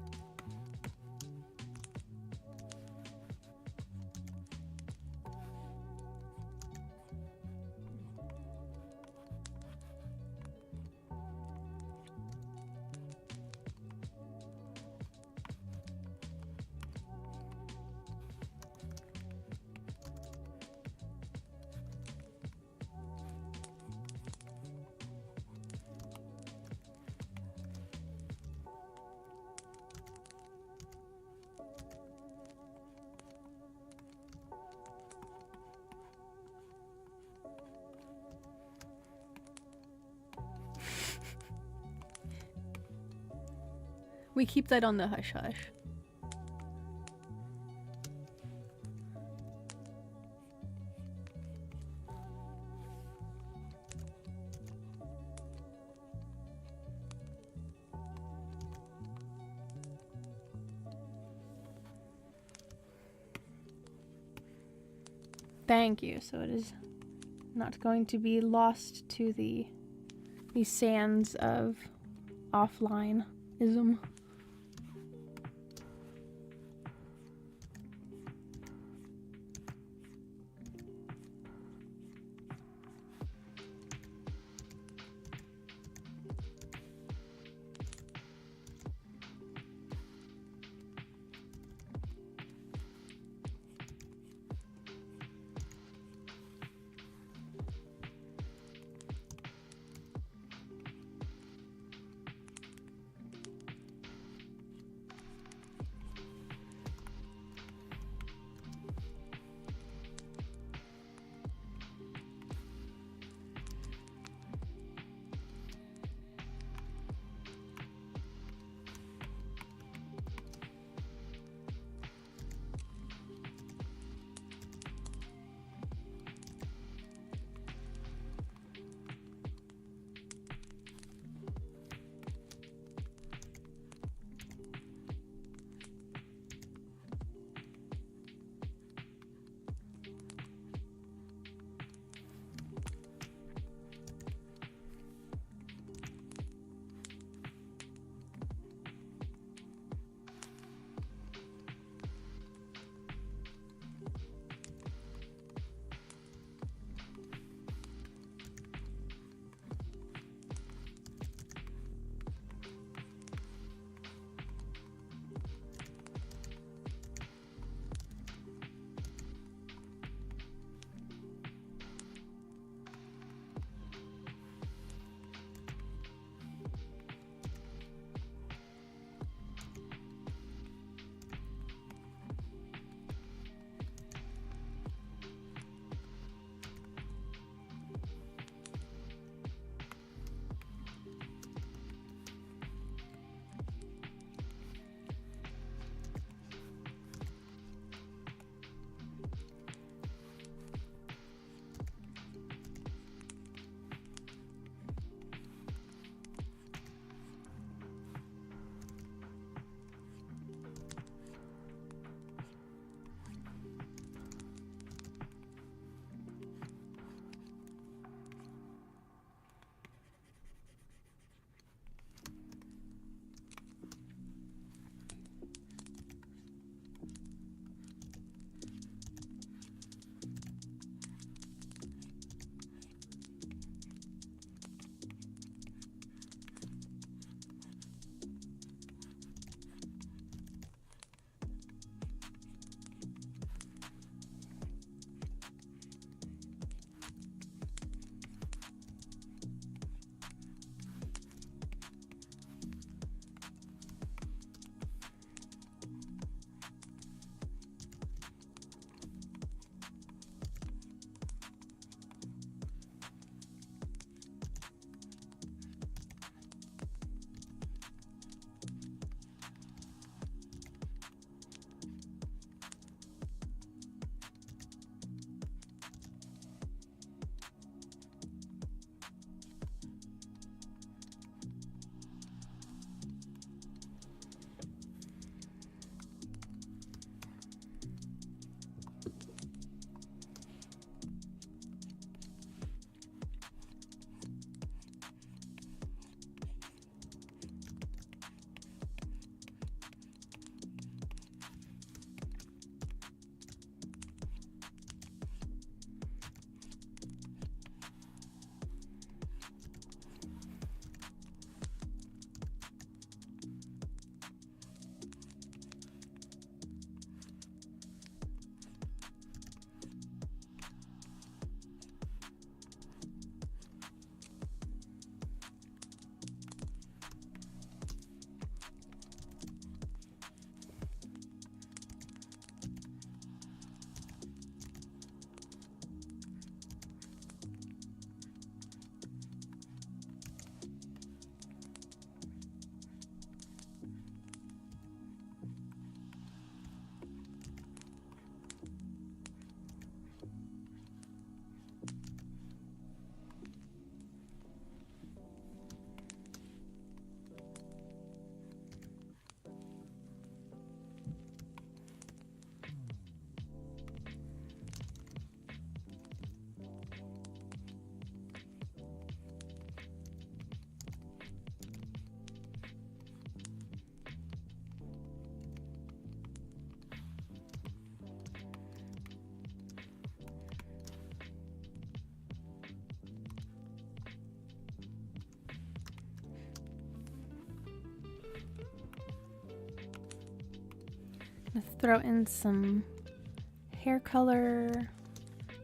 We keep that on the hush hush. Thank you. So it is not going to be lost to the sands of offline-ism. I'm gonna throw in some hair color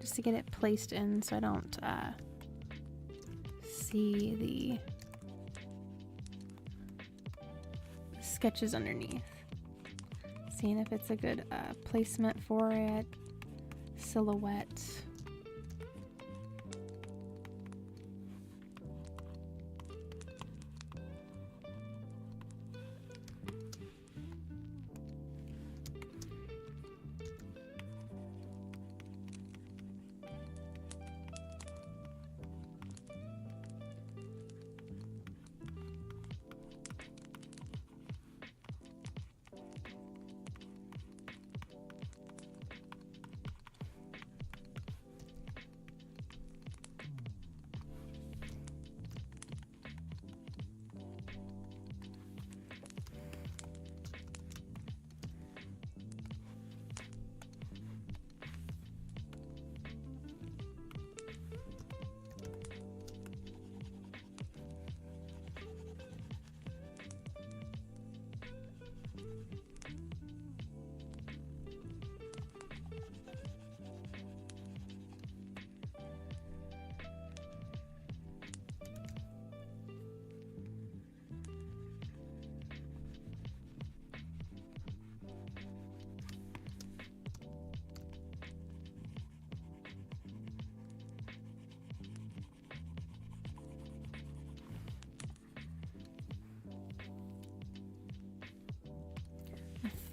just to get it placed in so I don't see the sketches underneath. Seeing if it's a good placement for it. Silhouette.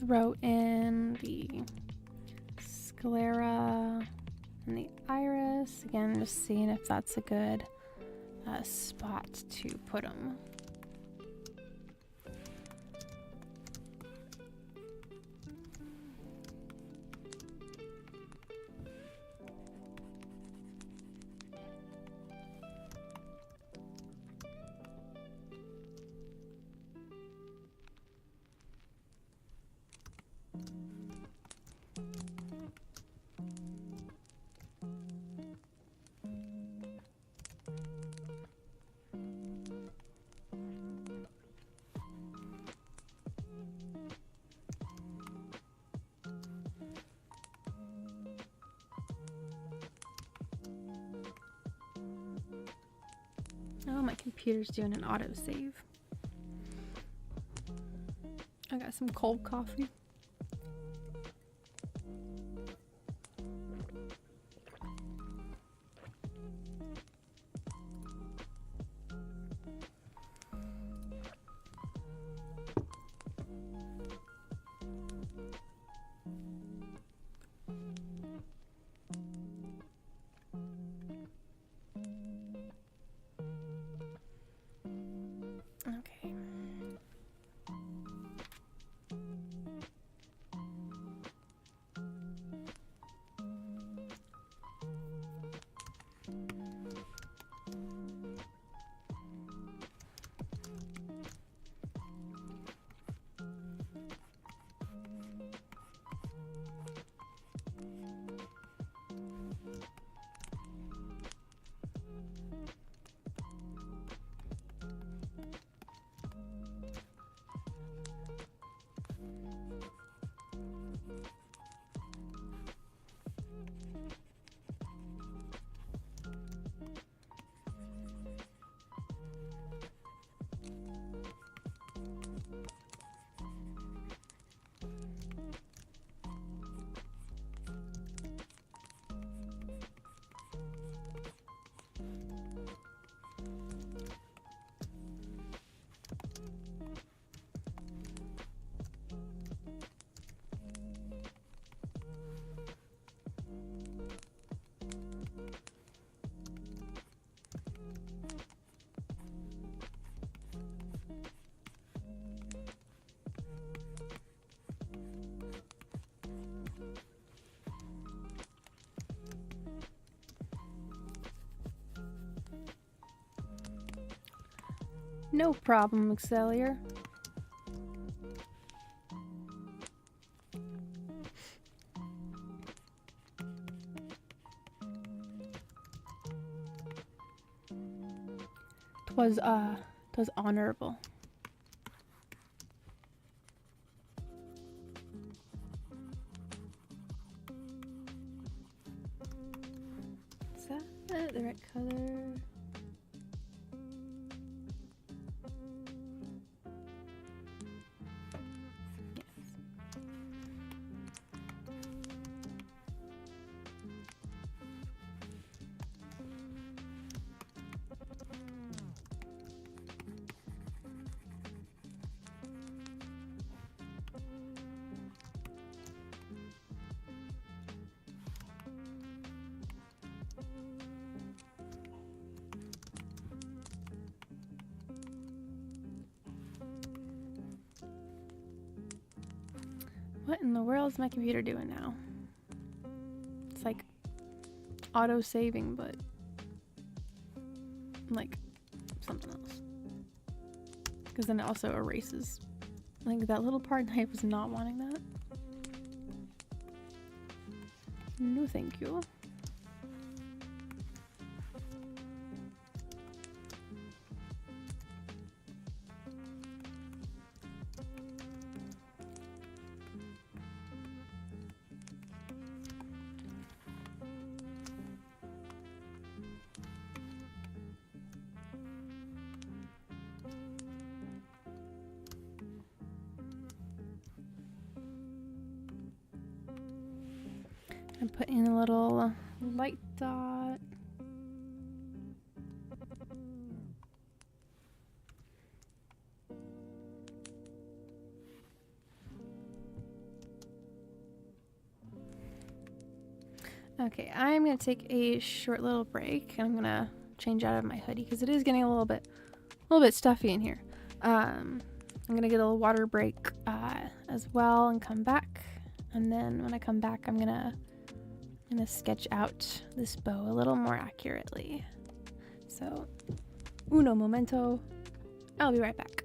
Throw in the sclera and the iris. Again, just seeing if that's a good spot to put them. Oh, my computer's doing an autosave. I got some cold coffee. Okay. No problem, Excellior. Twas honorable. The right color. What in the world is my computer doing now? It's like auto-saving, but like something else. Because then it also erases. Like that little part, and I was not wanting that. No, thank you. I put in a little light dot. Okay, I'm gonna take a short little break. I'm gonna change out of my hoodie because it is getting a little bit stuffy in here. I'm gonna get a little water break as well and come back. And then when I come back, I'm gonna sketch out this bow a little more accurately. So, uno momento. I'll be right back.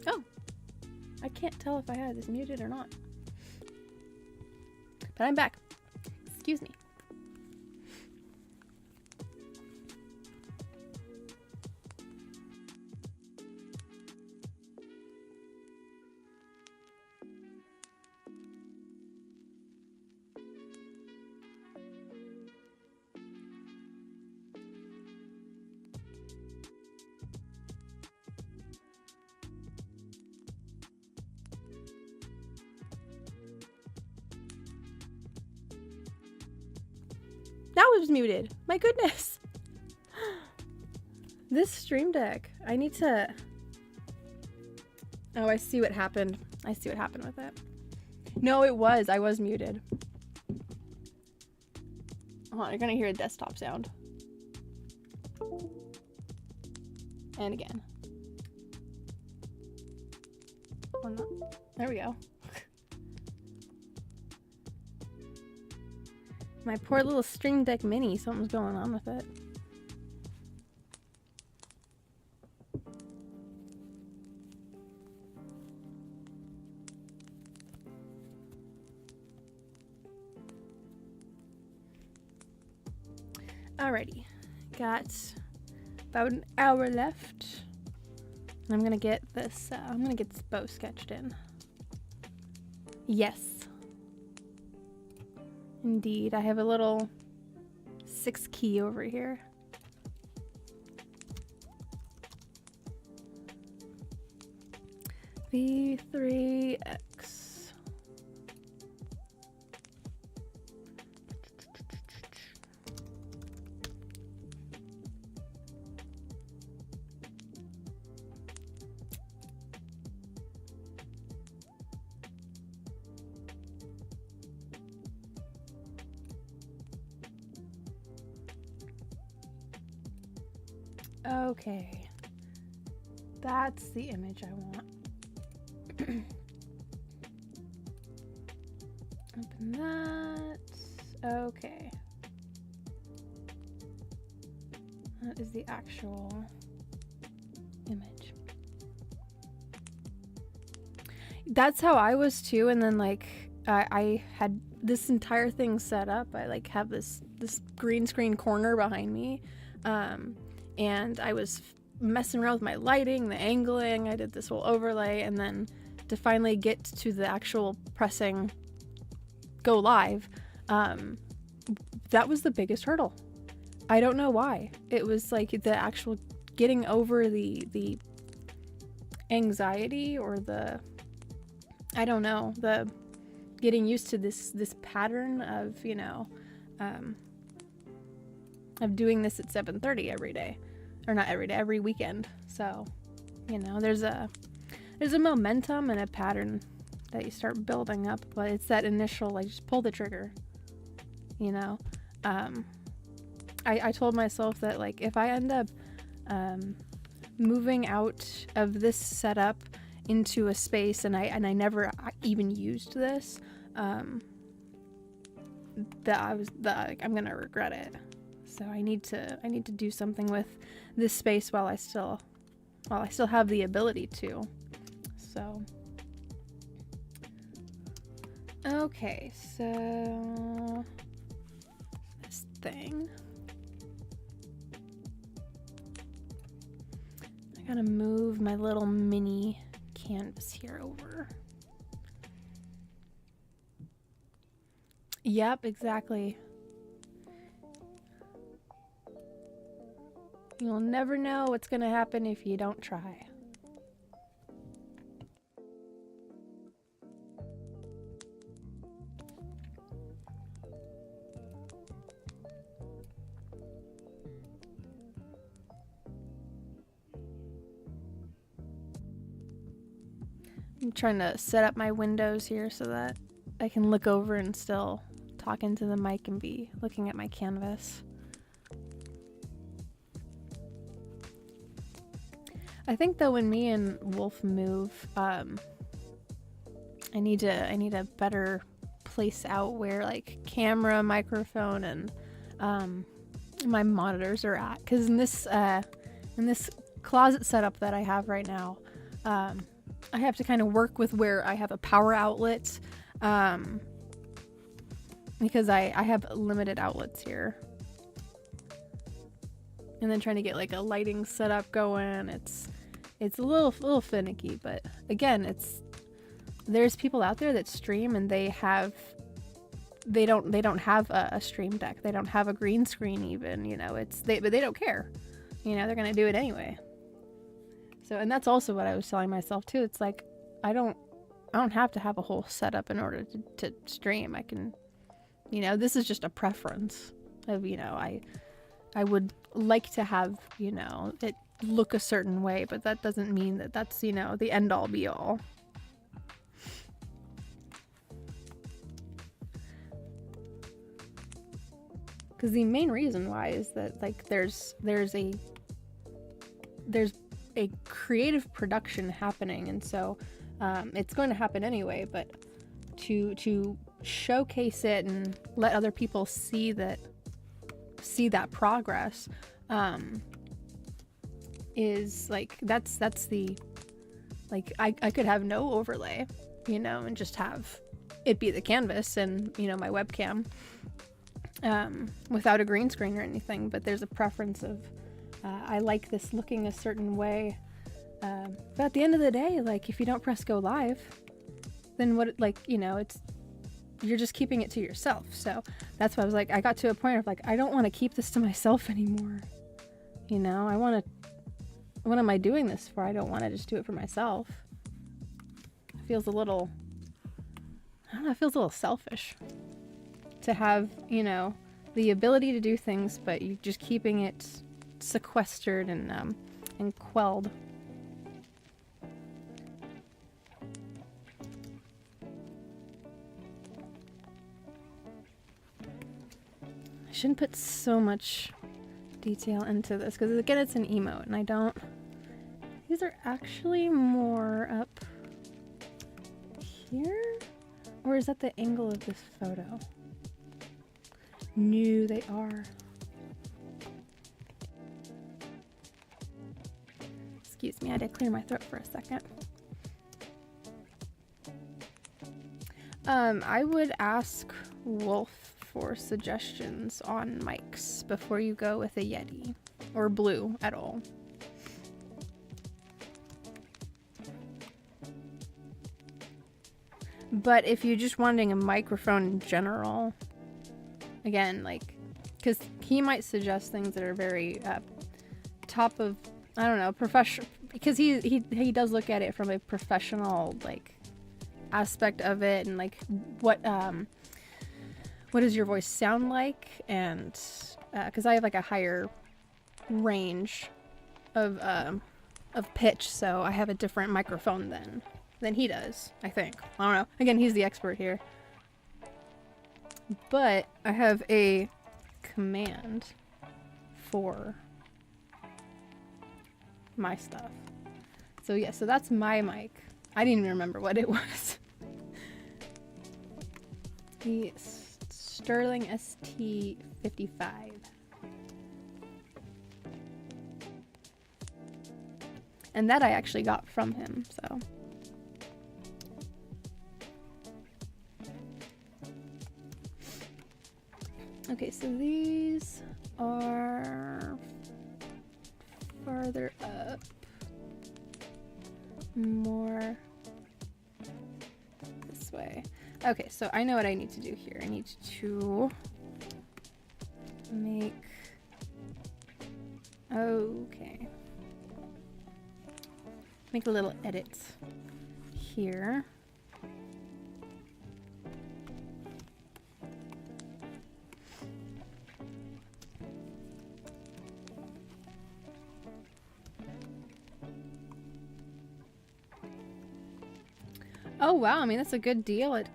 Oh, I can't tell if I had this muted or not. But I'm back. Excuse me. Now it was muted. My goodness. This Stream Deck. I need to... Oh, I see what happened. I see what happened with it. No, it was. I was muted. Hold on, you're gonna hear a desktop sound. And again. Or not. There we go. My poor little Stream Deck Mini, something's going on with it. Alrighty, got about an hour left. And I'm gonna get this, bow sketched in. Yes. Indeed, I have a little 6 key over here. V3X. Okay, that's the image I want. Open that. Okay. That is the actual image. That's how I was too, and then like I had this entire thing set up. I like have this green screen corner behind me. And I was messing around with my lighting, the angling, I did this whole overlay, and then to finally get to the actual pressing go live, that was the biggest hurdle. I don't know why. It was like the actual getting over the anxiety or the, I don't know, the getting used to this pattern of, you know, of doing this at 7:30 every day, or not every day, every weekend. So, you know, there's a momentum and a pattern that you start building up, but it's that initial, like, just pull the trigger, you know. I told myself that, like, if I end up moving out of this setup into a space and I never even used this, I'm gonna regret it. So I need to do something with this space while I still have the ability to. So okay, so this thing, I gotta move my little mini canvas here over. Yep, exactly. You'll never know what's gonna happen if you don't try. I'm trying to set up my windows here so that I can look over and still talk into the mic and be looking at my canvas. I think though when me and Wolf move, I need to better place out where like camera, microphone, and my monitors are at. Because in this closet setup that I have right now, I have to kind of work with where I have a power outlet, because I have limited outlets here. And then trying to get like a lighting setup going, it's a little finicky, but again, there's people out there that stream and they don't have a stream deck. They don't have a green screen even, you know, but they don't care. You know, they're going to do it anyway. So, and that's also what I was telling myself too. It's like, I don't have to have a whole setup in order to stream. I can, you know, this is just a preference of, you know, I would like to have, you know, it look a certain way, but that doesn't mean that that's, you know, the end all be all. Because the main reason why is that, like, there's a creative production happening, and so it's going to happen anyway, but to showcase it and let other people see that progress is like, that's the, like, I could have no overlay, you know, and just have it be the canvas and, you know, my webcam, without a green screen or anything, but there's a preference of I like this looking a certain way, but at the end of the day, like, if you don't press go live, then what, like, you know, you're just keeping it to yourself. So that's why I was like, I got to a point of like, I don't want to keep this to myself anymore, you know. What am I doing this for? I don't want to just do it for myself. It feels a little, I don't know, it feels a little selfish to have, you know, the ability to do things, but you just keeping it sequestered and quelled. I shouldn't put so much detail into this because, again, it's an emote and I don't, these are actually more up here, or is that the angle of this photo? No, they are. Excuse me, I had to clear my throat for a second. I would ask Wolf for suggestions on mics before you go with a Yeti or Blue at all. But if you're just wanting a microphone in general, again, like, because he might suggest things that are very top of, I don't know, professional, because he does look at it from a professional, like, aspect of it, and like what does your voice sound like, and because I have like a higher range of pitch, so I have a different microphone than he does, I think. I don't know. Again, he's the expert here. But I have a command for my stuff. So yeah, so that's my mic. I didn't even remember what it was. The Sterling ST55. And that I actually got from him, so. Okay, so these are farther up, more this way. Okay, so I know what I need to do here. I need to make, okay, make a little edit here. Oh wow, I mean, that's a good deal at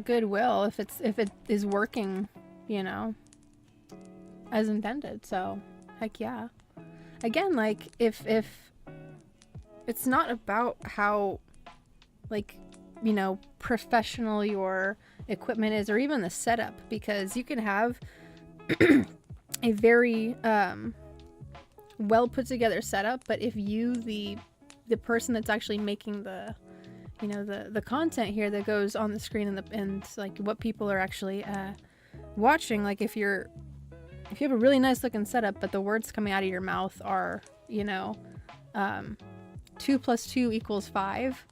Goodwill if it is working, you know, as intended. So heck yeah. Again, like, if it's not about how, like, you know, professional your equipment is, or even the setup, because you can have a very well put together setup, but if you, the person that's actually making the, you know, the content here that goes on the screen and like what people are actually watching, like if you have a really nice looking setup, but the words coming out of your mouth are, you know, 2 + 2 = 5.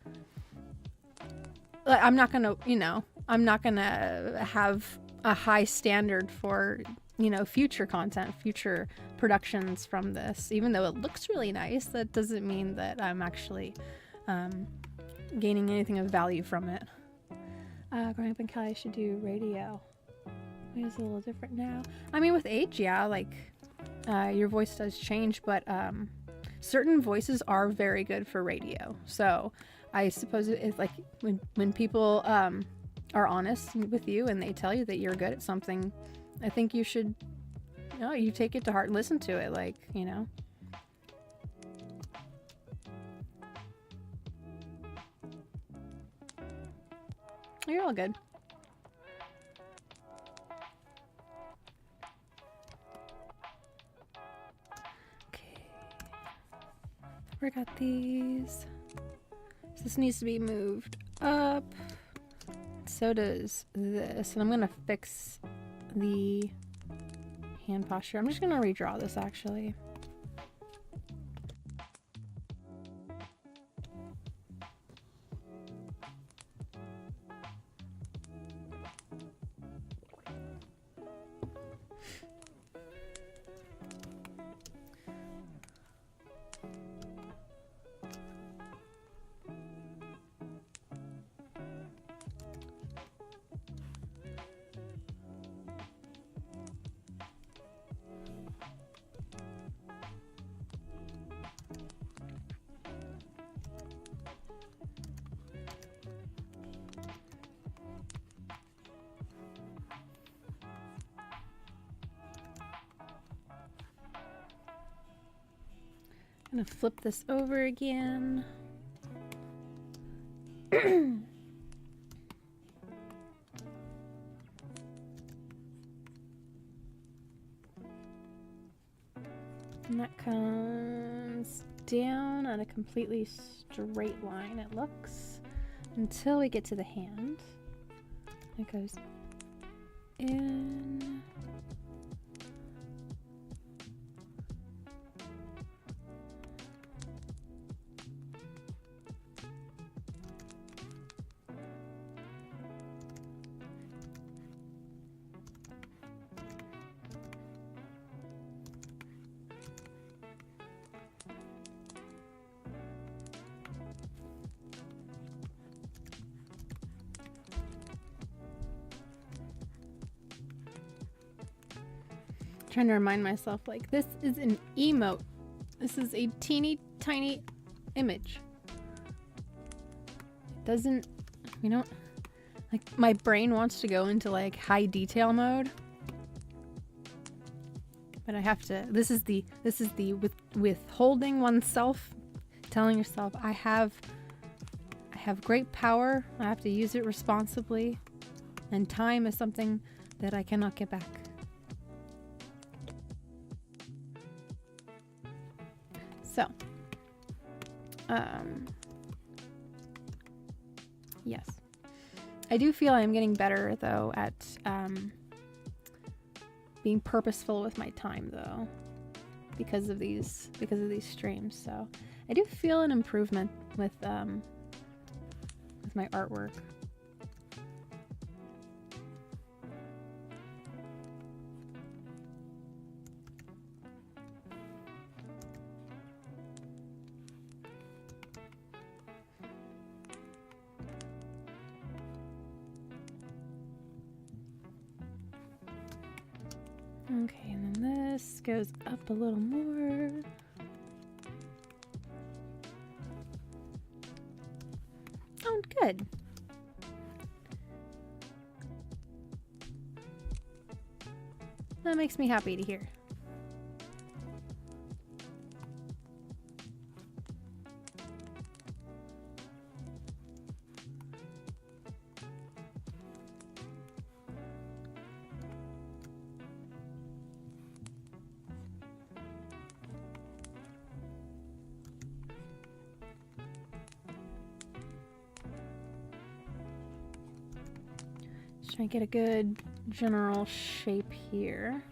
I'm not gonna, you know, I'm not gonna have a high standard for, you know, future content, future productions from this. Even though it looks really nice, that doesn't mean that I'm actually gaining anything of value from it. Growing up in Cali, I should do radio. It's a little different now. I mean, with age, yeah, like your voice does change, but certain voices are very good for radio. So I suppose it's like when people are honest with you and they tell you that you're good at something, I think you should, you know, you take it to heart and listen to it, like, you know. You're all good. Okay. We got these. So this needs to be moved up. So does this. And I'm gonna fix the hand posture. I'm just gonna redraw this actually. I'm gonna flip this over again. And that comes down on a completely straight line, it looks, until we get to the hand. It goes in. Trying to remind myself, like, this is an emote. This is a teeny tiny image. It doesn't, you know, like my brain wants to go into like high detail mode, but I have to, this is the withholding oneself, telling yourself, I have great power. I have to use it responsibly, and time is something that I cannot get back. So, yes, I do feel I'm getting better though at being purposeful with my time though, because of these streams. So I do feel an improvement with my artwork. Okay, and then this goes up a little more. Oh, good. That makes me happy to hear. Try to get a good general shape here.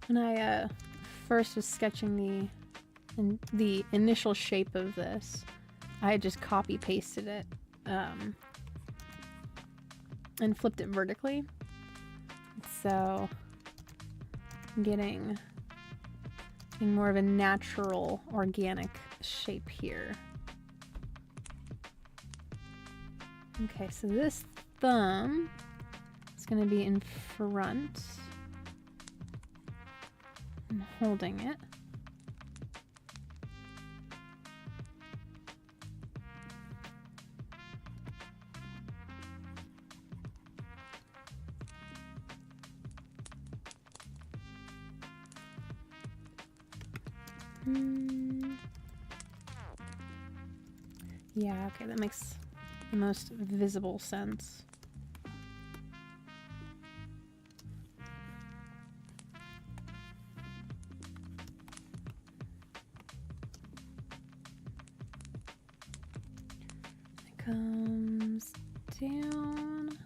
When I first was sketching the initial shape of this, I just copy pasted it and flipped it vertically. So I'm getting more of a natural, organic shape here. Okay, so this thumb is going to be in front. I'm holding it. Yeah, okay, that makes the most visible sense. It comes down.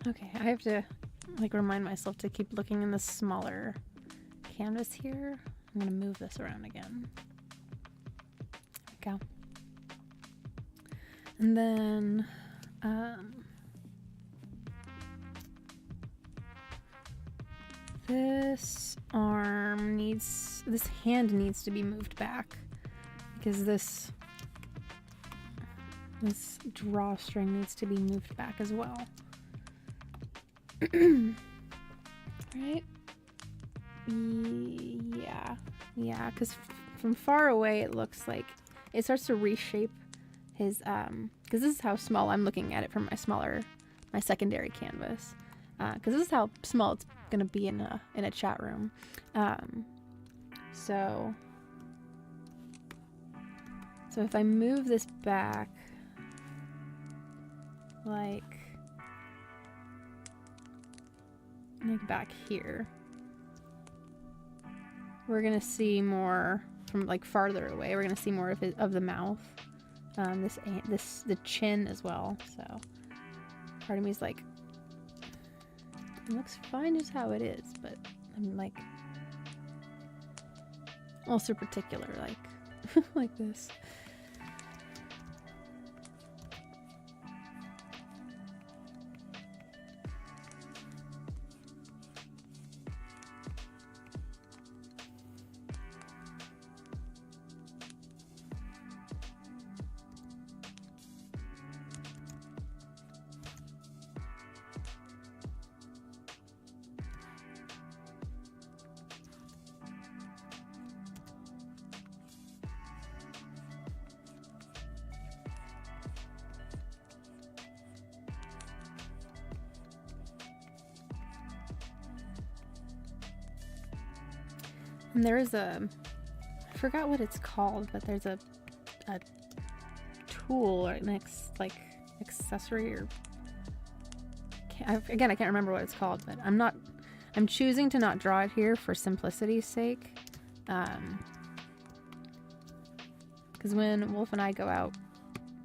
Okay, I have to like remind myself to keep looking in the smaller canvas here. I'm gonna move this around again. There we go. And then this hand needs to be moved back because this drawstring needs to be moved back as well. Right? Yeah, because from far away it looks like it starts to reshape his because this is how small I'm looking at it from my secondary canvas, because this is how small it's gonna be in a chat room. So if I move this back like back here, we're gonna see more from like farther away. We're gonna see more of the mouth, the chin as well. So part of me is like, it looks fine just how it is, but I'm like also particular, like like this. And there is I forgot what it's called, but there's a tool or next like accessory or again I can't remember what it's called, but I'm choosing to not draw it here for simplicity's sake, because when Wolf and I go out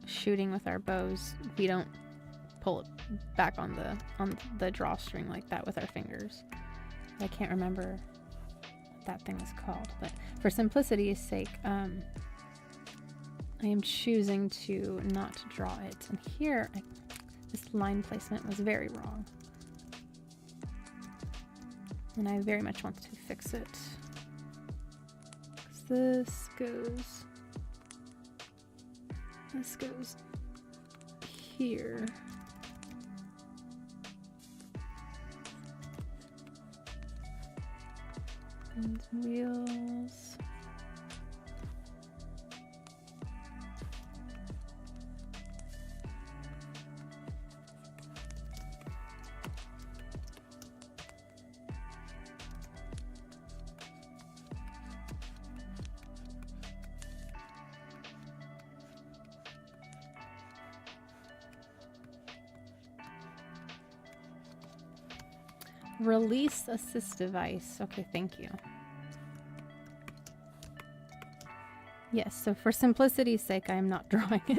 shooting with our bows, we don't pull it back on the drawstring like that with our fingers. I can't remember that thing is called, but for simplicity's sake, I am choosing to not draw it. And here, this line placement was very wrong, and I very much want to fix it. This goes here, And wheels. Release assist device. Okay, thank you. Yes, so for simplicity's sake, I am not drawing it.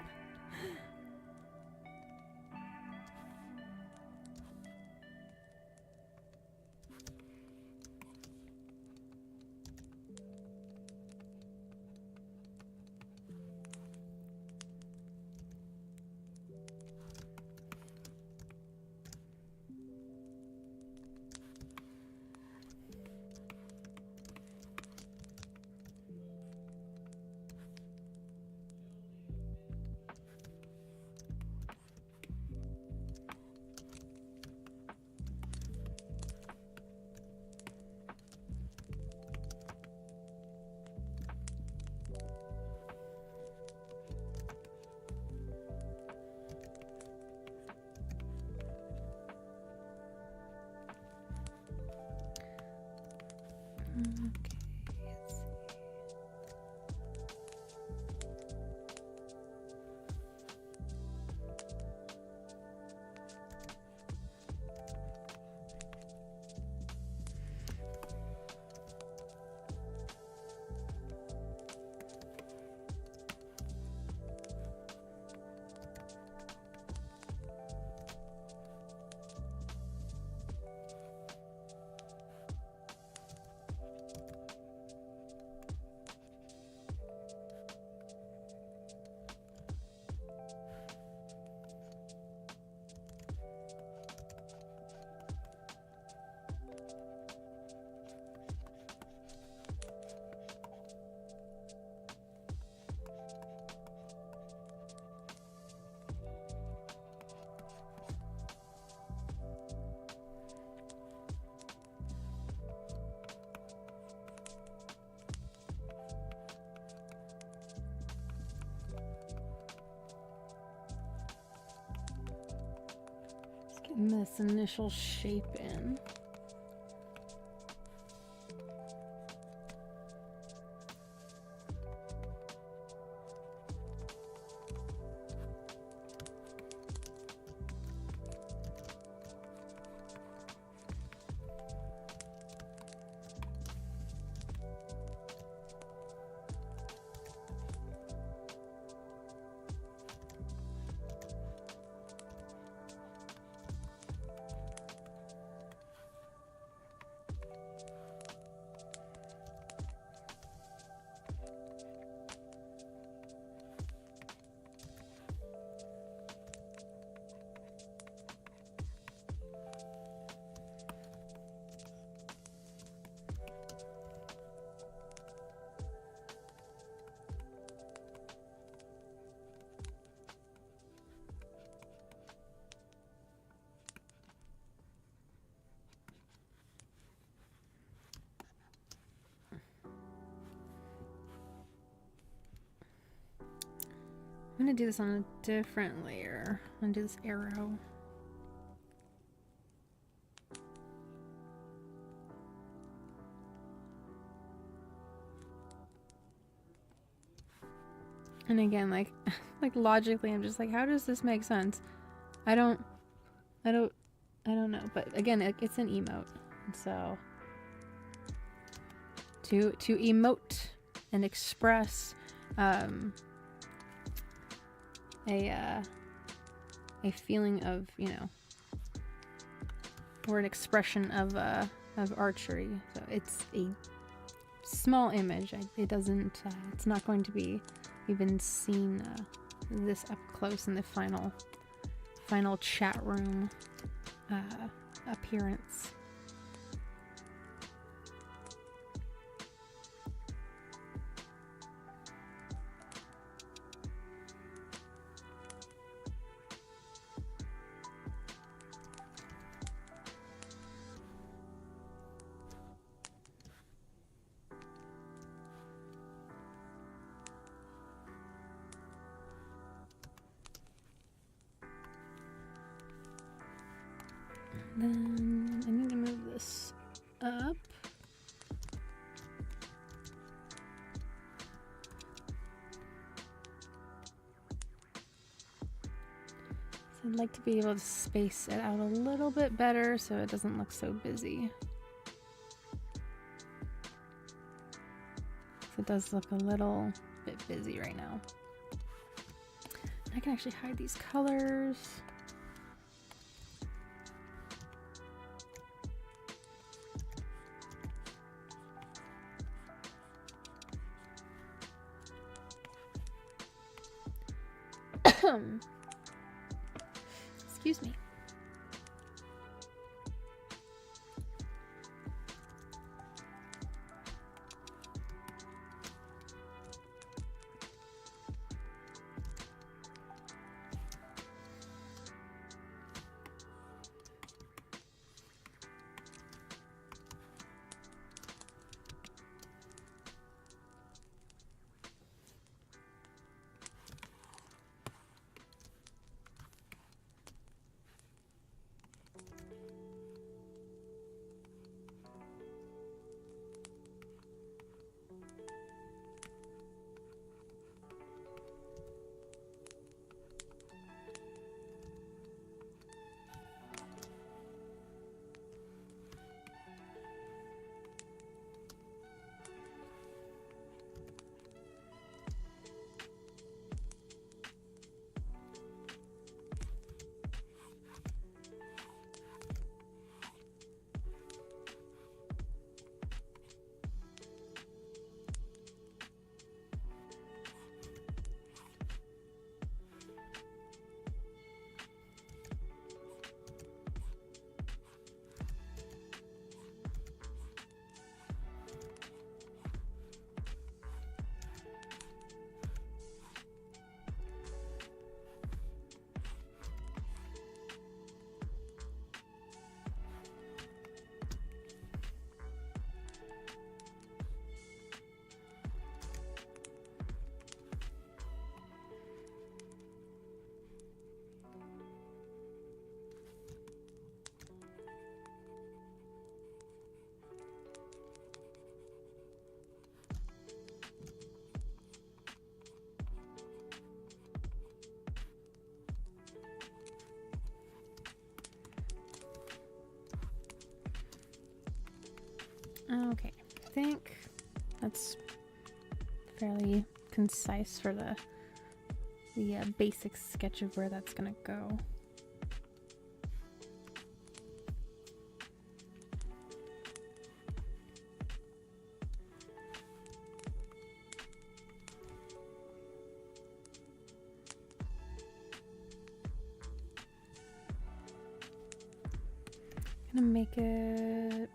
Getting this initial shape in. I'm gonna do this on a different layer. I'm gonna do this arrow. And again, like logically, I'm just like, how does this make sense? I don't know. But again, it's an emote, and so to emote and express a feeling of, you know, or an expression of archery. So it's a small image. It doesn't. It's not going to be even seen this up close in the final chat room appearance. Then I need to move this up. So I'd like to be able to space it out a little bit better so it doesn't look so busy. It does look a little bit busy right now. I can actually hide these colors. Excuse me. Okay, I think that's fairly concise for the basic sketch of where that's gonna go. Gonna make it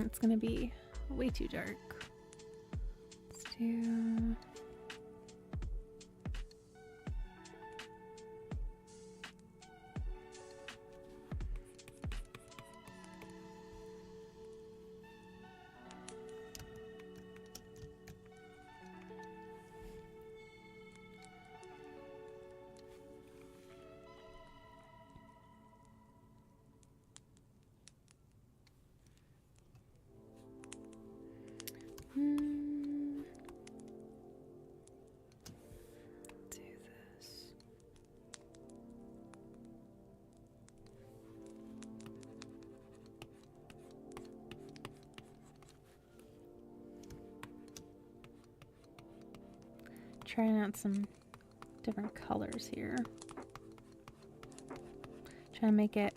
it's gonna be way too dark. Let's do this. Trying out some different colors here. Trying to make it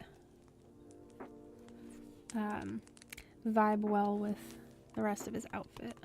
vibe well with the rest of his outfit.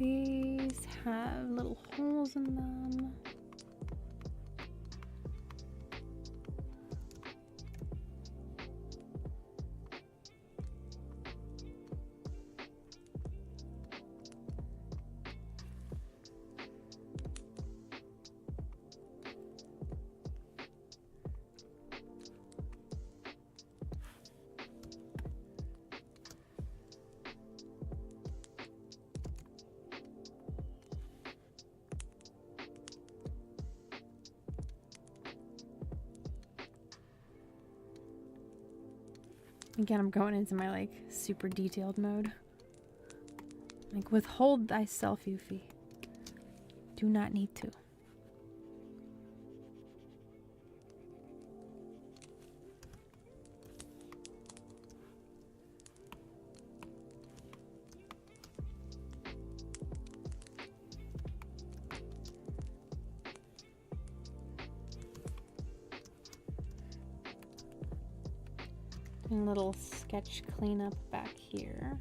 These have little holes in them. Again, I'm going into my like super detailed mode. Like, withhold thyself, Euphie. Do not need to. A little sketch cleanup back here.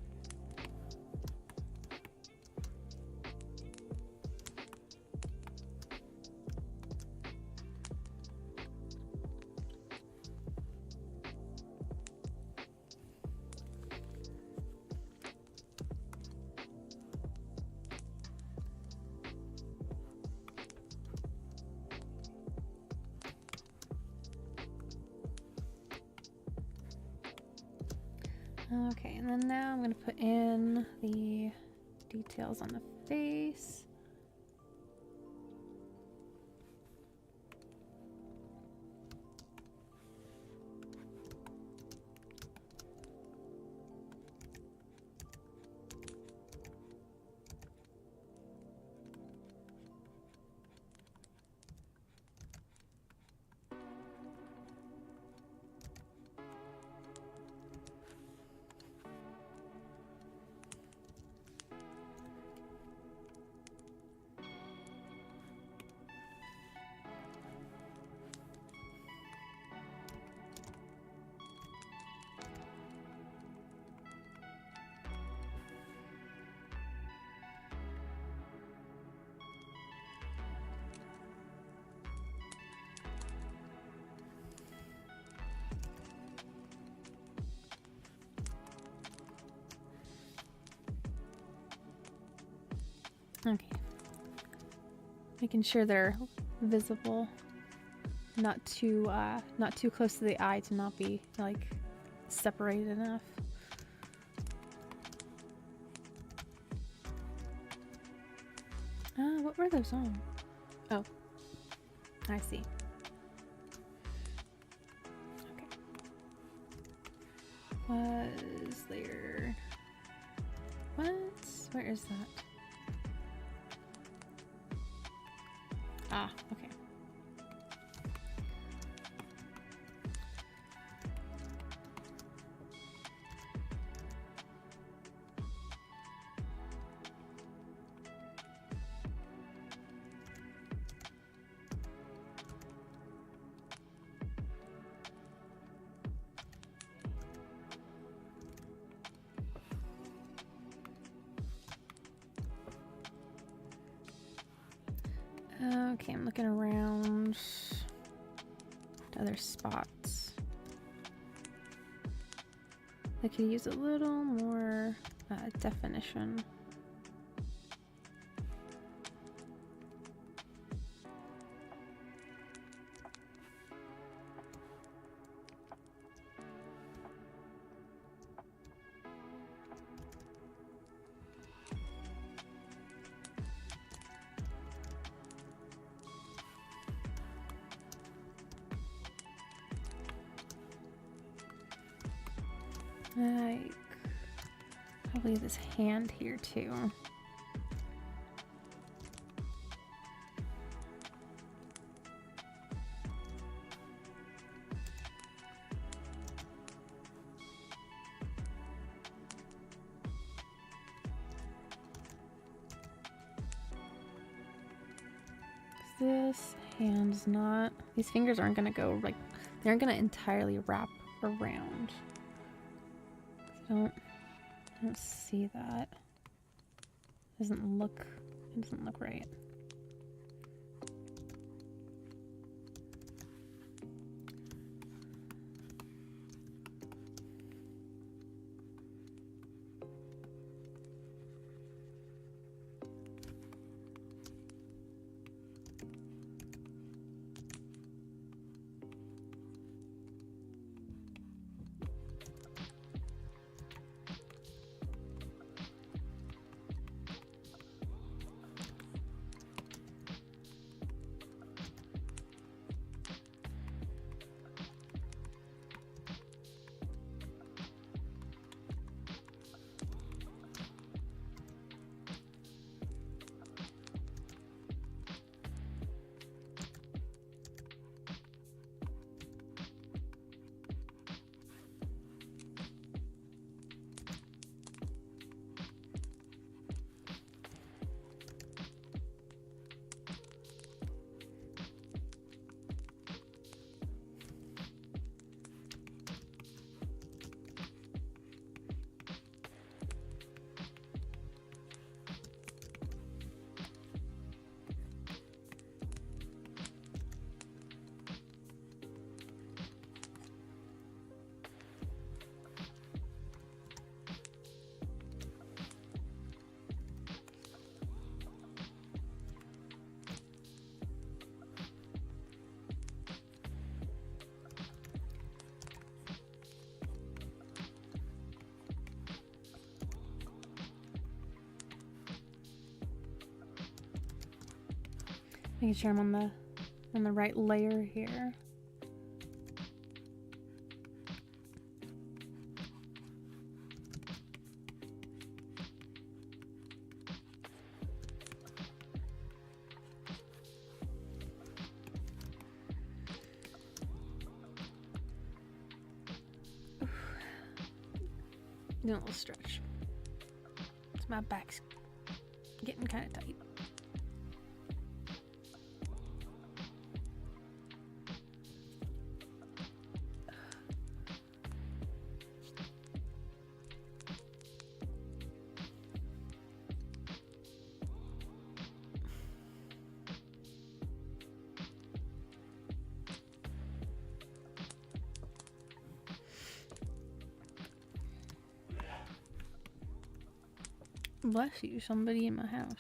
Okay, and then now I'm going to put in the details on the face. Okay. Making sure they're visible, not too close to the eye to not be like separated enough. What were those on? Oh, I see. Okay. Was there? What? Where is that? Ah, okay. Okay, I'm looking around to other spots. I could use a little more definition. Like, probably this hand here too. This hand's not, these fingers aren't gonna go like, they aren't gonna entirely wrap around. I don't see that. Doesn't look right. Making sure I'm on the right layer here. Doing a little stretch. So my back's getting kind of tight. Bless you, somebody in my house.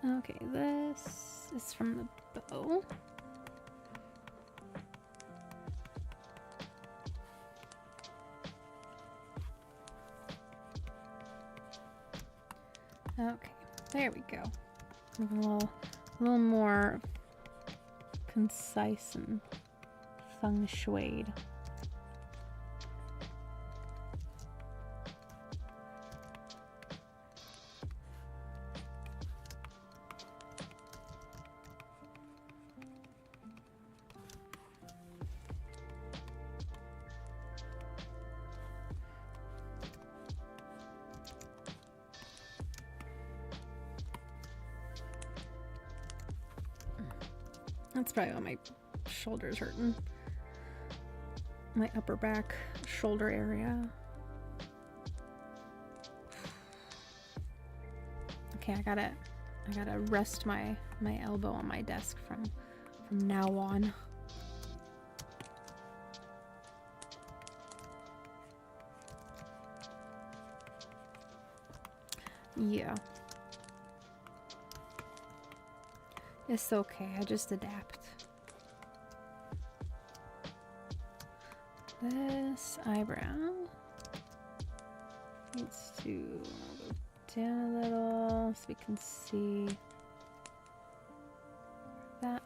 Okay, this is from the bow. Okay, there we go. A little more concise and feng shuied. That's probably why my shoulder's hurting. My upper back shoulder area. Okay, I gotta rest my elbow on my desk from now on. Yeah. It's okay, I just adapt. This eyebrow needs to go down a little so we can see that.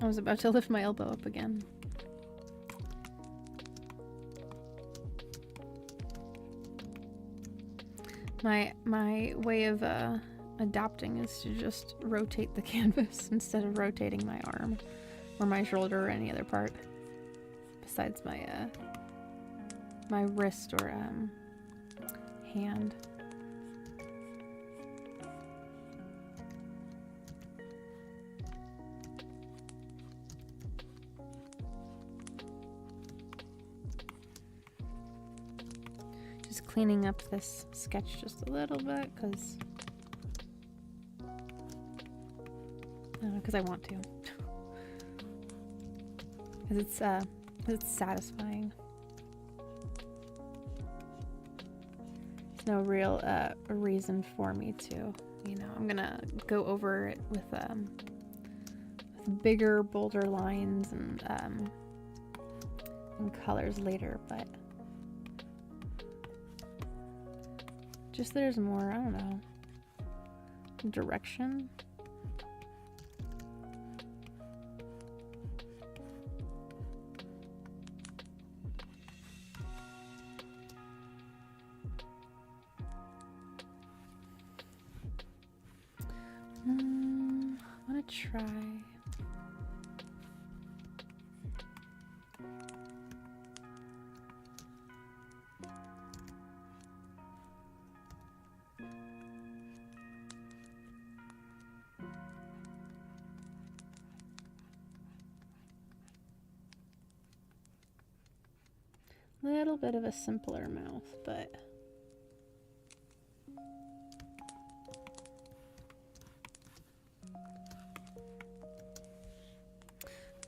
I was about to lift my elbow up again. My way of adapting is to just rotate the canvas instead of rotating my arm or my shoulder or any other part besides my my wrist or hand. Just cleaning up this sketch just a little bit because I want to. Because it's satisfying. There's no real reason for me to, you know, I'm gonna go over it with bigger, bolder lines and colors later, but just there's more, I don't know, direction. I want to try. Little bit of a simpler mouth, but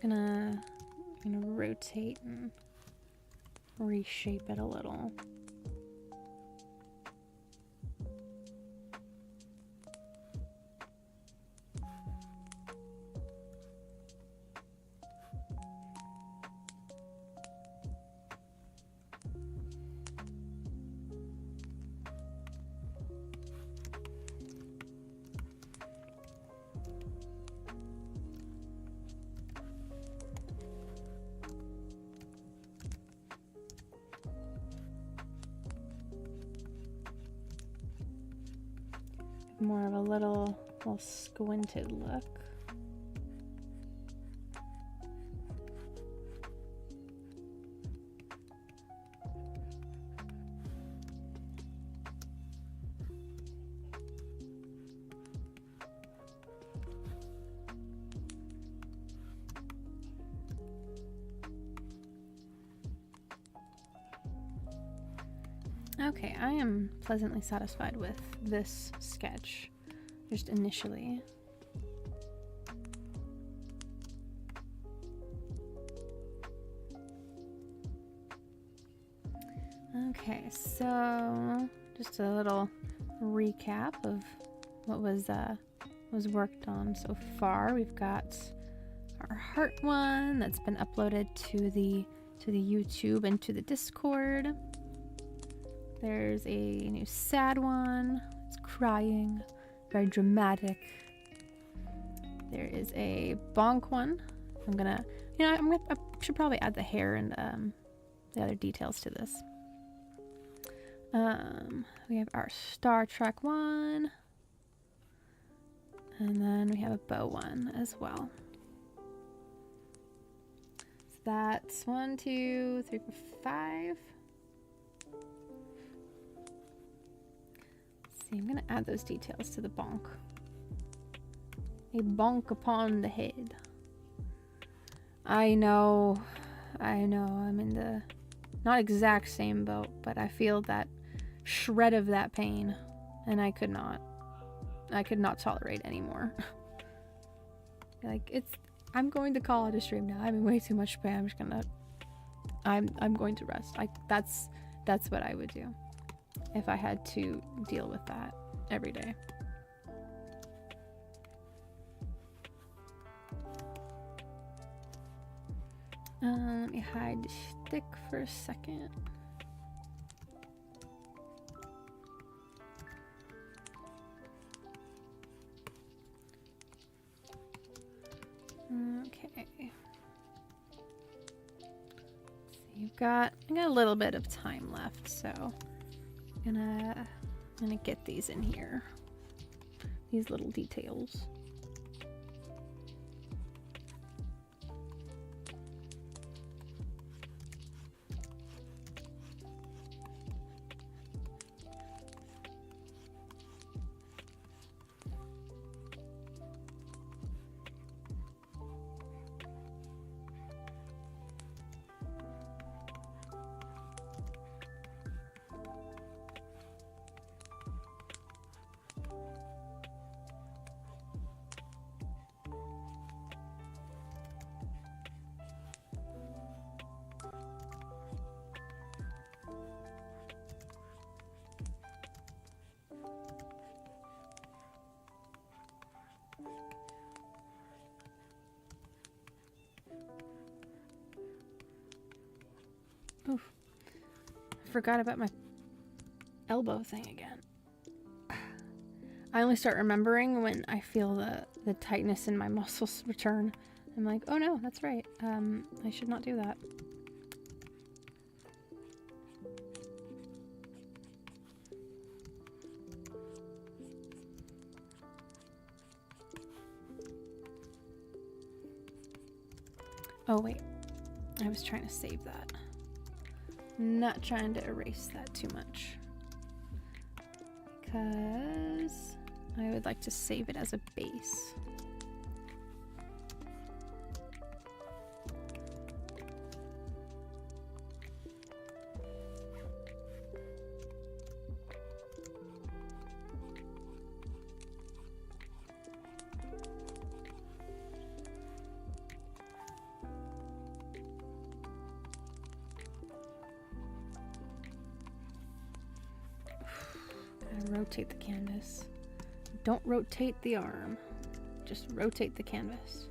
I'm gonna rotate and reshape it a little. More of a little squinted look. Okay, I am pleasantly satisfied with this sketch, just initially. Okay, so just a little recap of what was worked on so far. We've got our heart one that's been uploaded to the YouTube and to the Discord. There's a new sad one. It's crying, very dramatic. There is a bonk one. I should probably add the hair and the other details to this. We have our Star Trek one, and then we have a bow one as well. So that's 1, 2, 3, 4, 5. I'm gonna add those details to the bonk. A bonk upon the head. I know, I'm in the not exact same boat, but I feel that shred of that pain, and I could not tolerate anymore. Like, I'm going to call it a stream now. I'm in way too much pain. I'm going to rest. That's what I would do if I had to deal with that every day. Let me hide the stick for a second. Okay. So I got a little bit of time left, so I'm gonna get these in here. These little details. Oof. I forgot about my elbow thing again. I only start remembering when I feel the tightness in my muscles return. I'm like, oh no, that's right. I should not do that. Oh wait, I was trying to save that. Not trying to erase that too much, because I would like to save it as a base. Rotate the canvas. Don't rotate the arm. Just rotate the canvas.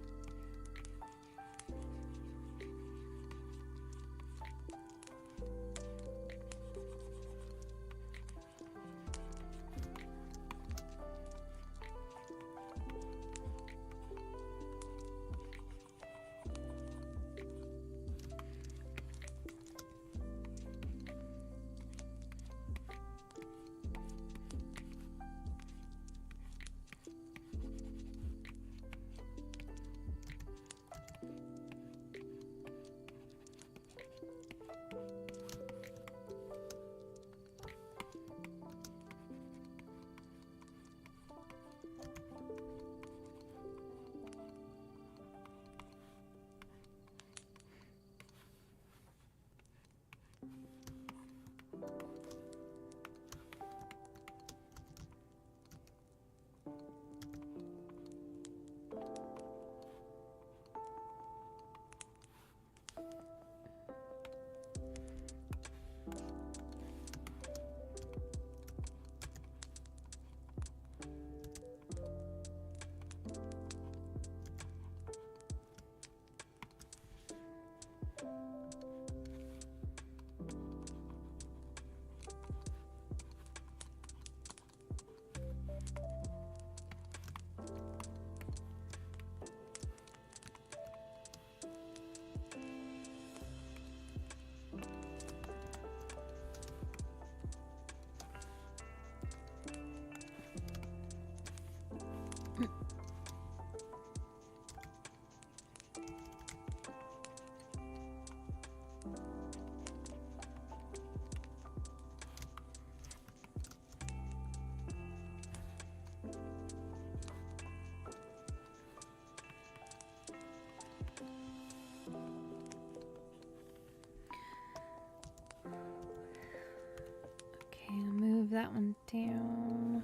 That one down,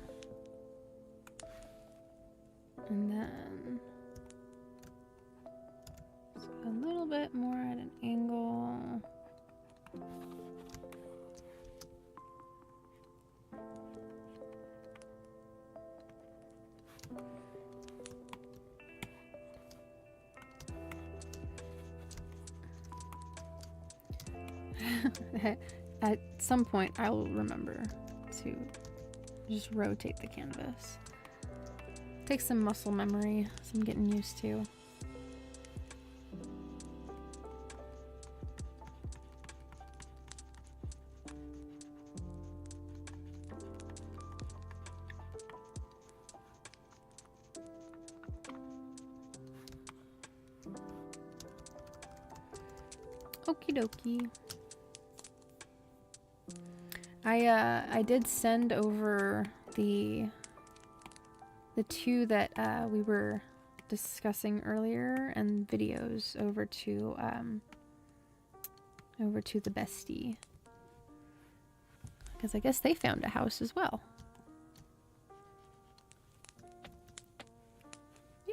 and then a little bit more at an angle. At some point I will remember to just rotate the canvas. Takes some muscle memory, so I'm getting used to. Okie dokie. I did send over the two that we were discussing earlier and videos over to the bestie, because I guess they found a house as well.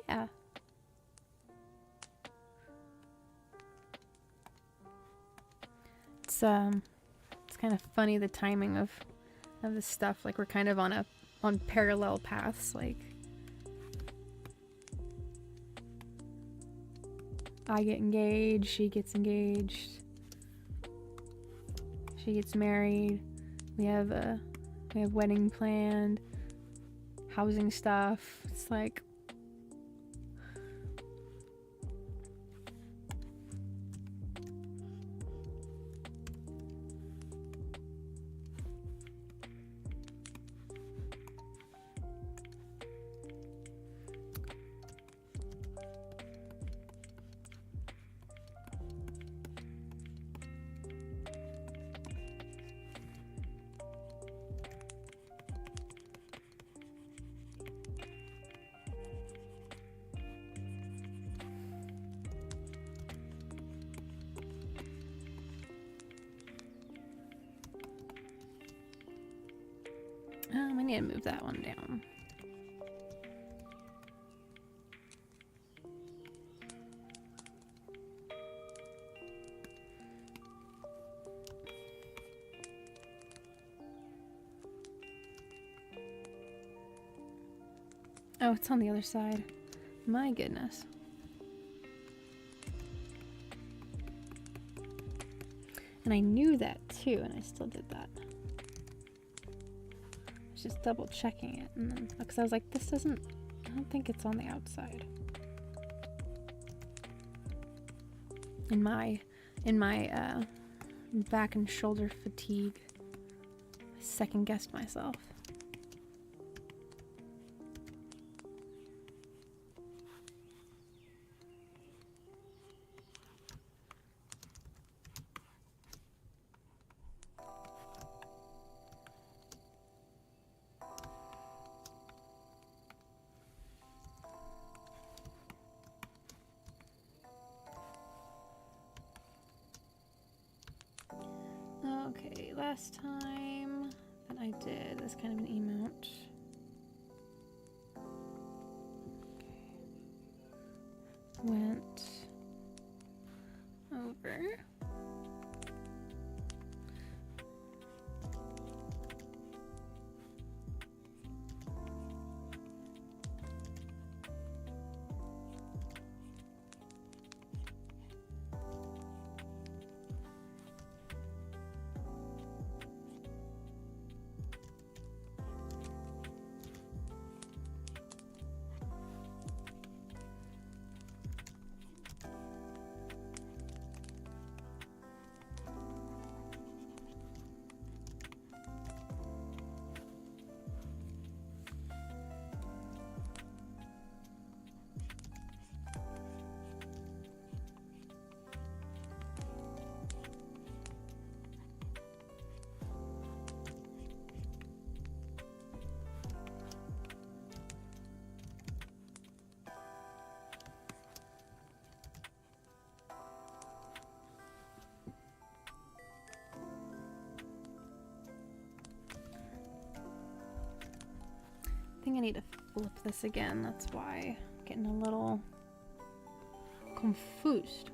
Yeah. It's kind of funny, the timing of this stuff. Like, we're kind of on parallel paths. Like, I get engaged, she gets engaged, she gets married. We have wedding planned, housing stuff. It's like, I need to move that one down. Oh, it's on the other side. My goodness. And I knew that too, and I still did that. Just double checking it, and then because I was like, I don't think it's on the outside. In my back and shoulder fatigue, I second guessed myself. Okay, last time that I did this kind of an emote. Went over. I think I need to flip this again, that's why I'm getting a little confused.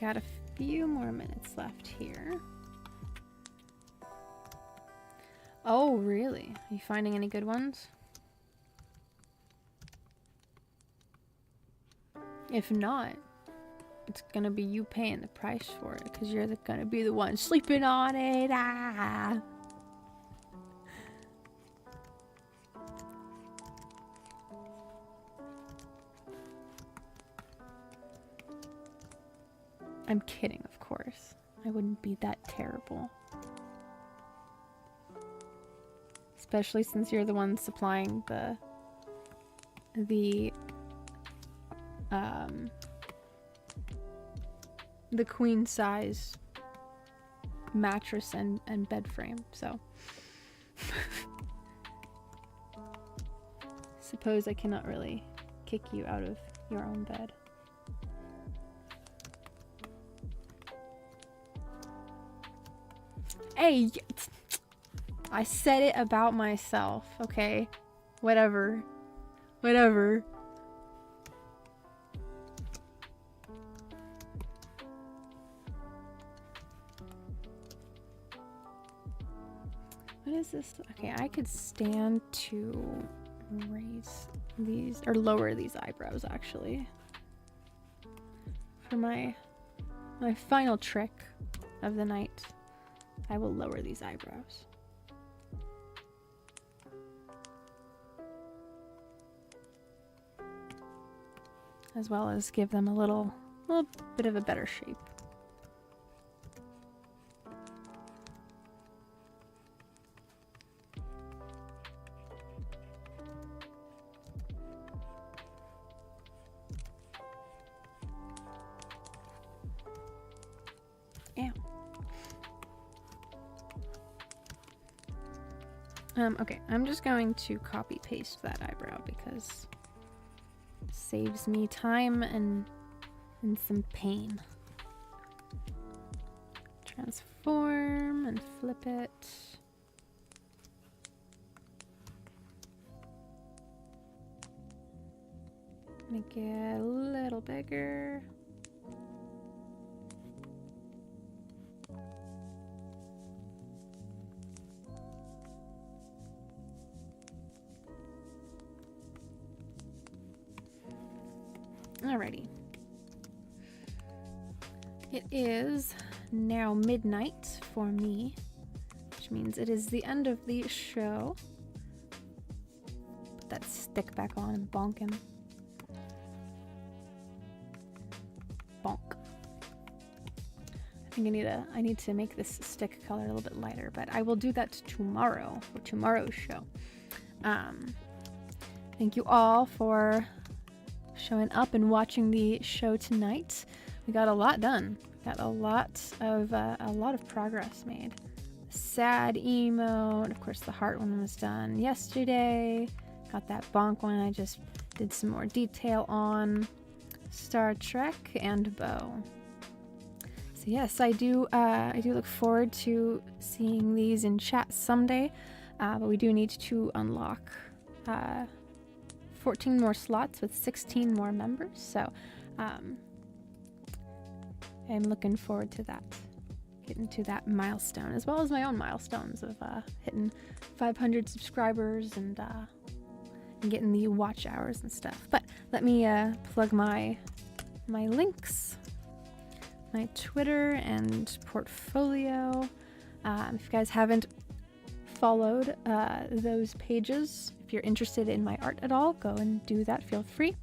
Got a few more minutes left here. Oh, really? Are you finding any good ones? If not, it's gonna be you paying the price for it because you're gonna be the one sleeping on it. Ah. I'm kidding, of course. I wouldn't be that terrible. Especially since you're the one supplying the queen size mattress and bed frame, so suppose I cannot really kick you out of your own bed. Hey, I said it about myself, okay? Whatever. Whatever. What is this? Okay, I could stand to raise these, or lower these eyebrows, actually. For my final trick of the night, I will lower these eyebrows. As well as give them a little bit of a better shape. Okay, I'm just going to copy paste that eyebrow because it saves me time and some pain. Transform and flip it. Make it a little bigger. Alrighty. It is now midnight for me, which means it is the end of the show. Put that stick back on and bonk him. Bonk. I think I need to make this stick color a little bit lighter, but I will do that tomorrow for tomorrow's show. Thank you all for showing up and watching the show tonight. We got a lot done. Got a lot of progress made. Sad emote, of course the heart one was done yesterday. Got that bonk one I just did some more detail on. Star Trek and bow. So yes, I do look forward to seeing these in chat someday. But we do need to unlock 14 more slots with 16 more members, so I'm looking forward to that, getting to that milestone, as well as my own milestones of hitting 500 subscribers and getting the watch hours and stuff. But let me plug my links, my Twitter and portfolio. If you guys haven't followed those pages, if you're interested in my art at all, go and do that, feel free.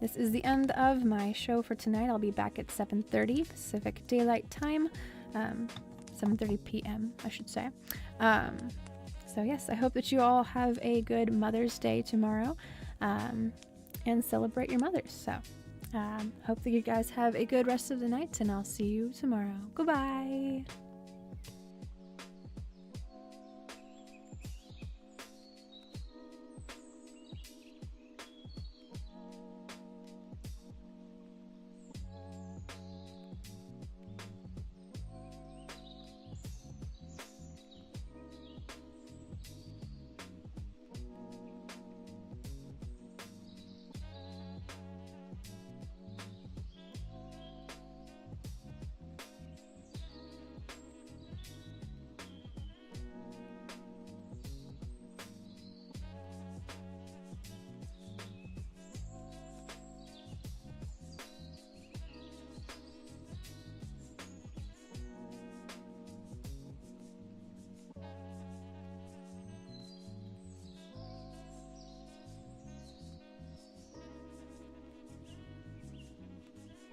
This is the end of my show for tonight. I'll be back at 7:30 Pacific Daylight Time, 7:30 p.m. I should say. So yes, I hope that you all have a good Mother's Day tomorrow, and celebrate your mothers. So hope that you guys have a good rest of the night, and I'll see you tomorrow. Goodbye.